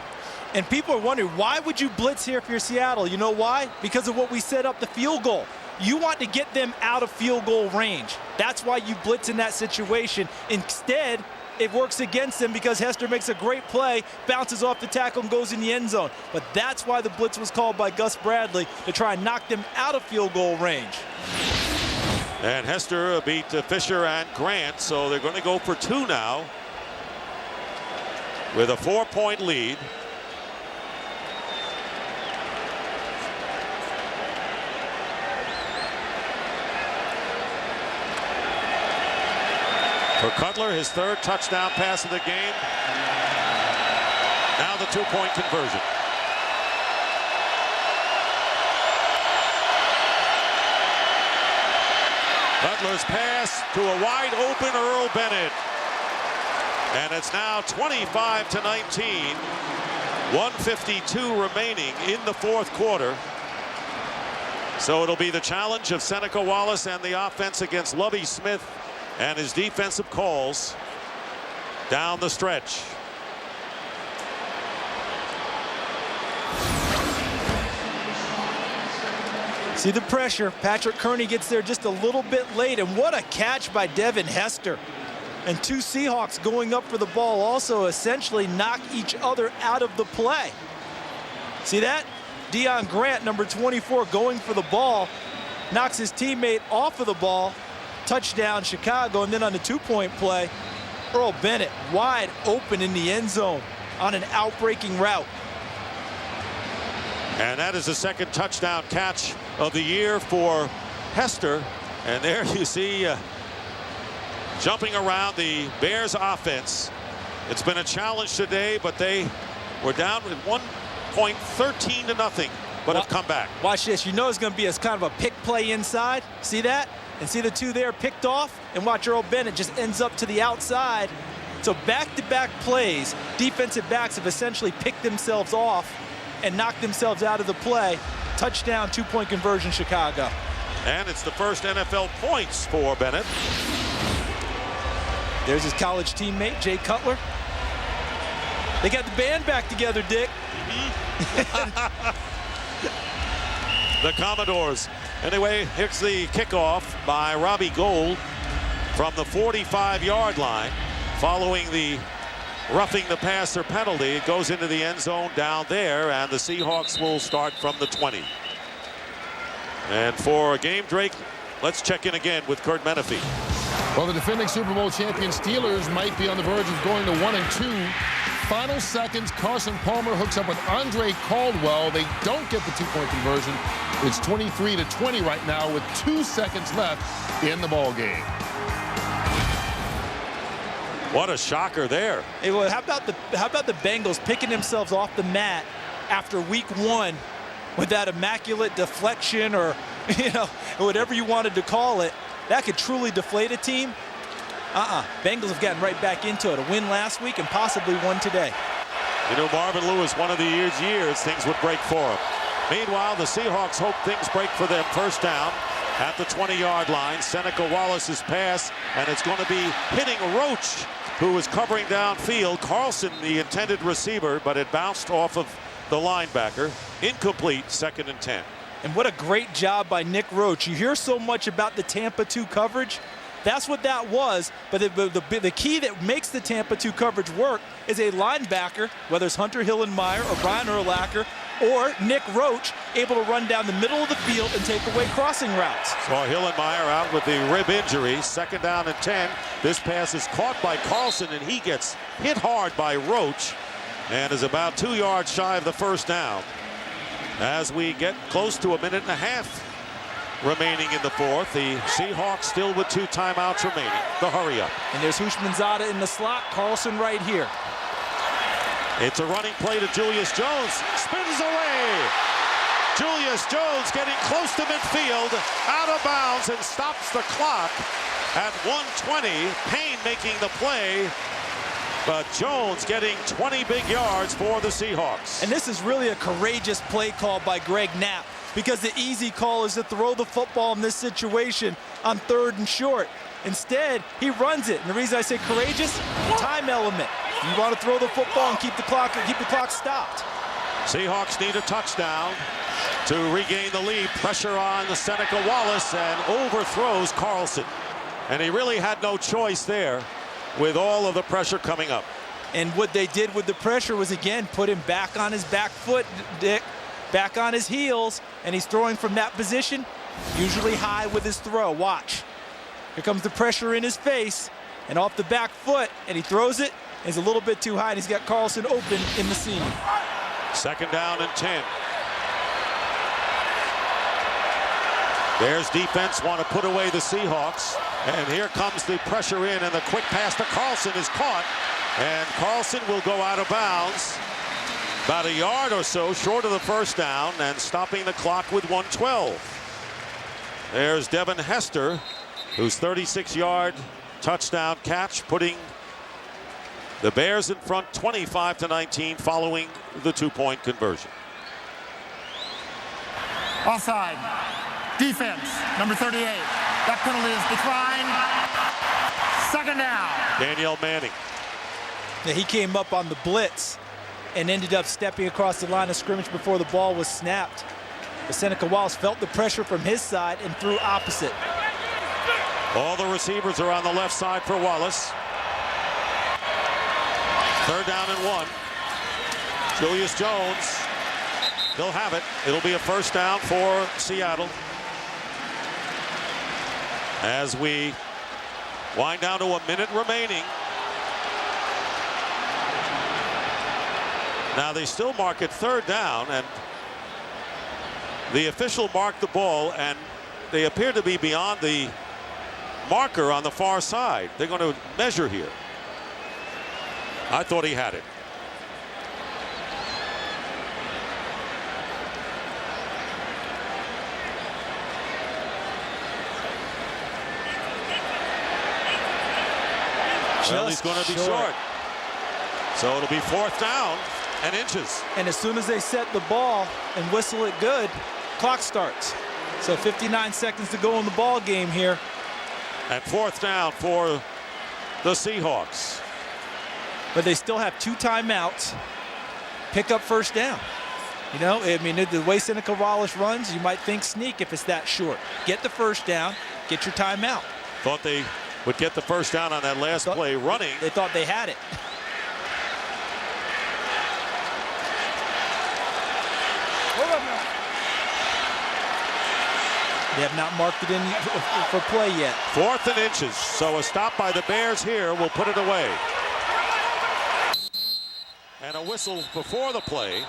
And people are wondering, why would you blitz here if you're Seattle? You know why? Because of what we set up the field goal. You want to get them out of field goal range. That's why you blitz in that situation. Instead, it works against them because Hester makes a great play, bounces off the tackle and goes in the end zone. But that's why the blitz was called by Gus Bradley, to try and knock them out of field goal range. And Hester beat Fisher and Grant, so they're going to go for 2 now with a 4-point lead. For Cutler, his 3rd touchdown pass of the game. Now the 2-point conversion. Cutler's pass to a wide open Earl Bennett. And it's now 25-19. 1:52 remaining in the 4th quarter. So it'll be the challenge of Seneca Wallace and the offense against Lovie Smith and his defensive calls down the stretch. See the pressure. Patrick Kearney gets there just a little bit late, and what a catch by Devin Hester. And 2 Seahawks going up for the ball also essentially knock each other out of the play. See that? Deion Grant, number 24, going for the ball, knocks his teammate off of the ball. Touchdown Chicago. And then on the 2-point play, Earl Bennett wide open in the end zone on an outbreaking route. And that is the 2nd touchdown catch of the year for Hester. And there you see jumping around the Bears offense. It's been a challenge today, but they We're down at 1 point, 13-0, but have come back. Watch this. You know it's going to be a kind of a pick play inside. See that? And see the two there picked off? And watch Earl Bennett just ends up to the outside. So back-to-back plays, defensive backs have essentially picked themselves off and knocked themselves out of the play. Touchdown, 2-point conversion, Chicago. And it's the first NFL points for Bennett. There's his college teammate, Jay Cutler. They got the band back together, Dick. The Commodores. Anyway, here's the kickoff by Robbie Gould from the 45-yard line. Following the roughing the passer penalty, it goes into the end zone down there, and the Seahawks will start from the 20. And for Game Drake, let's check in again with Kurt Menefee. Well, the defending Super Bowl champion Steelers might be on the verge of going to 1-2. Final seconds, Carson Palmer hooks up with Andre Caldwell. They don't get the 2-point conversion. It's 23-20 right now with 2 seconds left in the ball game. What a shocker there. Hey, well, how about the Bengals picking themselves off the mat after week 1 with that immaculate deflection, or whatever you wanted to call it? That could truly deflate a team. Bengals have gotten right back into it. A win last week and possibly one today. You know, Marvin Lewis, one of the years things would break for him. Meanwhile, the Seahawks hope things break for them. First down at the 20-yard line. Seneca Wallace's pass, and it's going to be hitting Roach, who was covering downfield. Carlson, the intended receiver, but it bounced off of the linebacker. Incomplete, 2nd and 10. And what a great job by Nick Roach. You hear so much about the Tampa 2 coverage. That's what that was, but the key that makes the Tampa 2 coverage work is a linebacker, whether it's Hunter Hillenmeyer or Brian Urlacher or Nick Roach, able to run down the middle of the field and take away crossing routes. So Hillenmeyer out with the rib injury. 2nd down and 10. This pass is caught by Carlson, and he gets hit hard by Roach and is about 2 yards shy of the first down. As we get close to 1.5 minutes remaining in the fourth, the Seahawks still with 2 timeouts remaining. The hurry up. And there's Hushmanzada in the slot. Carlson right here. It's a running play to Julius Jones. Spins away. Julius Jones getting close to midfield, out of bounds, and stops the clock at 1:20. Payne making the play, but Jones getting 20 big yards for the Seahawks. And this is really a courageous play call by Greg Knapp, because the easy call is to throw the football in this situation on 3rd and short. Instead, he runs it. And the reason I say courageous, time element. You want to throw the football and keep the clock stopped. Seahawks need a touchdown to regain the lead. Pressure on the Seneca Wallace, and overthrows Carlson. And he really had no choice there with all of the pressure coming up. And what they did with the pressure was, again, put him back on his back foot, Dick, back on his heels, and he's throwing from that position, usually high with his throw. Watch. Here comes the pressure in his face, and off the back foot, and he throws it. It's a little bit too high, and he's got Carlson open in the seam. 2nd down and 10. Bears defense want to put away the Seahawks, and here comes the pressure in, and the quick pass to Carlson is caught, and Carlson will go out of bounds about 1 yard or so short of the first down, and stopping the clock with 1:12. There's Devin Hester, whose 36-yard touchdown catch, putting the Bears in front 25-19 following the 2-point conversion. Offside. Defense, number 38. That penalty is declined. 2nd down. Danielle Manning. Now, he came up on the blitz and ended up stepping across the line of scrimmage before the ball was snapped. But Seneca Wallace felt the pressure from his side and threw opposite. All the receivers are on the left side for Wallace. 3rd down and 1. Julius Jones, he'll have it. It'll be a first down for Seattle. As we wind down to 1 minute remaining. Now they still mark it 3rd down, and the official marked the ball, and they appear to be beyond the marker on the far side. They're going to measure here. I thought he had it. Well, he's going to be short. So it'll be 4th down and inches. And as soon as they set the ball and whistle it good, clock starts. So 59 seconds to go in the ball game here. And 4th down for the Seahawks. But they still have 2 timeouts. Pick up 1st down. You know, I mean, the way Seneca Wallace runs, you might think sneak if it's that short. Get the 1st down, get your timeout. Thought they would get the 1st down on that last play running. They thought they had it. They have not marked it in for play yet. 4th and inches. So a stop by the Bears here will put it away. And a whistle before the play.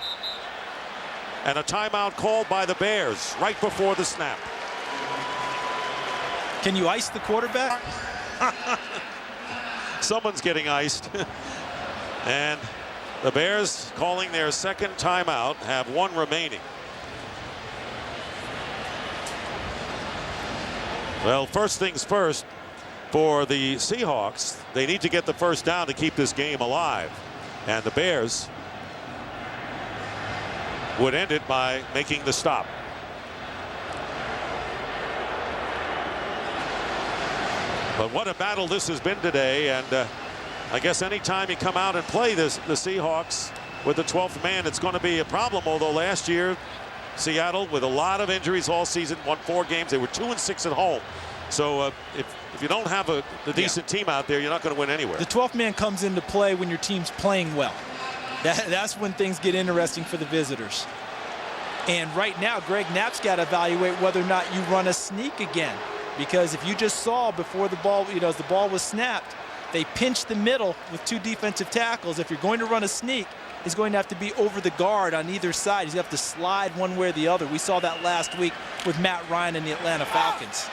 And a timeout called by the Bears right before the snap. Can you ice the quarterback? Someone's getting iced. And the Bears, calling their 2nd timeout, have 1 remaining. Well, first things first, for the Seahawks, they need to get the 1st down to keep this game alive. And the Bears would end it by making the stop. But what a battle this has been today. And I guess anytime you come out and play the Seahawks with the 12th man, it's going to be a problem. Although last year, Seattle, with a lot of injuries all season, won 4 games. They were 2-6 at home. So if you don't have a decent team out there, you're not going to win anywhere. The 12th man comes into play when your team's playing well. That's when things get interesting for the visitors. And right now, Greg Knapp's got to evaluate whether or not you run a sneak again. Because if you just saw before the ball, you know, as the ball was snapped, they pinched the middle with 2 defensive tackles. If you're going to run a sneak, he's going to have to be over the guard on either side. He's going to have to slide one way or the other. We saw that last week with Matt Ryan and the Atlanta Falcons.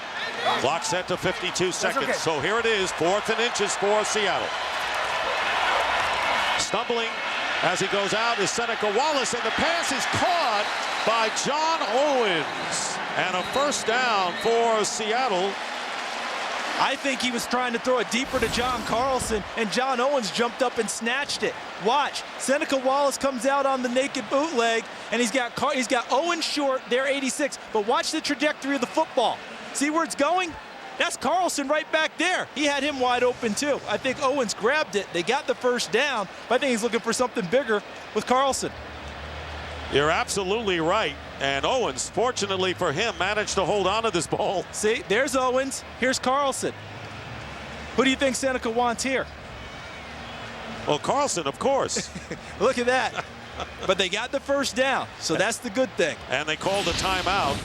Clock set to 52 seconds. Okay. So here it is, 4th and inches for Seattle. Stumbling as he goes out is Seneca Wallace, and the pass is caught by John Owens. And a 1st down for Seattle. I think he was trying to throw it deeper to John Carlson, and John Owens jumped up and snatched it. Watch, Seneca Wallace comes out on the naked bootleg, and he's got Owens short there, 86. But watch the trajectory of the football. See where it's going? That's Carlson right back there. He had him wide open too. I think Owens grabbed it. They got the 1st down, but I think he's looking for something bigger with Carlson. You're absolutely right. And Owens, fortunately for him, managed to hold on to this ball. See, there's Owens. Here's Carlson. Who do you think Seneca wants here? Well, Carlson, of course. Look at that. But they got the 1st down, so that's the good thing. And they called a timeout.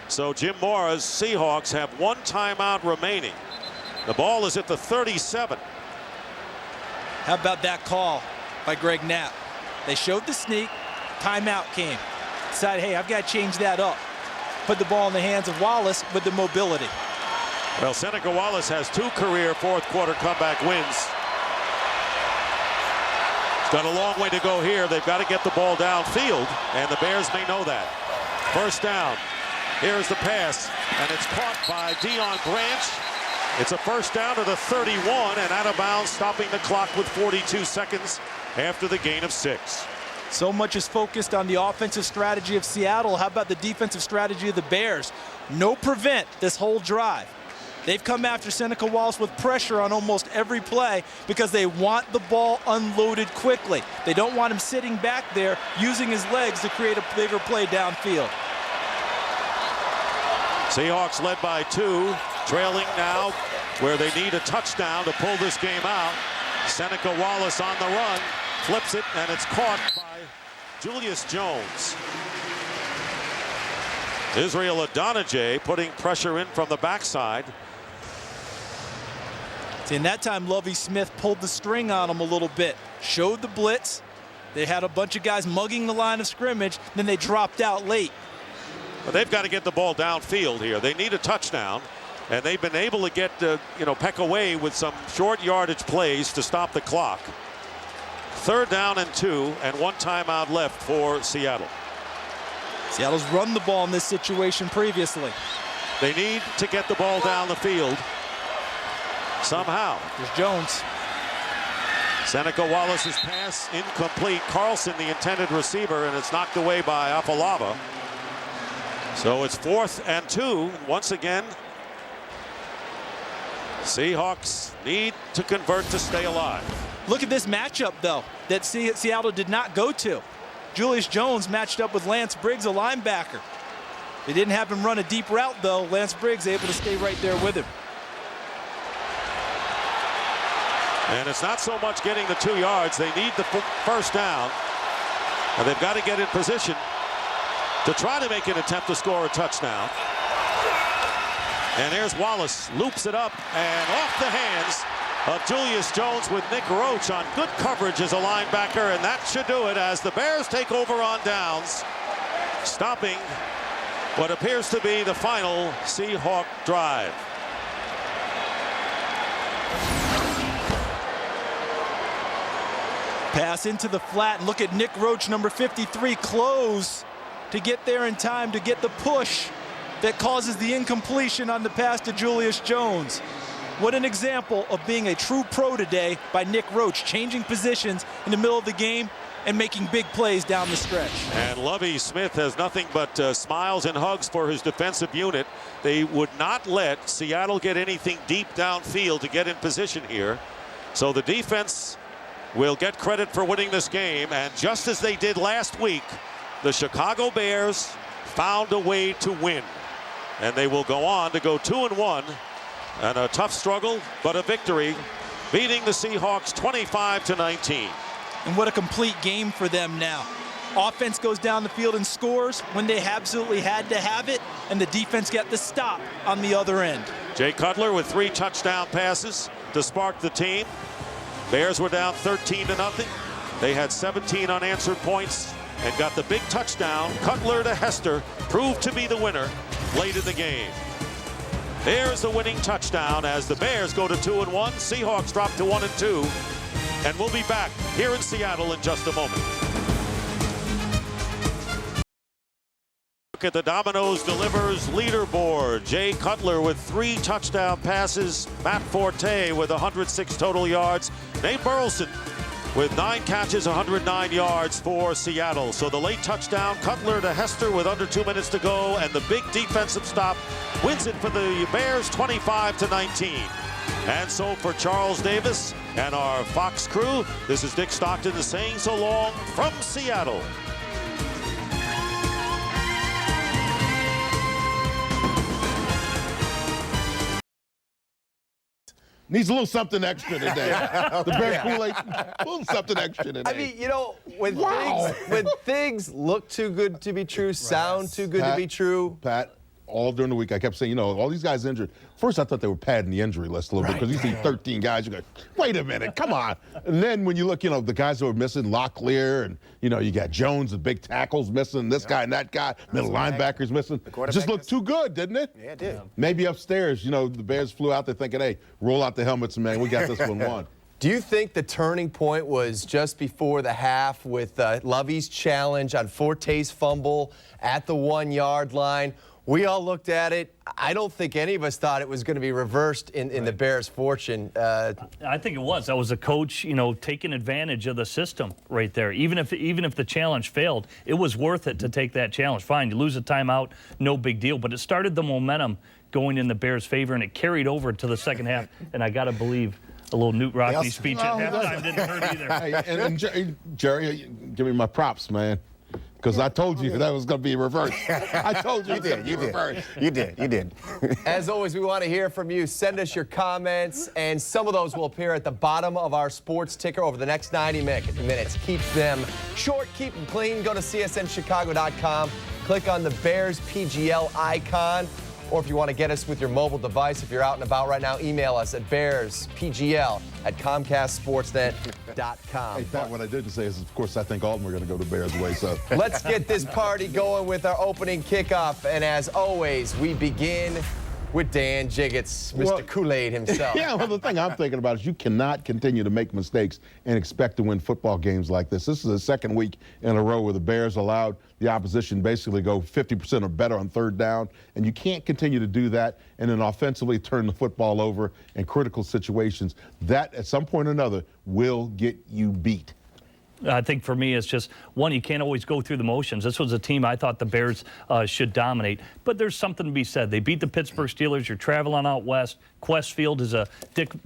So Jim Mora's Seahawks have 1 timeout remaining. The ball is at the 37. How about that call by Greg Knapp? They showed the sneak. Timeout came. Decided, hey, I've got to change that up. Put the ball in the hands of Wallace with the mobility. Well, Seneca Wallace has 2 career 4th quarter comeback wins. He's got a long way to go here. They've got to get the ball downfield, and the Bears may know that. 1st down. Here's the pass, and it's caught by Deion Branch. It's a 1st down to the 31, and out of bounds, stopping the clock with 42 seconds after the gain of 6. So much is focused on the offensive strategy of Seattle. How about the defensive strategy of the Bears? No prevent this whole drive. They've come after Seneca Wallace with pressure on almost every play because they want the ball unloaded quickly. They don't want him sitting back there using his legs to create a bigger play downfield. Seahawks led by 2, trailing now where they need a touchdown to pull this game out. Seneca Wallace on the run, flips it, and it's caught by Julius Jones. Israel Adonijah putting pressure in from the backside. See, and that time Lovie Smith pulled the string on him a little bit, showed the blitz. They had a bunch of guys mugging the line of scrimmage, then they dropped out late. But they've got to get the ball downfield here. They need a touchdown, and they've been able to get peck away with some short yardage plays to stop the clock. 3rd down and 2, and 1 timeout left for Seattle. Seattle's run the ball in this situation previously. They need to get the ball down the field somehow. There's Jones. Seneca Wallace's pass incomplete. Carlson, the intended receiver, and it's knocked away by Afalava. So it's 4th and 2. Once again, Seahawks need to convert to stay alive. Look at this matchup, though, that Seattle did not go to. Julius Jones matched up with Lance Briggs, a linebacker. They didn't have him run a deep route, though. Lance Briggs able to stay right there with him. And it's not so much getting the 2 yards. They need the first down. And they've got to get in position to try to make an attempt to score a touchdown. And there's Wallace, loops it up and off the hands of Julius Jones with Nick Roach on good coverage as a linebacker, and that should do it as the Bears take over on downs, stopping what appears to be the final Seahawk drive. Pass into the flat, and look at Nick Roach, number 53, close to get there in time to get the push that causes the incompletion on the pass to Julius Jones. What an example of being a true pro today by Nick Roach, changing positions in the middle of the game and making big plays down the stretch. And Lovie Smith has nothing but smiles and hugs for his defensive unit. They would not let Seattle get anything deep downfield to get in position here. So the defense will get credit for winning this game. And just as they did last week, the Chicago Bears found a way to win. And they will go on to go 2-1. And a tough struggle, but a victory, beating the Seahawks 25-19. And what a complete game for them now. Offense goes down the field and scores when they absolutely had to have it, and the defense got the stop on the other end. Jay Cutler with 3 touchdown passes to spark the team. Bears were down 13-0. They had 17 unanswered points and got the big touchdown. Cutler to Hester proved to be the winner late in the game. There's the winning touchdown as the Bears go to 2-1. Seahawks drop to 1-2. And we'll be back here in Seattle in just a moment. Look at the Domino's Delivers leaderboard. Jay Cutler with 3 touchdown passes. Matt Forte with 106 total yards. Nate Burleson with 9 catches, 109 yards for Seattle. So the late touchdown, Cutler to Hester with under 2 minutes to go, and the big defensive stop wins it for the Bears 25-19. And so for Charles Davis and our Fox crew, this is Dick Stockton saying so long from Seattle. Needs a little something extra today. The Bears Kool-Aid, a little something extra today. I mean, you know, when things look too good to be true, sound too good to be true. Pat, all during the week, I kept saying, you know, all these guys injured. First, I thought they were padding the injury list a little bit because you see 13 guys, you go, wait a minute, come on. And then when you look, you know, the guys who are missing, Locklear, and, you know, you got Jones, the big tackles missing, this guy and that guy, middle linebackers missing. It just looked too good, didn't it? Yeah, it did. Maybe upstairs, you know, the Bears flew out there thinking, hey, roll out the helmets, man, we got this one won. Do you think the turning point was just before the half with Lovie's challenge on Forte's fumble at the 1-yard line? We all looked at it. I don't think any of us thought it was going to be reversed in the Bears' fortune. I think it was. That was a coach, you know, taking advantage of the system right there. Even if the challenge failed, it was worth it to take that challenge. Fine, you lose a timeout, no big deal. But it started the momentum going in the Bears' favor, and it carried over to the second half. And I got to believe a little Newt Rockne speech at halftime didn't hurt either. Hey, and Jerry, give me my props, man. Because I told you that was going to be reversed. I told you. You did. As always, we want to hear from you. Send us your comments, and some of those will appear at the bottom of our sports ticker over the next 90 minutes. Keep them short, keep them clean. Go to csnchicago.com. Click on the Bears PGL icon. Or if you want to get us with your mobile device, if you're out and about right now, email us at bearspgl@comcastsportsnet.com. Hey, Pat, what I didn't say is, of course, I think all of them are going to go the Bears' way. So let's get this party going with our opening kickoff. And as always, we begin with Dan Jiggets, Mr. Kool-Aid himself. Yeah, well, the thing I'm thinking about is you cannot continue to make mistakes and expect to win football games like this. This is the second week in a row where the Bears allowed the opposition basically go 50% or better on third down, and you can't continue to do that and then offensively turn the football over in critical situations. That, at some point or another, will get you beat. I think for me, it's just, one, you can't always go through the motions. This was a team I thought the Bears should dominate. But there's something to be said. They beat the Pittsburgh Steelers. You're traveling out west. Quest Field is a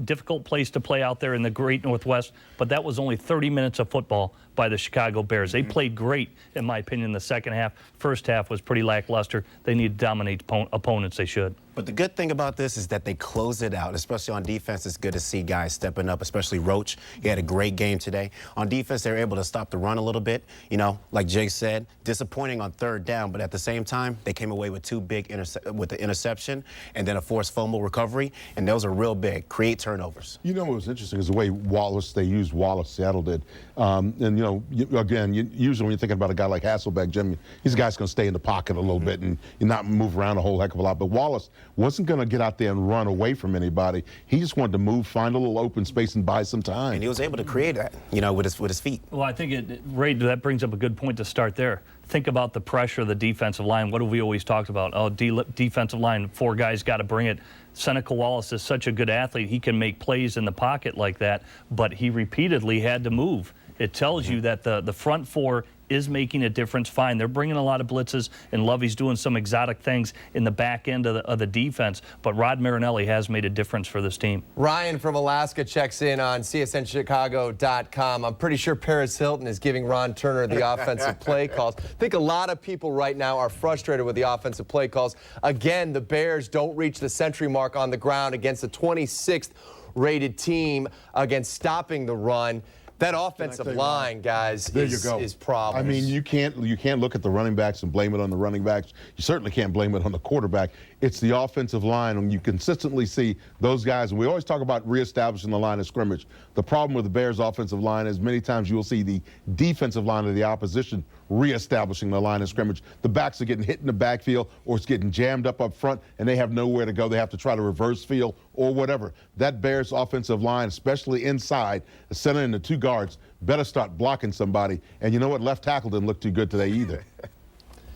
difficult place to play out there in the great Northwest. But that was only 30 minutes of football by the Chicago Bears. They played great, in my opinion, in the second half. First half was pretty lackluster. They need to dominate opponents. They should. But the good thing about this is that they close it out, especially on defense. It's good to see guys stepping up, especially Roach. He had a great game today. On defense, they were able to stop the run a little bit. You know, like Jake said, disappointing on third down, but at the same time, they came away with two big with the interception and then a forced fumble recovery, and those are real big. Create turnovers. You know what was interesting is the way they used Wallace, Seattle did. And, you know, usually when you're thinking about a guy like Hasselbeck, Jim, he's a guy that's going to stay in the pocket a little bit and not move around a whole heck of a lot. But Wallace wasn't going to get out there and run away from anybody. He just wanted to move, find a little open space, and buy some time. And he was able to create that, you know, with his feet. Well, I think, Ray, that brings up a good point to start there. Think about the pressure of the defensive line. What have we always talked about? Oh, defensive line, 4 guys got to bring it. Seneca Wallace is such a good athlete. He can make plays in the pocket like that, but he repeatedly had to move. It tells you that the front 4 is making a difference. Fine, they're bringing a lot of blitzes, and Lovey's doing some exotic things in the back end of the defense, but Rod Marinelli has made a difference for this team. Ryan from Alaska checks in on CSNChicago.com. I'm pretty sure Paris Hilton is giving Ron Turner the offensive play calls. I think a lot of people right now are frustrated with the offensive play calls. Again, the Bears don't reach the century mark on the ground against the 26th rated team against stopping the run. That offensive line, guys, is problems. I mean, you can't look at the running backs and blame it on the running backs. You certainly can't blame it on the quarterback. It's the offensive line, and you consistently see those guys. And we always talk about reestablishing the line of scrimmage. The problem with the Bears' offensive line is many times you will see the defensive line of the opposition reestablishing the line of scrimmage. The backs are getting hit in the backfield, or it's getting jammed up front, and they have nowhere to go. They have to try to reverse field or whatever. That Bears offensive line, especially inside, the center and the 2 guards, better start blocking somebody. And you know what? Left tackle didn't look too good today either.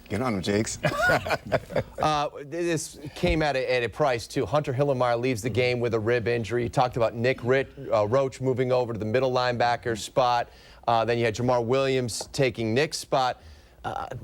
Get on him, Jakes. This came at a price, too. Hunter Hillenmeyer leaves the game with a rib injury. You talked about Nick Roach moving over to the middle linebacker spot. Then you had Jamar Williams taking Nick's spot.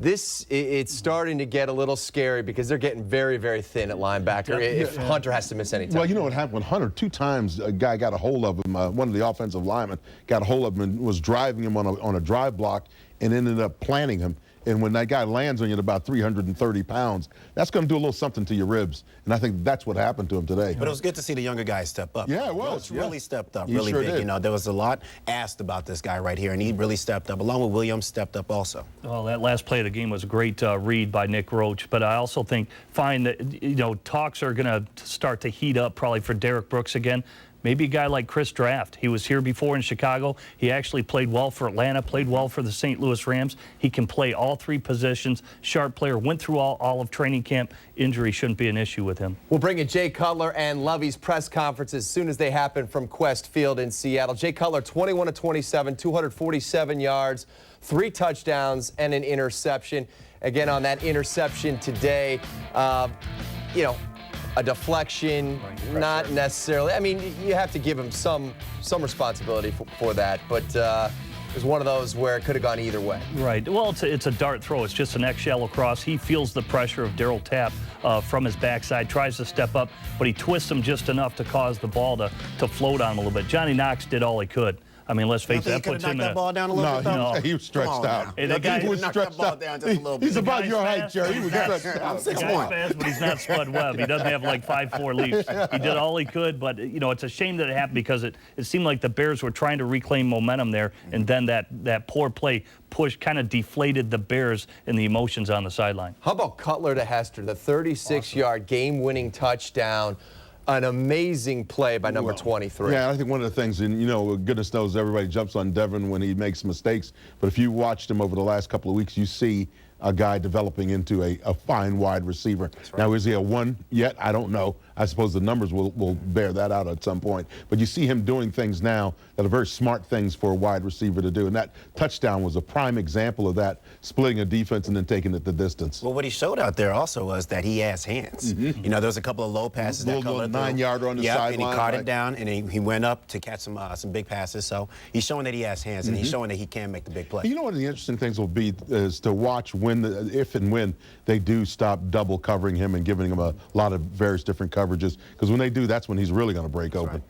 It's starting to get a little scary because they're getting very, very thin at linebacker if Hunter has to miss any time. Well, you know what happened when Hunter, 2 times a guy got a hold of him, one of the offensive linemen got a hold of him and was driving him on a drive block and ended up planting him. And when that guy lands on you at about 330 pounds, that's going to do a little something to your ribs. And I think that's what happened to him today. But it was good to see the younger guys step up. Yeah, it was. Really stepped up, He really sure big. did. You know, there was a lot asked about this guy right here, and he really stepped up, along with Williams, stepped up also. Well, that last play of the game was a great read by Nick Roach, but I also think, that, you know, talks are going to start to heat up probably for Derek Brooks again. Maybe a guy like Chris Draft. He was here before in Chicago. He actually played well for Atlanta, played well for the St. Louis Rams. He can play all 3 positions. Sharp player, went through all of training camp. Injury shouldn't be an issue with him. We'll bring in Jay Cutler and Lovey's press conference as soon as they happen from Quest Field in Seattle. Jay Cutler, 21 of 27, 247 yards, 3 touchdowns, and an interception. Again, on that interception today, you know, a deflection, not necessarily. I mean, you have to give him some responsibility for that, but it was one of those where it could have gone either way. Right. Well, it's a dart throw. It's just an eggshell across. He feels the pressure of Darryl Tapp from his backside, tries to step up, but he twists him just enough to cause the ball to float on him a little bit. Johnny Knox did all he could. I mean, let's face it, that puts him in that ball down a little bit? No, he was stretched out. Hey, that guy he was stretched out. Down just a little bit. He's about your height, Jerry. He was stretched out. I'm 6'1". Fast, but he's not Spud Webb. He doesn't have like 5'4" leaps. He did all he could, but you know, it's a shame that it happened because it seemed like the Bears were trying to reclaim momentum there, and then that poor play push kind of deflated the Bears and the emotions on the sideline. How about Cutler to Hester, the 36-yard game-winning touchdown? An amazing play by number 23. Yeah, I think one of the things, and you know, goodness knows everybody jumps on Devin when he makes mistakes, but if you watched him over the last couple of weeks, you see a guy developing into a fine wide receiver. Right. Now, is he a one yet? I don't know. I suppose the numbers will bear that out at some point. But you see him doing things now that are very smart things for a wide receiver to do. And that touchdown was a prime example of that, splitting a defense and then taking it the distance. Well, what he showed out there also was that he has hands. You know, there was a couple of low passes. Little 9-yarder on the sideline. And he caught it down, and he went up to catch some big passes. So he's showing that he has hands, and he's showing that he can make the big play. You know, one of the interesting things will be is to watch if and when they do stop double covering him and giving him a lot of various different coverages, because when they do, that's when he's really going to break open. Right.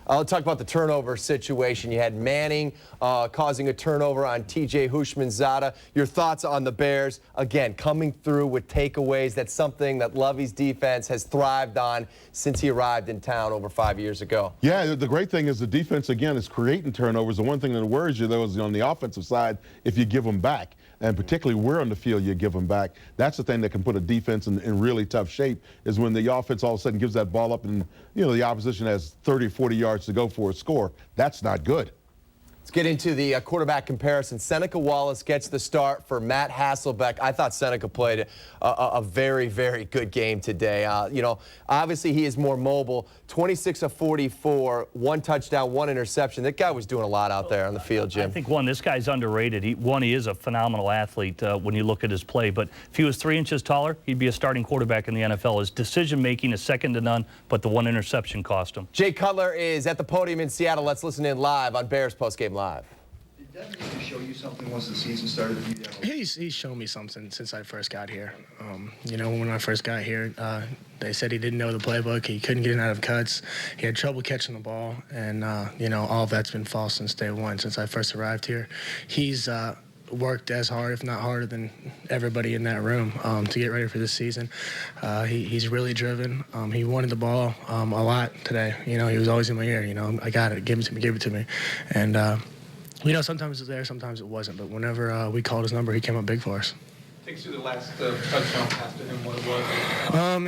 I'll talk about the turnover situation. You had Manning causing a turnover on T.J. Houshmandzadeh. Your thoughts on the Bears, again, coming through with takeaways. That's something that Lovey's defense has thrived on since he arrived in town over 5 years ago. Yeah, the great thing is the defense, again, is creating turnovers. The one thing that worries you, though, is on the offensive side, if you give them back. And particularly where on the field you give them back. That's the thing that can put a defense in really tough shape, is when the offense all of a sudden gives that ball up and, you know, the opposition has 30, 40 yards to go for a score. That's not good. Let's get into the quarterback comparison. Seneca Wallace gets the start for Matt Hasselbeck. I thought Seneca played a very, very good game today. You know, obviously he is more mobile. 26 of 44, 1 touchdown, 1 interception. That guy was doing a lot out there on the field, Jim. I think, this guy's underrated. He is a phenomenal athlete when you look at his play. But if he was 3 inches taller, he'd be a starting quarterback in the NFL. His decision-making is second to none, but the 1 interception cost him. Jay Cutler is at the podium in Seattle. Let's listen in live on Bears Postgame Live. Did that need to show you something once the season started? He's shown me something since I first got here. You know, when I first got here, they said he didn't know the playbook. He couldn't get in out of cuts. He had trouble catching the ball. And, you know, all of that's been false since day one, since I first arrived here. He's worked as hard, if not harder, than everybody in that room to get ready for this season. He's really driven. He wanted the ball a lot today. You know, he was always in my ear. You know, I got it. Give it to me. And, you know, sometimes it was there, sometimes it wasn't. But whenever we called his number, he came up big for us. Take us through the last touchdown pass to him, what it was.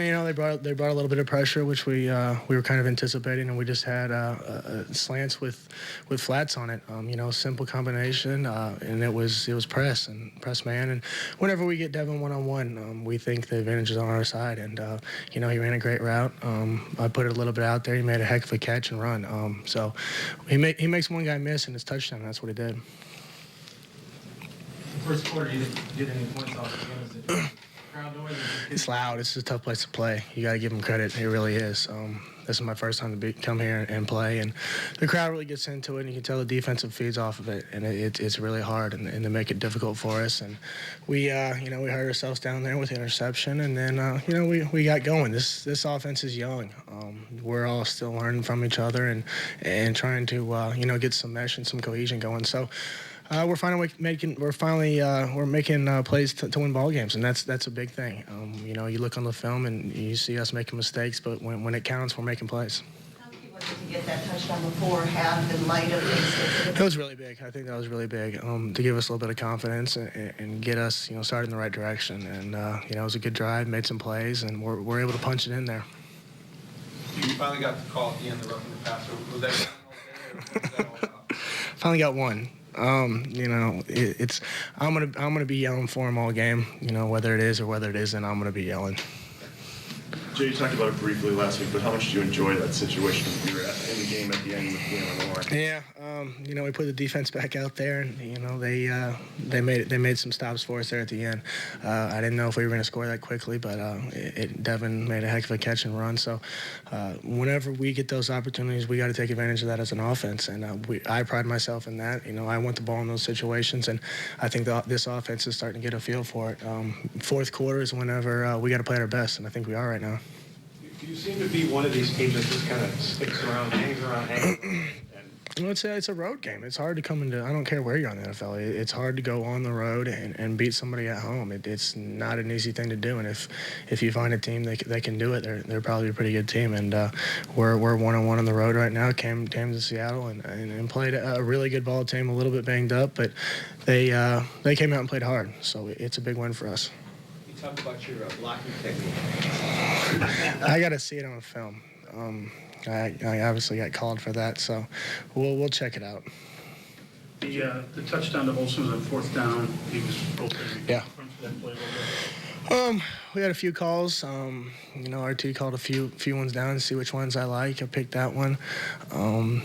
You know, they brought a little bit of pressure, which we were kind of anticipating, and we just had slants with flats on it. You know, simple combination, and it was press man. And whenever we get Devin one-on-one, we think the advantage is on our side. And you know, he ran a great route. I put it a little bit out there. He made a heck of a catch and run. So he makes one guy miss, and it's touchdown. That's what he did. First quarter, you didn't get any points off the game. Crowd noise? It's loud. It's a tough place to play. You got to give him credit. It really is. This is my first time to come here and play, and the crowd really gets into it, and you can tell the defensive feeds off of it, and it's really hard, and they make it difficult for us. And we, you know, we hurt ourselves down there with the interception, and then, you know, we got going. This offense is young. We're all still learning from each other and trying to, you know, get some mesh and some cohesion going. So. We're making plays to win ball games, and that's a big thing. You know, you look on the film and you see us making mistakes, but when it counts, we're making plays. How key was it to get that touchdown before half in light of this? It was really big. I think that was really big to give us a little bit of confidence and get us, you know, started in the right direction. And you know, it was a good drive, made some plays, and we're able to punch it in there. You finally got the call at the end of the roughing the passer. Was that all day, or was that all out? Finally got one. You know, I'm gonna be yelling for him all game. You know, whether it is or whether it isn't, I'm gonna be yelling. Jay, you talked about it briefly last week, but how much did you enjoy that situation when you were in the game at the end with the line? Yeah, you know, we put the defense back out there, and you know they made some stops for us there at the end. I didn't know if we were going to score that quickly, but Devin made a heck of a catch and run. So whenever we get those opportunities, we got to take advantage of that as an offense, and I pride myself in that. You know, I want the ball in those situations, and I think this offense is starting to get a feel for it. Fourth quarter is whenever we got to play at our best, and I think we are right now. You seem to be one of these teams that just kind of sticks around, hangs around. You know, it's a road game. It's hard to come into. I don't care where you're on the NFL. It's hard to go on the road and beat somebody at home. It's not an easy thing to do. And if you find a team that can do it, they're probably a pretty good team. And we're 1-1 on the road right now. Came to Seattle and played a really good ball team. A little bit banged up, but they came out and played hard. So it's a big win for us. Talk about your blocking technique. I got to see it on film. I obviously got called for that, so we'll check it out. The touchdown to Olsen was on fourth down. He was open. Yeah. Did We had a few calls. You know, RT called a few ones down to see which ones I like. I picked that one. Ron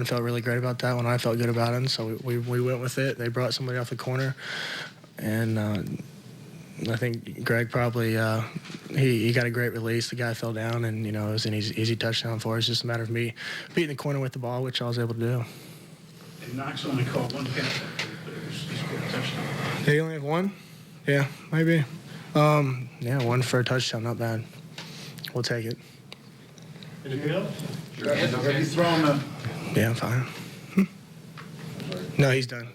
felt really great about that one. I felt good about him, so we went with it. They brought somebody off the corner, and I think Greg probably he got a great release. The guy fell down, and you know, it was an easy touchdown for us. It's just a matter of me beating the corner with the ball, which I was able to do. And Knox only caught one pass, but he scored a touchdown. Did he only have one? Yeah, maybe. Yeah, one for a touchdown, not bad. We'll take it. Anything else? Have you thrown a... Yeah, I'm fine. No, he's done.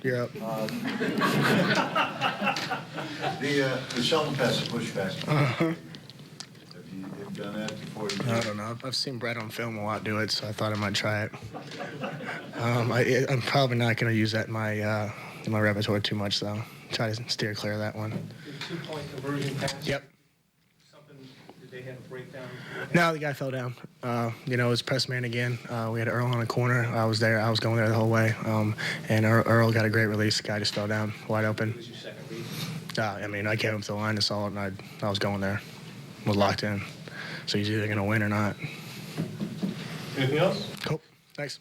You're up. The Sheldon pass, the pushback. Uh-huh. Have you done that before? I don't know. I've seen Brett on film a lot do it, so I thought I might try it. I'm probably not going to use that in my repertoire too much, though. Try to steer clear of that one. The 2-point conversion pass? Yep. Did they have a breakdown? No, the guy fell down. You know, it was press man again. We had Earl on a corner. I was there. I was going there the whole way. And Earl got a great release. The guy just fell down, wide open. What was your second read? I mean, I came up to the line to saw it, and I was going there. Was locked in. So he's either going to win or not. Anything else? Cool. Thanks.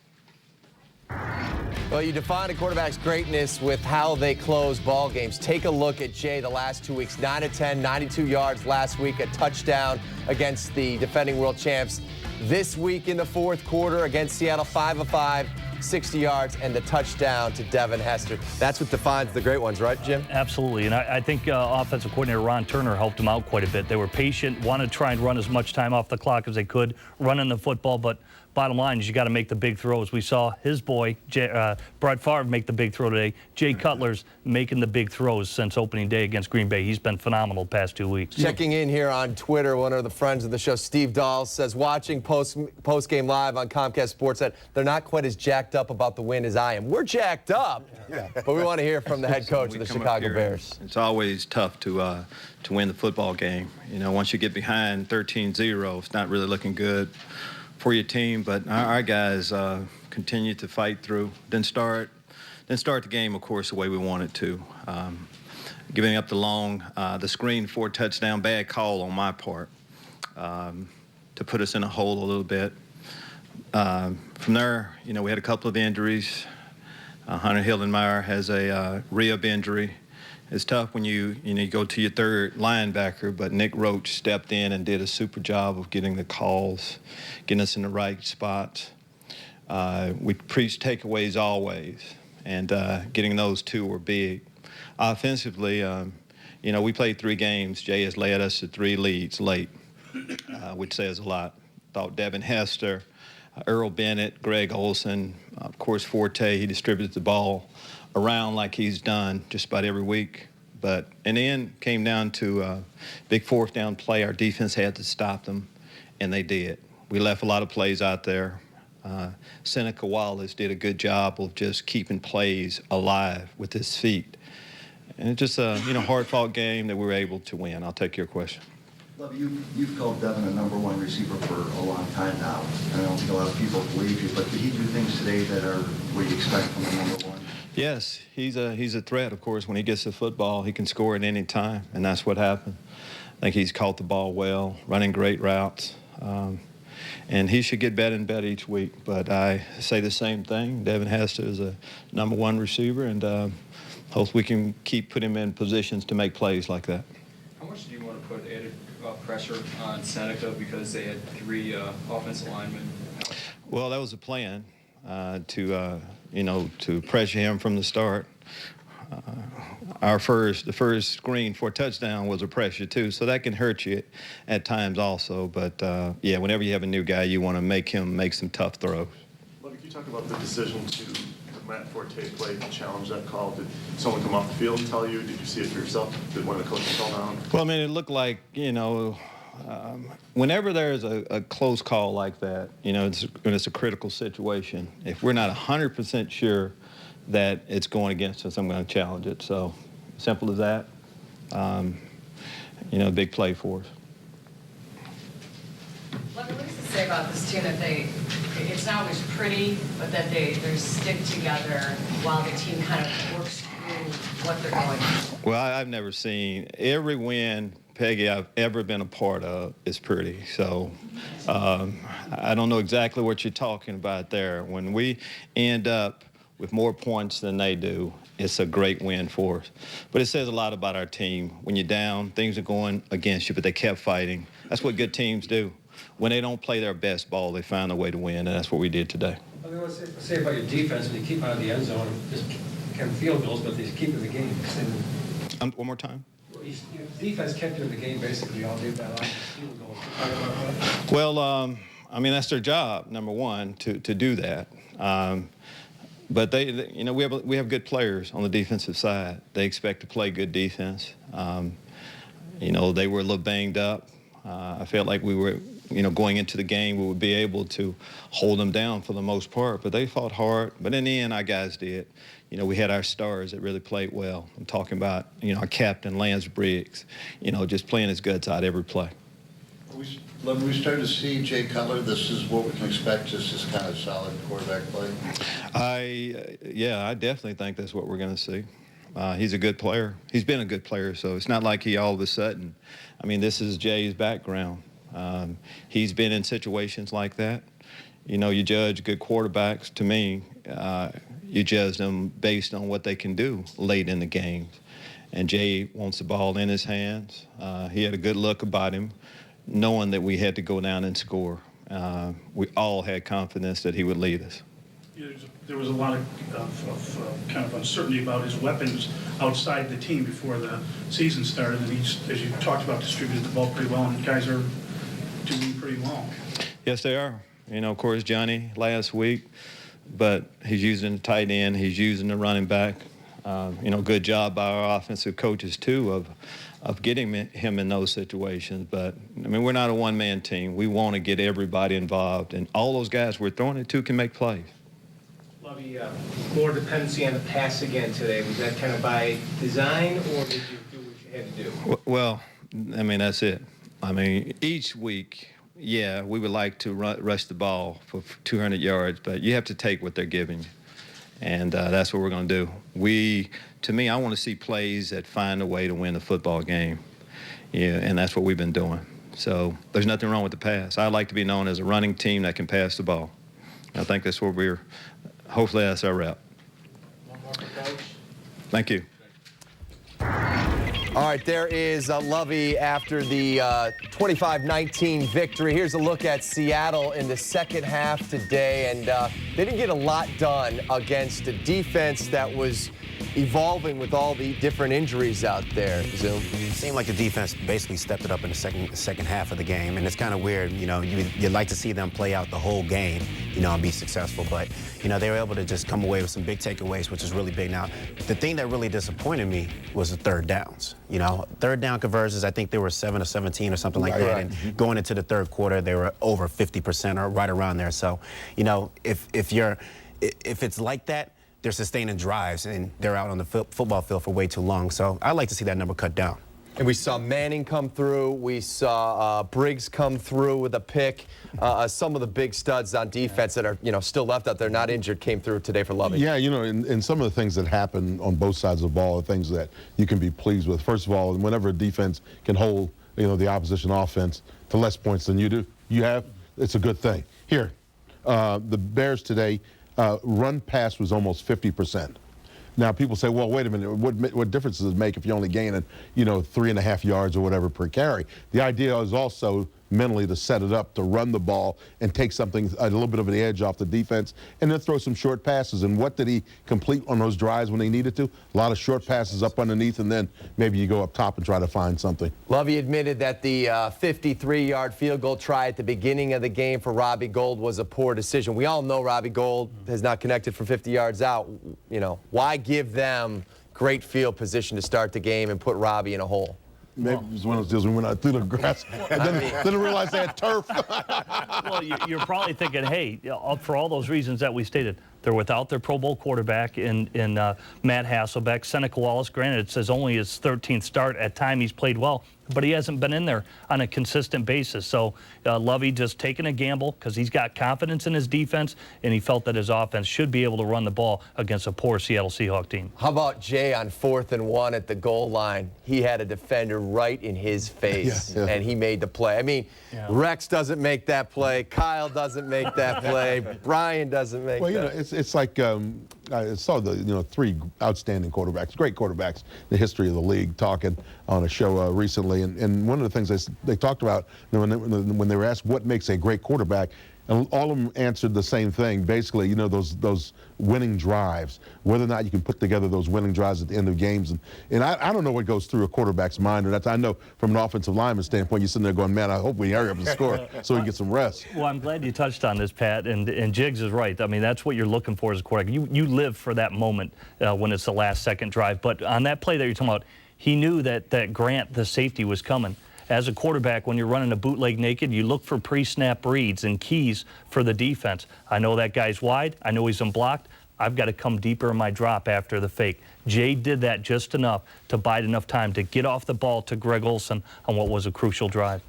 Well, you define a quarterback's greatness with how they close ball games. Take a look at Jay the last 2 weeks. 9 of 10, 92 yards last week, a touchdown against the defending world champs. This week in the fourth quarter against Seattle, 5 of 5, 60 yards, and the touchdown to Devin Hester. That's what defines the great ones, right, Jim? Absolutely, and I think offensive coordinator Ron Turner helped them out quite a bit. They were patient, wanted to try and run as much time off the clock as they could, running the football, but bottom line is you got to make the big throws. We saw his boy, Brett Favre, make the big throw today. Jay Cutler's making the big throws since opening day against Green Bay. He's been phenomenal the past 2 weeks. Checking in here on Twitter, one of the friends of the show, Steve Dahl, says, watching post-game live on Comcast Sportsnet, they're not quite as jacked up about the win as I am. We're jacked up, but we want to hear from the head coach of the Chicago Bears. It's always tough to win the football game. You know, once you get behind 13-0, it's not really looking good for your team, but our guys continue to fight through. Then start the game, of course, the way we wanted to. Giving up the screen for a touchdown, bad call on my part to put us in a hole a little bit. From there, you know, we had a couple of injuries. Hunter Hildenmeyer has a rib injury. It's tough when you go to your third linebacker, but Nick Roach stepped in and did a super job of getting the calls, getting us in the right spots. We preach takeaways always, and getting those two were big. Offensively, you know, we played 3 games. Jay has led us to 3 leads late, which says a lot. Thought Devin Hester, Earl Bennett, Greg Olson, of course Forte, he distributed the ball around like he's done just about every week. But in the end, came down to a big fourth down play. Our defense had to stop them, and they did. We left a lot of plays out there. Seneca Wallace did a good job of just keeping plays alive with his feet. And it's just a hard-fought game that we were able to win. I'll take your question. Love, you've called Devin a #1 receiver for a long time now, and I don't think a lot of people believe you, but did he do things today that are what you expect from a #1? Yes, he's a threat, of course. When he gets the football, he can score at any time, and that's what happened. I think he's caught the ball well, running great routes, and he should get better and better each week. But I say the same thing. Devin Hester is a #1 receiver, and hopefully we can keep putting him in positions to make plays like that. How much do you want to put added pressure on Seneca because they had 3 offensive linemen? Well, that was the plan, to pressure him from the start. The first screen for a touchdown was a pressure too, so that can hurt you at times also. But yeah, whenever you have a new guy, you want to make him make some tough throws. Well, can you talk about the decision to Matt Forte play to challenge that call? Did someone come off the field and tell you? Did you see it for yourself? Did one of the coaches call down? Well, I mean, it looked like, whenever there's a close call like that, when it's a critical situation, if we're not 100% sure that it's going against us, I'm going to challenge it. So simple as that. A big play for us. What does it say about this team that it's not always pretty, but that they stick together while the team kind of works through what they're going through? Well, I've never seen every win, Peggy, I've ever been a part of is pretty. So I don't know exactly what you're talking about there. When we end up with more points than they do, it's a great win for us. But it says a lot about our team. When you're down, things are going against you, but they kept fighting. That's what good teams do. When they don't play their best ball, they find a way to win, and that's what we did today. I mean, what's say about your defense when you keep out of the end zone, just kind of field goals, but they keep in the game. One more time. Your defense kept you in the game basically all day with that line of field goals. Well, I mean, that's their job, number one, to do that. But they, you know, we have good players on the defensive side. They expect to play good defense. You know, they were a little banged up. I felt like we were, you know, going into the game, we would be able to hold them down for the most part. But they fought hard. But in the end, our guys did. You know, we had our stars that really played well. I'm talking about, you know, our captain, Lance Briggs, you know, just playing his guts out every play. When we start to see Jay Cutler, this is what we can expect, just this kind of solid quarterback play? Yeah, I definitely think that's what we're going to see. He's a good player. He's been a good player, so it's not like he all of a sudden. I mean, this is Jay's background. He's been in situations like that. You know, you judge good quarterbacks, to me, you judge them based on what they can do late in the games. And Jay wants the ball in his hands. He had a good look about him, knowing that we had to go down and score. We all had confidence that he would lead us. There was a lot of kind of uncertainty about his weapons outside the team before the season started, and he's, as you talked about, distributed the ball pretty well, and guys are doing pretty well. Yes, they are. You know, of course, Johnny last week, but he's using the tight end, he's using the running back. You know, good job by our offensive coaches, too, of getting him in those situations. But, I mean, we're not a one-man team. We want to get everybody involved, and all those guys we're throwing it to can make plays. Lovey, more dependency on the pass again today. Was that kind of by design, or did you do what you had to do? Well, I mean, that's it. I mean, each week, yeah, we would like to rush the ball for 200 yards, but you have to take what they're giving you. And that's what we're going to do. To me, I want to see plays that find a way to win a football game. Yeah, and that's what we've been doing. So there's nothing wrong with the pass. I like to be known as a running team that can pass the ball. I think that's what hopefully that's our rep. Thank you. All right, there is Lovey after the 25-19 victory. Here's a look at Seattle in the second half today, and they didn't get a lot done against a defense that was evolving with all the different injuries out there. Zoom. It seemed like the defense basically stepped it up in the second half of the game, and it's kind of weird. You know, you'd like to see them play out the whole game, you know, and be successful, but you know, they were able to just come away with some big takeaways, which is really big. Now, the thing that really disappointed me was the third downs. You know, third down conversions, I think they were 7 of 17 or something like that. And going into the third quarter, they were over 50% or right around there. So, you know, if it's like that, they're sustaining drives and they're out on the football field for way too long. So I'd like to see that number cut down. And we saw Manning come through. We saw Briggs come through with a pick. Some of the big studs on defense that are, you know, still left out there, not injured, came through today for Lovey. Yeah, you know, and some of the things that happen on both sides of the ball are things that you can be pleased with. First of all, whenever a defense can hold, you know, the opposition offense to less points than you have, it's a good thing. Here, the Bears today, run pass was almost 50%. Now, people say, well, wait a minute, what difference does it make if you're only gaining, you know, 3.5 yards or whatever per carry? The idea is also mentally to set it up, to run the ball and take something, a little bit of an edge off the defense, and then throw some short passes. And what did he complete on those drives when he needed to? A lot of short passes up underneath, and then maybe you go up top and try to find something. Lovey admitted that the 53-yard field goal try at the beginning of the game for Robbie Gould was a poor decision. We all know Robbie Gould has not connected from 50 yards out. You know, why give them great field position to start the game and put Robbie in a hole? Maybe it was one of those deals we went out through the grass and then realized they had turf. Well, you're probably thinking, hey, for all those reasons that we stated, They're without their Pro Bowl quarterback in Matt Hasselbeck. Seneca Wallace, granted, it says only his 13th start. At time, he's played well, but he hasn't been in there on a consistent basis. So Lovey just taking a gamble because he's got confidence in his defense, and he felt that his offense should be able to run the ball against a poor Seattle Seahawks team. How about Jay on 4th and 1 at the goal line? He had a defender right in his face, and he made the play. I mean, Rex doesn't make that play. Kyle doesn't make that play. Brian doesn't make that. Well, you know, it's like I saw the 3 outstanding quarterbacks, great quarterbacks in the history of the league, talking on a show recently, and one of the things they talked about when they were asked what makes a great quarterback, and all of them answered the same thing. Basically, you know, those winning drives, whether or not you can put together those winning drives at the end of games. And I don't know what goes through a quarterback's mind. Or I know from an offensive lineman standpoint, you're sitting there going, man, I hope we hurry up and score so we can get some rest. Well, I'm glad you touched on this, Pat, and Jiggs is right. I mean, that's what you're looking for as a quarterback. You live for that moment when it's the last second drive. But on that play that you're talking about, he knew that Grant, the safety, was coming. As a quarterback, when you're running a bootleg naked, you look for pre-snap reads and keys for the defense. I know that guy's wide. I know he's unblocked. I've got to come deeper in my drop after the fake. Jay did that just enough to bide enough time to get off the ball to Greg Olsen on what was a crucial drive.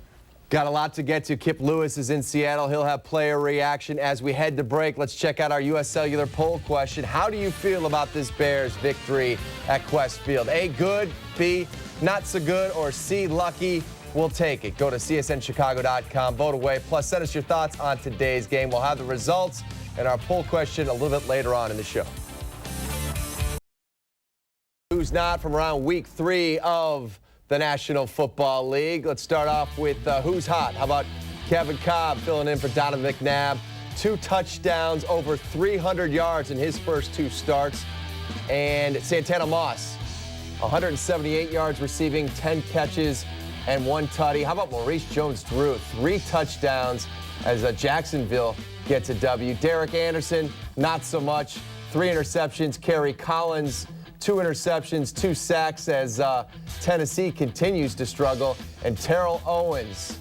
Got a lot to get to. Kip Lewis is in Seattle. He'll have player reaction as we head to break. Let's check out our U.S. Cellular poll question. How do you feel about this Bears victory at Quest Field? A, good, B, not so good, or C, lucky? We'll take it. Go to csnchicago.com, vote away. Plus, send us your thoughts on today's game. We'll have the results and our poll question a little bit later on in the show. Who's not from around week 3 of the National Football League. Let's start off with who's hot. How about Kevin Cobb filling in for Donovan McNabb? 2 touchdowns, over 300 yards in his first 2 starts. And Santana Moss, 178 yards receiving, 10 catches, and 1 tutty. How about Maurice Jones-Drew? 3 touchdowns as Jacksonville gets a W. Derek Anderson, not so much. 3 interceptions. Kerry Collins, 2 interceptions, 2 sacks as Tennessee continues to struggle. And Terrell Owens,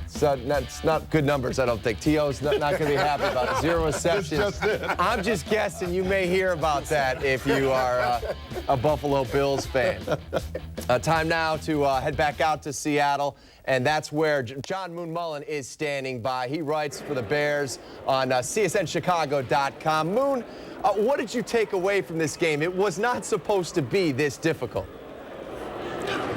so that's not good numbers, I don't think. T.O.'s not going to be happy about it. 0 receptions. I'm just guessing you may hear about that if you are a Buffalo Bills fan. Time now to head back out to Seattle, and that's where John Moon Mullen is standing by. He writes for the Bears on csnchicago.com. Moon, what did you take away from this game? It was not supposed to be this difficult.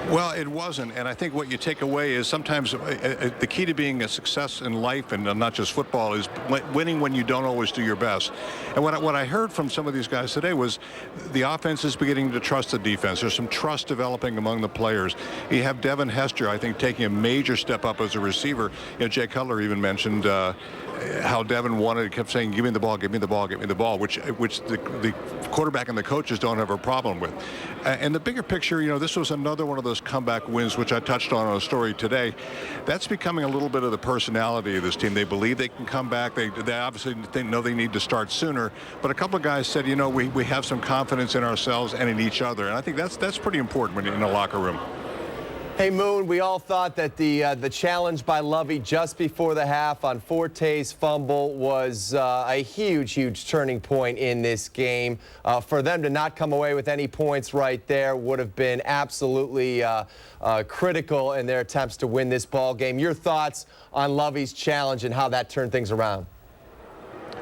Well, it wasn't, and I think what you take away is sometimes the key to being a success in life, and not just football, is winning when you don't always do your best. And what I heard from some of these guys today was the offense is beginning to trust the defense. There's some trust developing among the players. You have Devin Hester, I think, taking a major step up as a receiver. You know, Jay Cutler even mentioned how Devin kept saying, give me the ball, give me the ball, give me the ball, which the quarterback and the coaches don't have a problem with. And the bigger picture, you know, this was another one of those comeback wins, which I touched on a story today. That's becoming a little bit of the personality of this team. They believe they can come back. They obviously know they need to start sooner. But a couple of guys said, you know, we have some confidence in ourselves and in each other. And I think that's pretty important when you're in a locker room. Hey, Moon, we all thought that the challenge by Lovey just before the half on Forte's fumble was a huge turning point in this game. For them to not come away with any points right there would have been absolutely critical in their attempts to win this ball game. Your thoughts on Lovey's challenge and how that turned things around?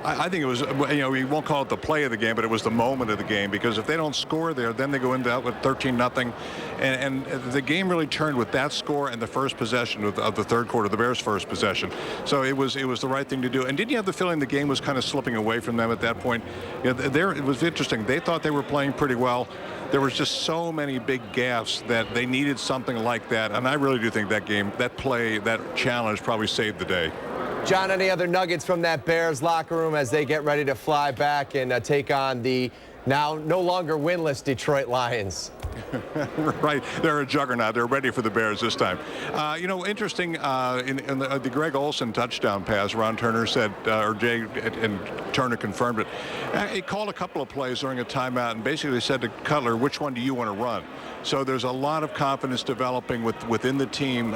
I think it was, you know, we won't call it the play of the game, but it was the moment of the game, because if they don't score there, then they go into that with 13-0. And the game really turned with that score and the first possession of the third quarter, the Bears' first possession. So it was the right thing to do. And didn't you have the feeling the game was kind of slipping away from them at that point? You know, it was interesting. They thought they were playing pretty well. There was just so many big gaffes that they needed something like that. And I really do think that game, that play, that challenge probably saved the day. John, any other nuggets from that Bears locker room as they get ready to fly back and take on the now no longer winless Detroit Lions? Right. They're a juggernaut. They're ready for the Bears this time. You know, interesting, in the Greg Olsen touchdown pass, Ron Turner said, or Jay and Turner confirmed it. He called a couple of plays during a timeout and basically said to Cutler, which one do you want to run? So there's a lot of confidence developing within the team.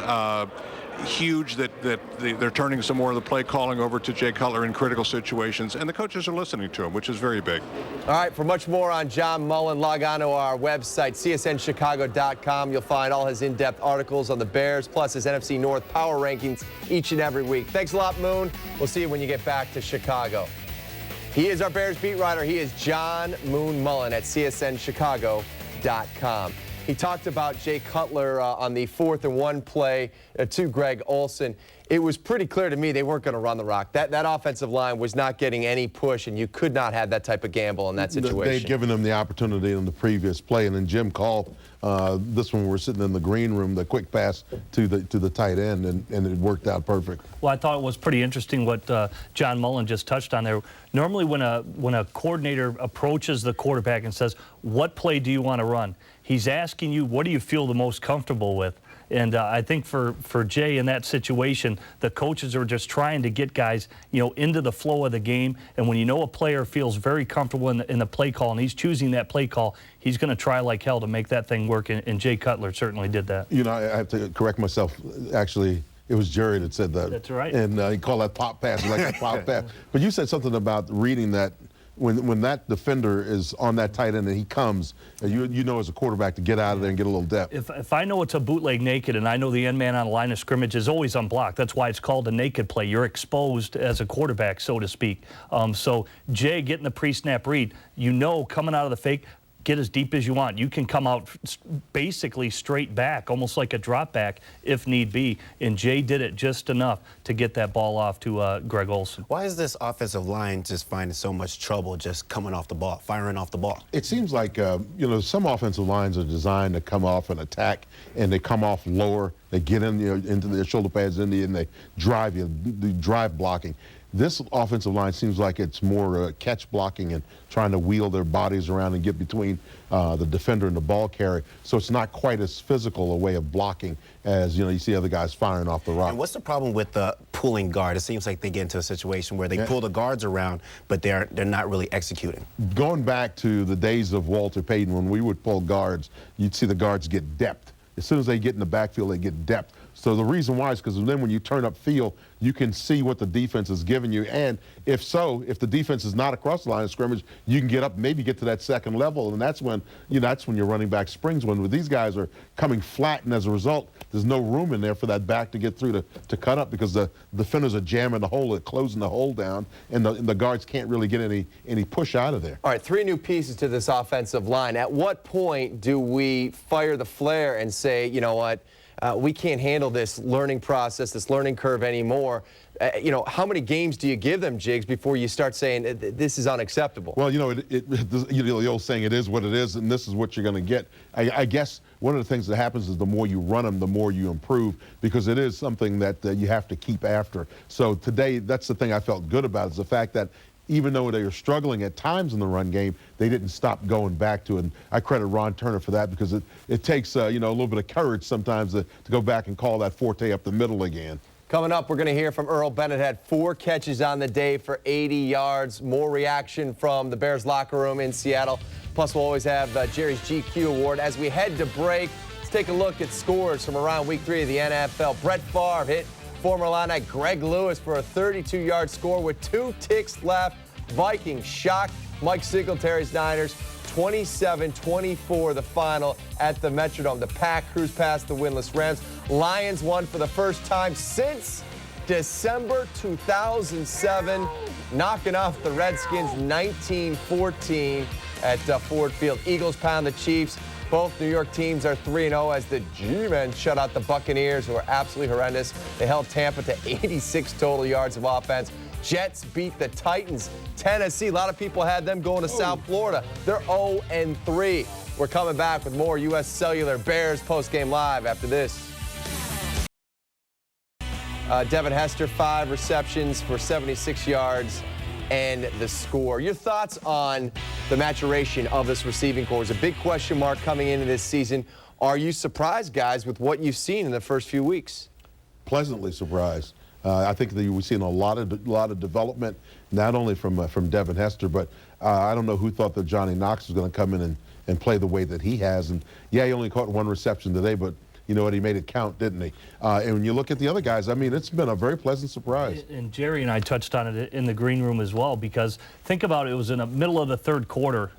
huge that they're turning some more of the play calling over to Jay Cutler in critical situations, and the coaches are listening to him, which is very big. All right, for much more on John Mullen, log on to our website, csnchicago.com. You'll find all his in-depth articles on the Bears, plus his NFC North power rankings each and every week. Thanks a lot, Moon. We'll see you when you get back to Chicago. He is our Bears beat writer. He is John Moon Mullen at csnchicago.com. He talked about Jay Cutler on the 4th and 1 play to Greg Olsen. It was pretty clear to me they weren't going to run the rock. That offensive line was not getting any push, and you could not have that type of gamble in that situation. They'd given them the opportunity in the previous play, and then Jim called this one. We're sitting in the green room, the quick pass to the tight end, and it worked out perfect. Well, I thought it was pretty interesting what John Mullen just touched on there. Normally when a coordinator approaches the quarterback and says, what play do you want to run? He's asking you, what do you feel the most comfortable with? And I think for Jay in that situation, the coaches are just trying to get guys, into the flow of the game. And when a player feels very comfortable in the play call and he's choosing that play call, he's going to try like hell to make that thing work. And Jay Cutler certainly did that. I have to correct myself. Actually, it was Jerry that said that. That's right. And he called that pop pass, like a pop pass. But you said something about reading that. When that defender is on that tight end and he comes, you know as a quarterback to get out of there and get a little depth. If I know it's a bootleg naked and I know the end man on the line of scrimmage is always unblocked, that's why it's called a naked play. You're exposed as a quarterback, so to speak. So Jay getting the pre-snap read, coming out of the fake, get as deep as you want. You can come out basically straight back, almost like a drop back if need be. And Jay did it just enough to get that ball off to Greg Olsen. Why is this offensive line just finding so much trouble just coming off the ball, firing off the ball? It seems like, some offensive lines are designed to come off and attack, and they come off lower. They get in, into their shoulder pads, and they drive you, the drive blocking. This offensive line seems like it's more catch blocking and trying to wheel their bodies around and get between the defender and the ball carrier. So it's not quite as physical a way of blocking as, you see other guys firing off the rock. And what's the problem with the pulling guard? It seems like they get into a situation where they pull the guards around, but they're not really executing. Going back to the days of Walter Payton, when we would pull guards, you'd see the guards get depth. As soon as they get in the backfield, they get depth. So the reason why is because then when you turn up field, you can see what the defense is giving you. And if the defense is not across the line of scrimmage, you can get up, maybe get to that second level. And that's when, your running back springs. When these guys are coming flat, and as a result, there's no room in there for that back to get through to cut up because the defenders are jamming the hole, closing the hole down, and the guards can't really get any push out of there. All right, 3 new pieces to this offensive line. At what point do we fire the flare and say, you know what, we can't handle this learning process, this learning curve anymore? How many games do you give them, Jigs, before you start saying this is unacceptable? Well, the old saying, it is what it is, and this is what you're going to get. I guess one of the things that happens is the more you run them, the more you improve, because it is something that you have to keep after. So today, that's the thing I felt good about, is the fact that even though they were struggling at times in the run game, they didn't stop going back to it. And I credit Ron Turner for that, because it takes a little bit of courage sometimes to go back and call that forte up the middle again. Coming up, we're going to hear from Earl Bennett. Had 4 catches on the day for 80 yards. More reaction from the Bears locker room in Seattle. Plus, we'll always have Jerry's GQ award. As we head to break, let's take a look at scores from around week 3 of the NFL. Brett Favre hit former Illini Greg Lewis for a 32-yard score with 2 ticks left. Vikings shocked Mike Singletary's Niners 27-24 the final at the Metrodome. The Pack cruised past the winless Rams. Lions won for the first time since December 2007, knocking off the Redskins 19-14 at Ford Field. Eagles pound the Chiefs. Both New York teams are 3-0 as the G-Men shut out the Buccaneers, who are absolutely horrendous. They held Tampa to 86 total yards of offense. Jets beat the Titans. Tennessee, a lot of people had them going to South Florida. They're 0-3. We're coming back with more U.S. Cellular Bears postgame live after this. Devin Hester, 5 receptions for 76 yards and the score. Your thoughts on the maturation of this receiving corps is a big question mark coming into this season. Are you surprised, guys, with what you've seen in the first few weeks? Pleasantly surprised. I think that we've seen a lot of development, not only from Devin Hester, but I don't know who thought that Johnny Knox was going to come in and play the way that he has. And yeah, he only caught 1 reception today, but you know what, he made it count, didn't he? And when you look at the other guys, I mean, it's been a very pleasant surprise. And Jerry and I touched on it in the green room as well, because think about it, it was in the middle of the third quarter.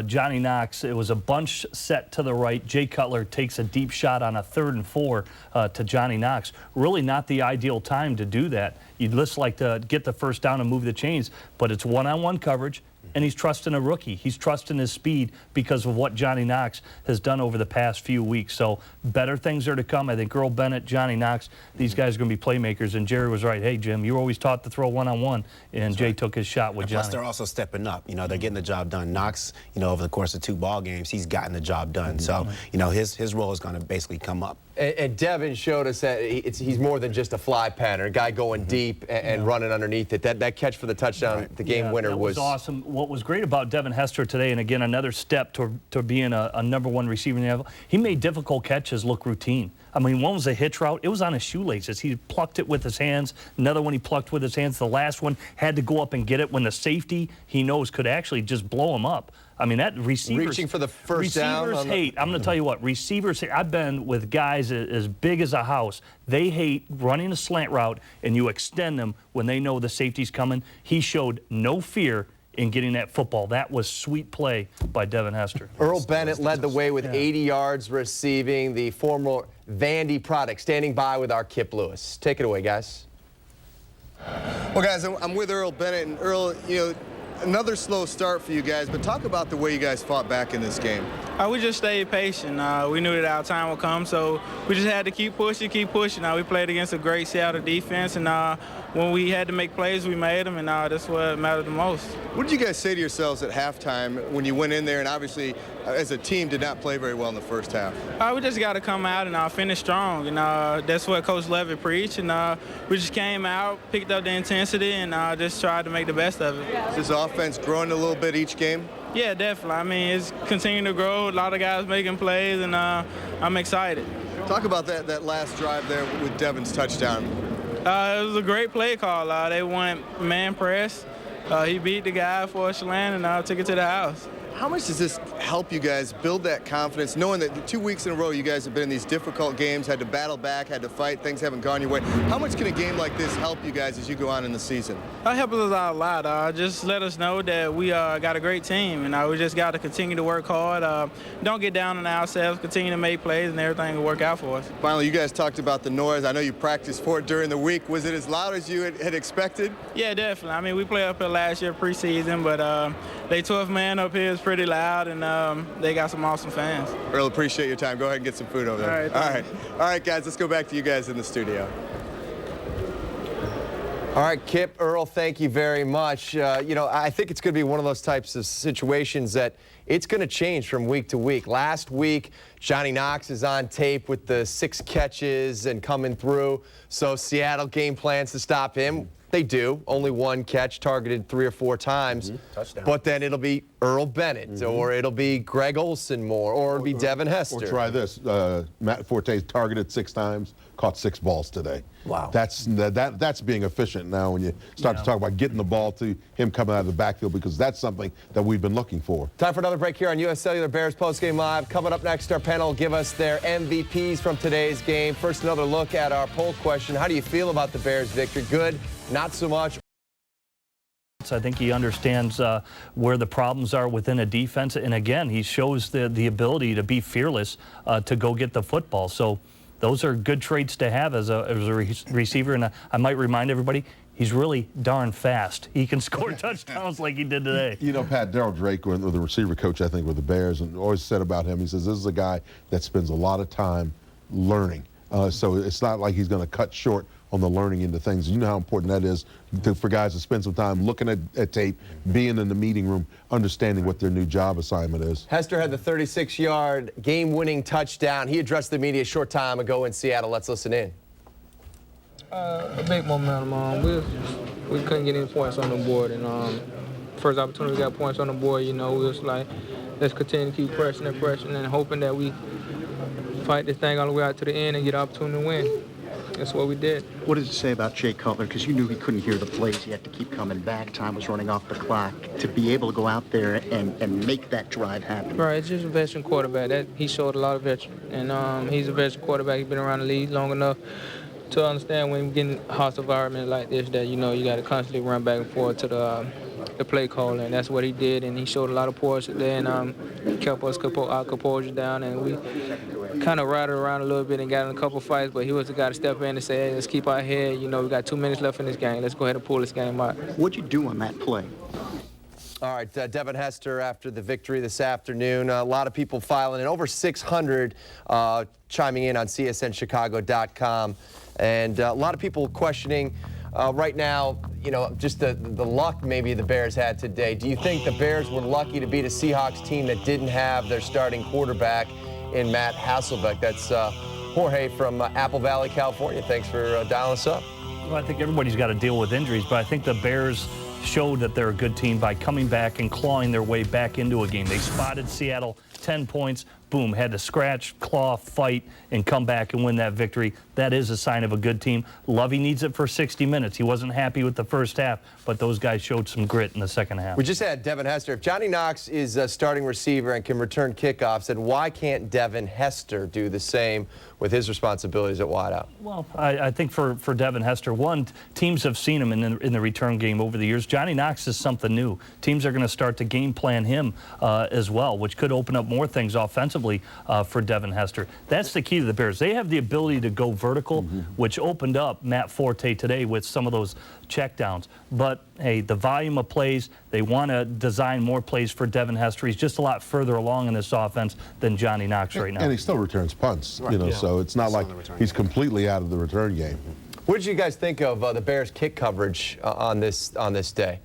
Johnny Knox, it was a bunch set to the right. Jay Cutler takes a deep shot on a 3rd and 4 to Johnny Knox. Really not the ideal time to do that. You'd just like to get the first down and move the chains, but it's one-on-one coverage. And he's trusting a rookie. He's trusting his speed because of what Johnny Knox has done over the past few weeks. So better things are to come. I think Earl Bennett, Johnny Knox, these guys are going to be playmakers. And Jerry was right. Hey, Jim, you were always taught to throw one-on-one, and Jay took his shot with Johnny. Plus, they're also stepping up. You know, they're getting the job done. Knox, you know, over the course of 2 ball games, he's gotten the job done. So, you know, his role is going to basically come up. And Devin showed us that he's more than just a fly pattern, a guy going deep and running underneath it. That catch for the touchdown, the game winner was awesome. What was great about Devin Hester today, and again, another step to being a #1 receiver in the NFL, he made difficult catches look routine. I mean, one was a hitch route. It was on his shoelaces. He plucked it with his hands. Another one he plucked with his hands. The last one had to go up and get it when the safety he knows could actually just blow him up. I mean, that receivers... Reaching for the first down. Receivers hate. I'm going to tell you what. Receivers hate. I've been with guys as big as a house. They hate running a slant route, and you extend them when they know the safety's coming. He showed no fear in getting that football. That was sweet play by Devin Hester. Earl Bennett led the way with 80 yards receiving. The former Vandy product standing by with our Kip Lewis. Take it away, guys. Well, guys, I'm with Earl Bennett, and Earl, you know, another slow start for you guys, but talk about the way you guys fought back in this game. We just stayed patient. We knew that our time would come, so we just had to keep pushing. We played against a great Seattle defense, and when we had to make plays, we made them, and that's what mattered the most. What did you guys say to yourselves at halftime when you went in there and obviously, as a team, did not play very well in the first half? We just got to come out and finish strong, and that's what Coach Levitt preached, and we just came out, picked up the intensity, and just tried to make the best of it. Is this offense growing a little bit each game? Yeah, definitely. I mean, it's continuing to grow. A lot of guys making plays, and I'm excited. Talk about that last drive there with Devin's touchdown. It was a great play call. They went man press. He beat the guy for a slant and took it to the house. How much does this help you guys build that confidence, knowing that 2 weeks in a row you guys have been in these difficult games, had to battle back, had to fight, things haven't gone your way? How much can a game like this help you guys as you go on in the season? It helps us out a lot. Just let us know that we got a great team, and we just got to continue to work hard. Don't get down on ourselves, continue to make plays, and everything will work out for us. Finally, you guys talked about the noise. I know you practiced for it during the week. Was it as loud as you had expected? Yeah, definitely. I mean, we played up here last year preseason, but they 12th man up here is pretty loud, and they got some awesome fans. Earl, appreciate your time. Go ahead and get some food over there. All right, guys, let's go back to you guys in the studio. All right, Kip, Earl, thank you very much. You know, I think it's going to be one of those types of situations that it's going to change from week to week. Last week, Johnny Knox is on tape with the 6 catches and coming through. So Seattle game plans to stop him. They do. Only 1 catch, targeted 3 or 4 times. Touchdown. But then it'll be Earl Bennett, or it'll be Greg Olsen more, or it'll be Devin Hester. Or try this. Matt Forte targeted 6 times, caught 6 balls today. Wow. That's being efficient now when you start to talk about getting the ball to him coming out of the backfield, because that's something that we've been looking for. Time for another break here on U.S. Cellular Bears Postgame Live. Coming up next, our panel will give us their MVPs from today's game. First, another look at our poll question. How do you feel about the Bears' victory? Good, not so much. I think he understands where the problems are within a defense. And again, he shows the ability to be fearless to go get the football. So those are good traits to have as a receiver. And I might remind everybody, he's really darn fast. He can score touchdowns like he did today. You know, Pat, Darryl Drake, the receiver coach, I think, with the Bears, and always said about him, he says, this is a guy that spends a lot of time learning. So it's not like he's going to cut short on the learning into things. You know how important that is for guys to spend some time looking at tape, being in the meeting room, understanding what their new job assignment is. Hester had the 36-yard game-winning touchdown. He addressed the media a short time ago in Seattle. Let's listen in. A big momentum. We couldn't get any points on the board, and first opportunity we got points on the board, you know, we was like, let's continue to keep pressing and hoping that we fight this thing all the way out to the end and get an opportunity to win. that's what we did. What does it say about Jay Cutler? Because you knew he couldn't hear the plays. He had to keep coming back. Time was running off the clock. To be able to go out there and make that drive happen. Right, it's just a veteran quarterback. That he showed a lot of veteran, and he's a veteran quarterback. He's been around the league long enough to understand when you're getting a hostile environment like this that, you got to constantly run back and forth to the play call, and that's what he did, and he showed a lot of poise today, and kept us our composure down, and we kind of rided around a little bit and got in a couple fights, but he was the guy to step in and say, hey, let's keep our head. We got 2 minutes left in this game. Let's go ahead and pull this game out. What'd you do on that play? All right, Devin Hester after the victory this afternoon. A lot of people filing in, over 600 chiming in on csnchicago.com. And a lot of people questioning right now, just the luck maybe the Bears had today. Do you think the Bears were lucky to beat a Seahawks team that didn't have their starting quarterback in Matt Hasselbeck? That's Jorge from Apple Valley, California. Thanks for dialing us up. Well, I think everybody's got to deal with injuries, but I think the Bears showed that they're a good team by coming back and clawing their way back into a game. They spotted Seattle 10 points, boom, had to scratch, claw, fight, and come back and win that victory. That is a sign of a good team. Lovey needs it for 60 minutes. He wasn't happy with the first half, but those guys showed some grit in the second half. We just had Devin Hester. If Johnny Knox is a starting receiver and can return kickoffs, then why can't Devin Hester do the same with his responsibilities at wideout? Well, I think for Devin Hester, one, teams have seen him in the return game over the years. Johnny Knox is something new. Teams are going to start to game plan him as well, which could open up more things offensively for Devin Hester. That's the key to the Bears. They have the ability to go vertical, which opened up Matt Forte today with some of those checkdowns. But, hey, the volume of plays, they want to design more plays for Devin Hester. He's just a lot further along in this offense than Johnny Knox right now. And he still returns punts, Right. so it's not like he's completely out of the return game. What did you guys think of the Bears' kick coverage on this day?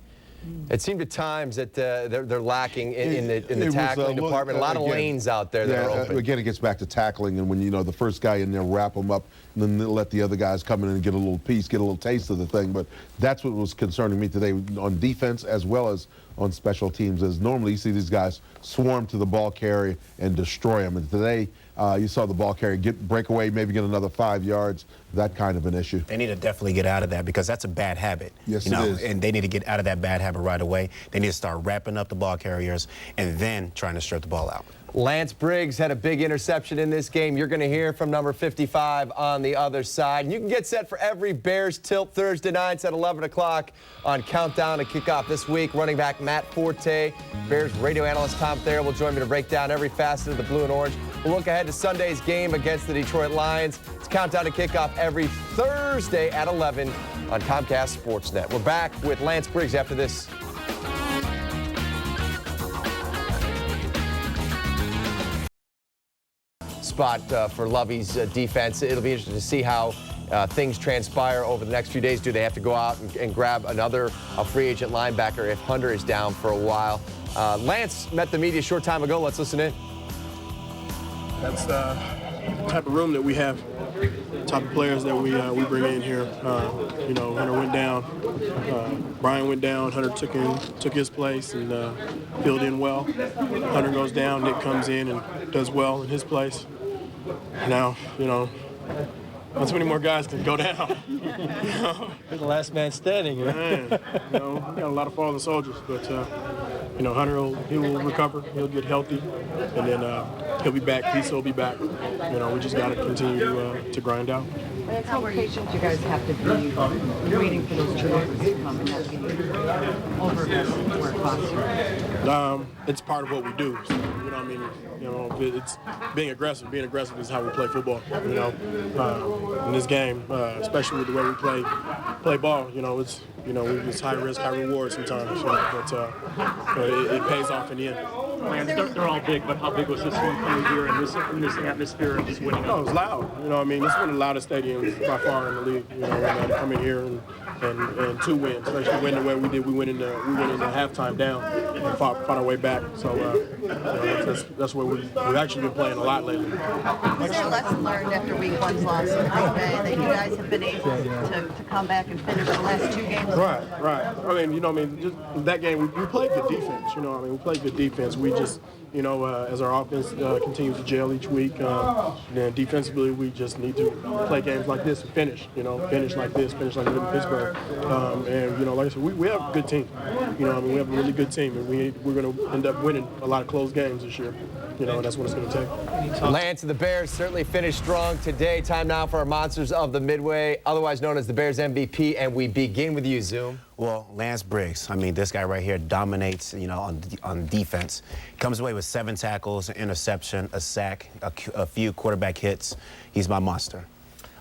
It seemed at times that they're lacking in the tackling department. A lot of lanes out there that are open. Again, it gets back to tackling, and when the first guy in there wrap them up, and then let the other guys come in and get a little piece, get a little taste of the thing. But that's what was concerning me today on defense as well as on special teams. Is normally you see these guys swarm to the ball carrier and destroy them, and today you saw the ball carrier break away, maybe get another 5 yards. That kind of an issue. They need to definitely get out of that because that's a bad habit. Yes, it is. And they need to get out of that bad habit right away. They need to start wrapping up the ball carriers and then trying to strip the ball out. Lance Briggs had a big interception in this game. You're going to hear from number 55 on the other side. And you can get set for every Bears Tilt Thursday nights at 11 o'clock on Countdown to Kickoff this week. Running back Matt Forte, Bears radio analyst Tom Thayer will join me to break down every facet of the blue and orange. We'll look ahead to Sunday's game against the Detroit Lions. It's Countdown to Kickoff every Thursday at 11 on Comcast Sportsnet. We're back with Lance Briggs after this. Spot for Lovey's defense. It'll be interesting to see how things transpire over the next few days. Do they have to go out and grab another free agent linebacker if Hunter is down for a while? Lance met the media a short time ago. Let's listen in. That's the type of room that we have, type of players that we bring in here. Hunter went down, Brian went down, Hunter took his place and filled in well. Hunter goes down, Nick comes in and does well in his place. Now, not too many more guys can go down. You're the last man standing. Man, we got a lot of fallen soldiers, but Hunter will recover, he'll get healthy, and then he'll be back. Peace will be back. We just got to continue to grind out. How patient you guys have to be waiting for those turnovers to come and not being over where possible? It's part of what we do. So, it's being aggressive. Being aggressive is how we play football. In this game, especially with the way we play ball. It's high risk, high reward sometimes. But it pays off in the end. Man, they're all big, but how big was this one coming here in this atmosphere and just winning? Oh, it was loud. It's one of the loudest stadiums by far in the league. To come in here and and 2 wins, especially win the way we did. We went in the halftime down and fought our way back. So that's where we've actually been playing a lot lately. Is there a lesson learned after week 1's loss in Green Bay that you guys have been able to come back and finish the last 2 games? Right. I mean, just that game, we played good defense. We played good defense. We just, as our offense continues to gel each week, then defensively we just need to play games like this and finish. Finish like this, finish like we did in Pittsburgh. And like I said, we have a good team. We have a really good team, and we're going to end up winning a lot of close games this year. And that's what it's going to take. Lance and the Bears certainly finished strong today. Time now for our Monsters of the Midway, otherwise known as the Bears MVP, and we begin with you, Zoom. Well, Lance Briggs, I mean, this guy right here dominates, on defense. Comes away with 7 tackles, an interception, a sack, a few quarterback hits. He's my monster.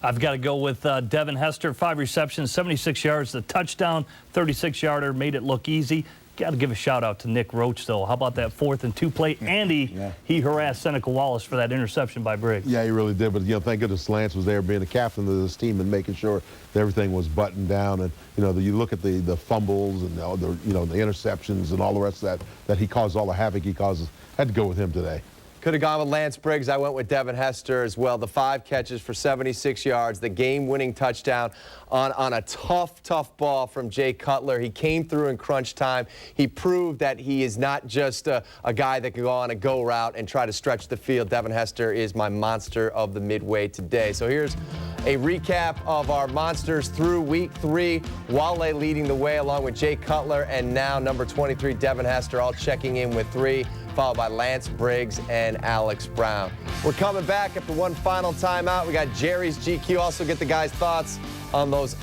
I've got to go with Devin Hester, 5 receptions, 76 yards, the touchdown, 36-yarder, made it look easy. Got to give a shout out to Nick Roach, though. How about that 4th and 2 play? And he harassed Seneca Wallace for that interception by Briggs. Yeah, he really did. But thank goodness Lance was there, being the captain of this team and making sure that everything was buttoned down. And you look at the fumbles and the interceptions and all the rest of that he caused, all the havoc he causes. Had to go with him today. Could have gone with Lance Briggs. I went with Devin Hester as well. The 5 catches for 76 yards, the game-winning touchdown on a tough ball from Jay Cutler. He came through in crunch time. He proved that he is not just a guy that can go on a go route and try to stretch the field. Devin Hester is my monster of the Midway today. So here's a recap of our monsters through week 3. Wale leading the way along with Jay Cutler, and now number 23, Devin Hester, all checking in with 3. Followed by Lance Briggs and Alex Brown. We're coming back after one final timeout. We got Jerry's GQ. Also get the guys' thoughts on those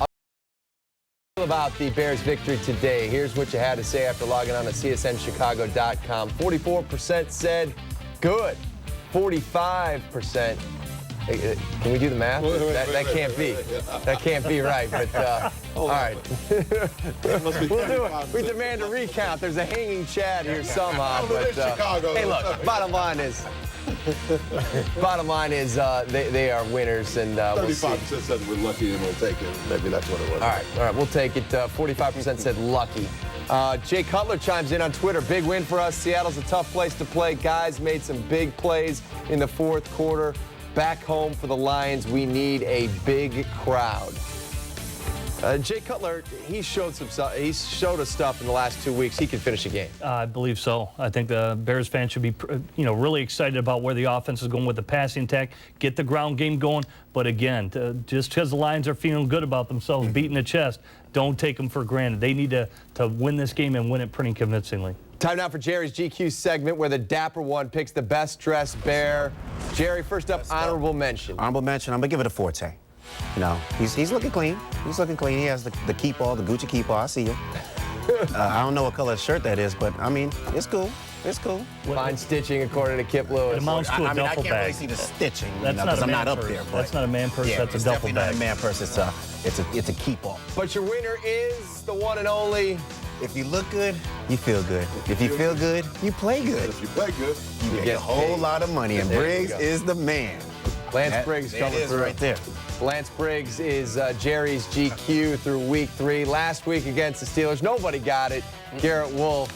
about the Bears' victory today. Here's what you had to say after logging on to csnchicago.com. 44% said good. 45%. Can we do the math? That can't be. That can't be right. But all right. We'll do it. We demand a recount. There's a hanging chad here somehow. But hey, look. Bottom line is they are winners, and we'll see. 35% said we're lucky and we'll take it. Maybe that's what it was. All right. We'll take it. 45% said lucky. Jay Cutler chimes in on Twitter. Big win for us. Seattle's a tough place to play. Guys made some big plays in the 4th quarter. Back home for the Lions, we need a big crowd. Jay Cutler, he showed us stuff in the last 2 weeks. He can finish a game. I believe so. I think the Bears fans should be, really excited about where the offense is going with the passing attack, get the ground game going. But again, just because the Lions are feeling good about themselves, beating the chest, don't take them for granted. They need to win this game and win it pretty convincingly. Time now for Jerry's GQ segment, where the Dapper One picks the best-dressed Bear. Jerry, first up, honorable mention. Honorable mention, I'm going to give it a Forte. He's looking clean. He's looking clean. He has the keep-all, the Gucci keep-all. I see you. I don't know what color shirt that is, but, I mean, it's cool. It's cool. Fine stitching, according to Kip Lewis. It amounts to a duffel bag. I can't really see the stitching, because I'm not up there. But that's not a man purse. That's a duffel bag. It's definitely not a man purse. It's a keep-all. But your winner is the one and only. If you look good, you feel good. If you feel good, you play good. If you play good, you get a whole lot of money. And Briggs is the man. Lance Briggs coming through. Right there. Lance Briggs is Jerry's GQ through week 3. Last week against the Steelers, nobody got it. Garrett Wolf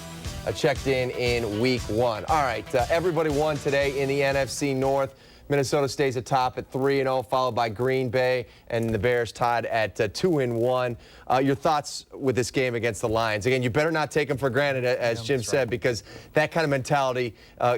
checked in week 1. All right, everybody won today in the NFC North. Minnesota stays atop at 3-0, followed by Green Bay, and the Bears tied at 2-1. Your thoughts with this game against the Lions? Again, you better not take them for granted, as Jim said, because that kind of mentality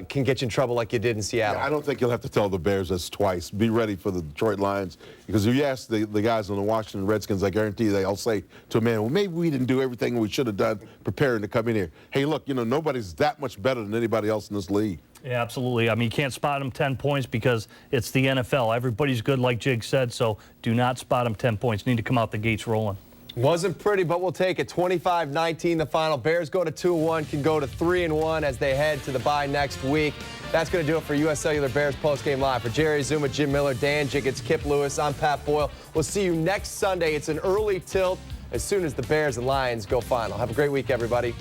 can get you in trouble like you did in Seattle. Yeah, I don't think you'll have to tell the Bears this twice. Be ready for the Detroit Lions, because if you ask the guys on the Washington Redskins, I guarantee you they'll say to a man, well, maybe we didn't do everything we should have done preparing to come in here. Hey, look, nobody's that much better than anybody else in this league. Yeah, absolutely. I mean, you can't spot them 10 points because it's the NFL. Everybody's good, like Jig said, so do not spot them 10 points. Need to come out the gates rolling. Wasn't pretty, but we'll take it. 25-19 the final. Bears go to 2-1, can go to 3-1 as they head to the bye next week. That's going to do it for U.S. Cellular Bears Postgame Live. For Jerry Zuma, Jim Miller, Dan Jiggets, Kip Lewis, I'm Pat Boyle. We'll see you next Sunday. It's an early tilt as soon as the Bears and Lions go final. Have a great week, everybody.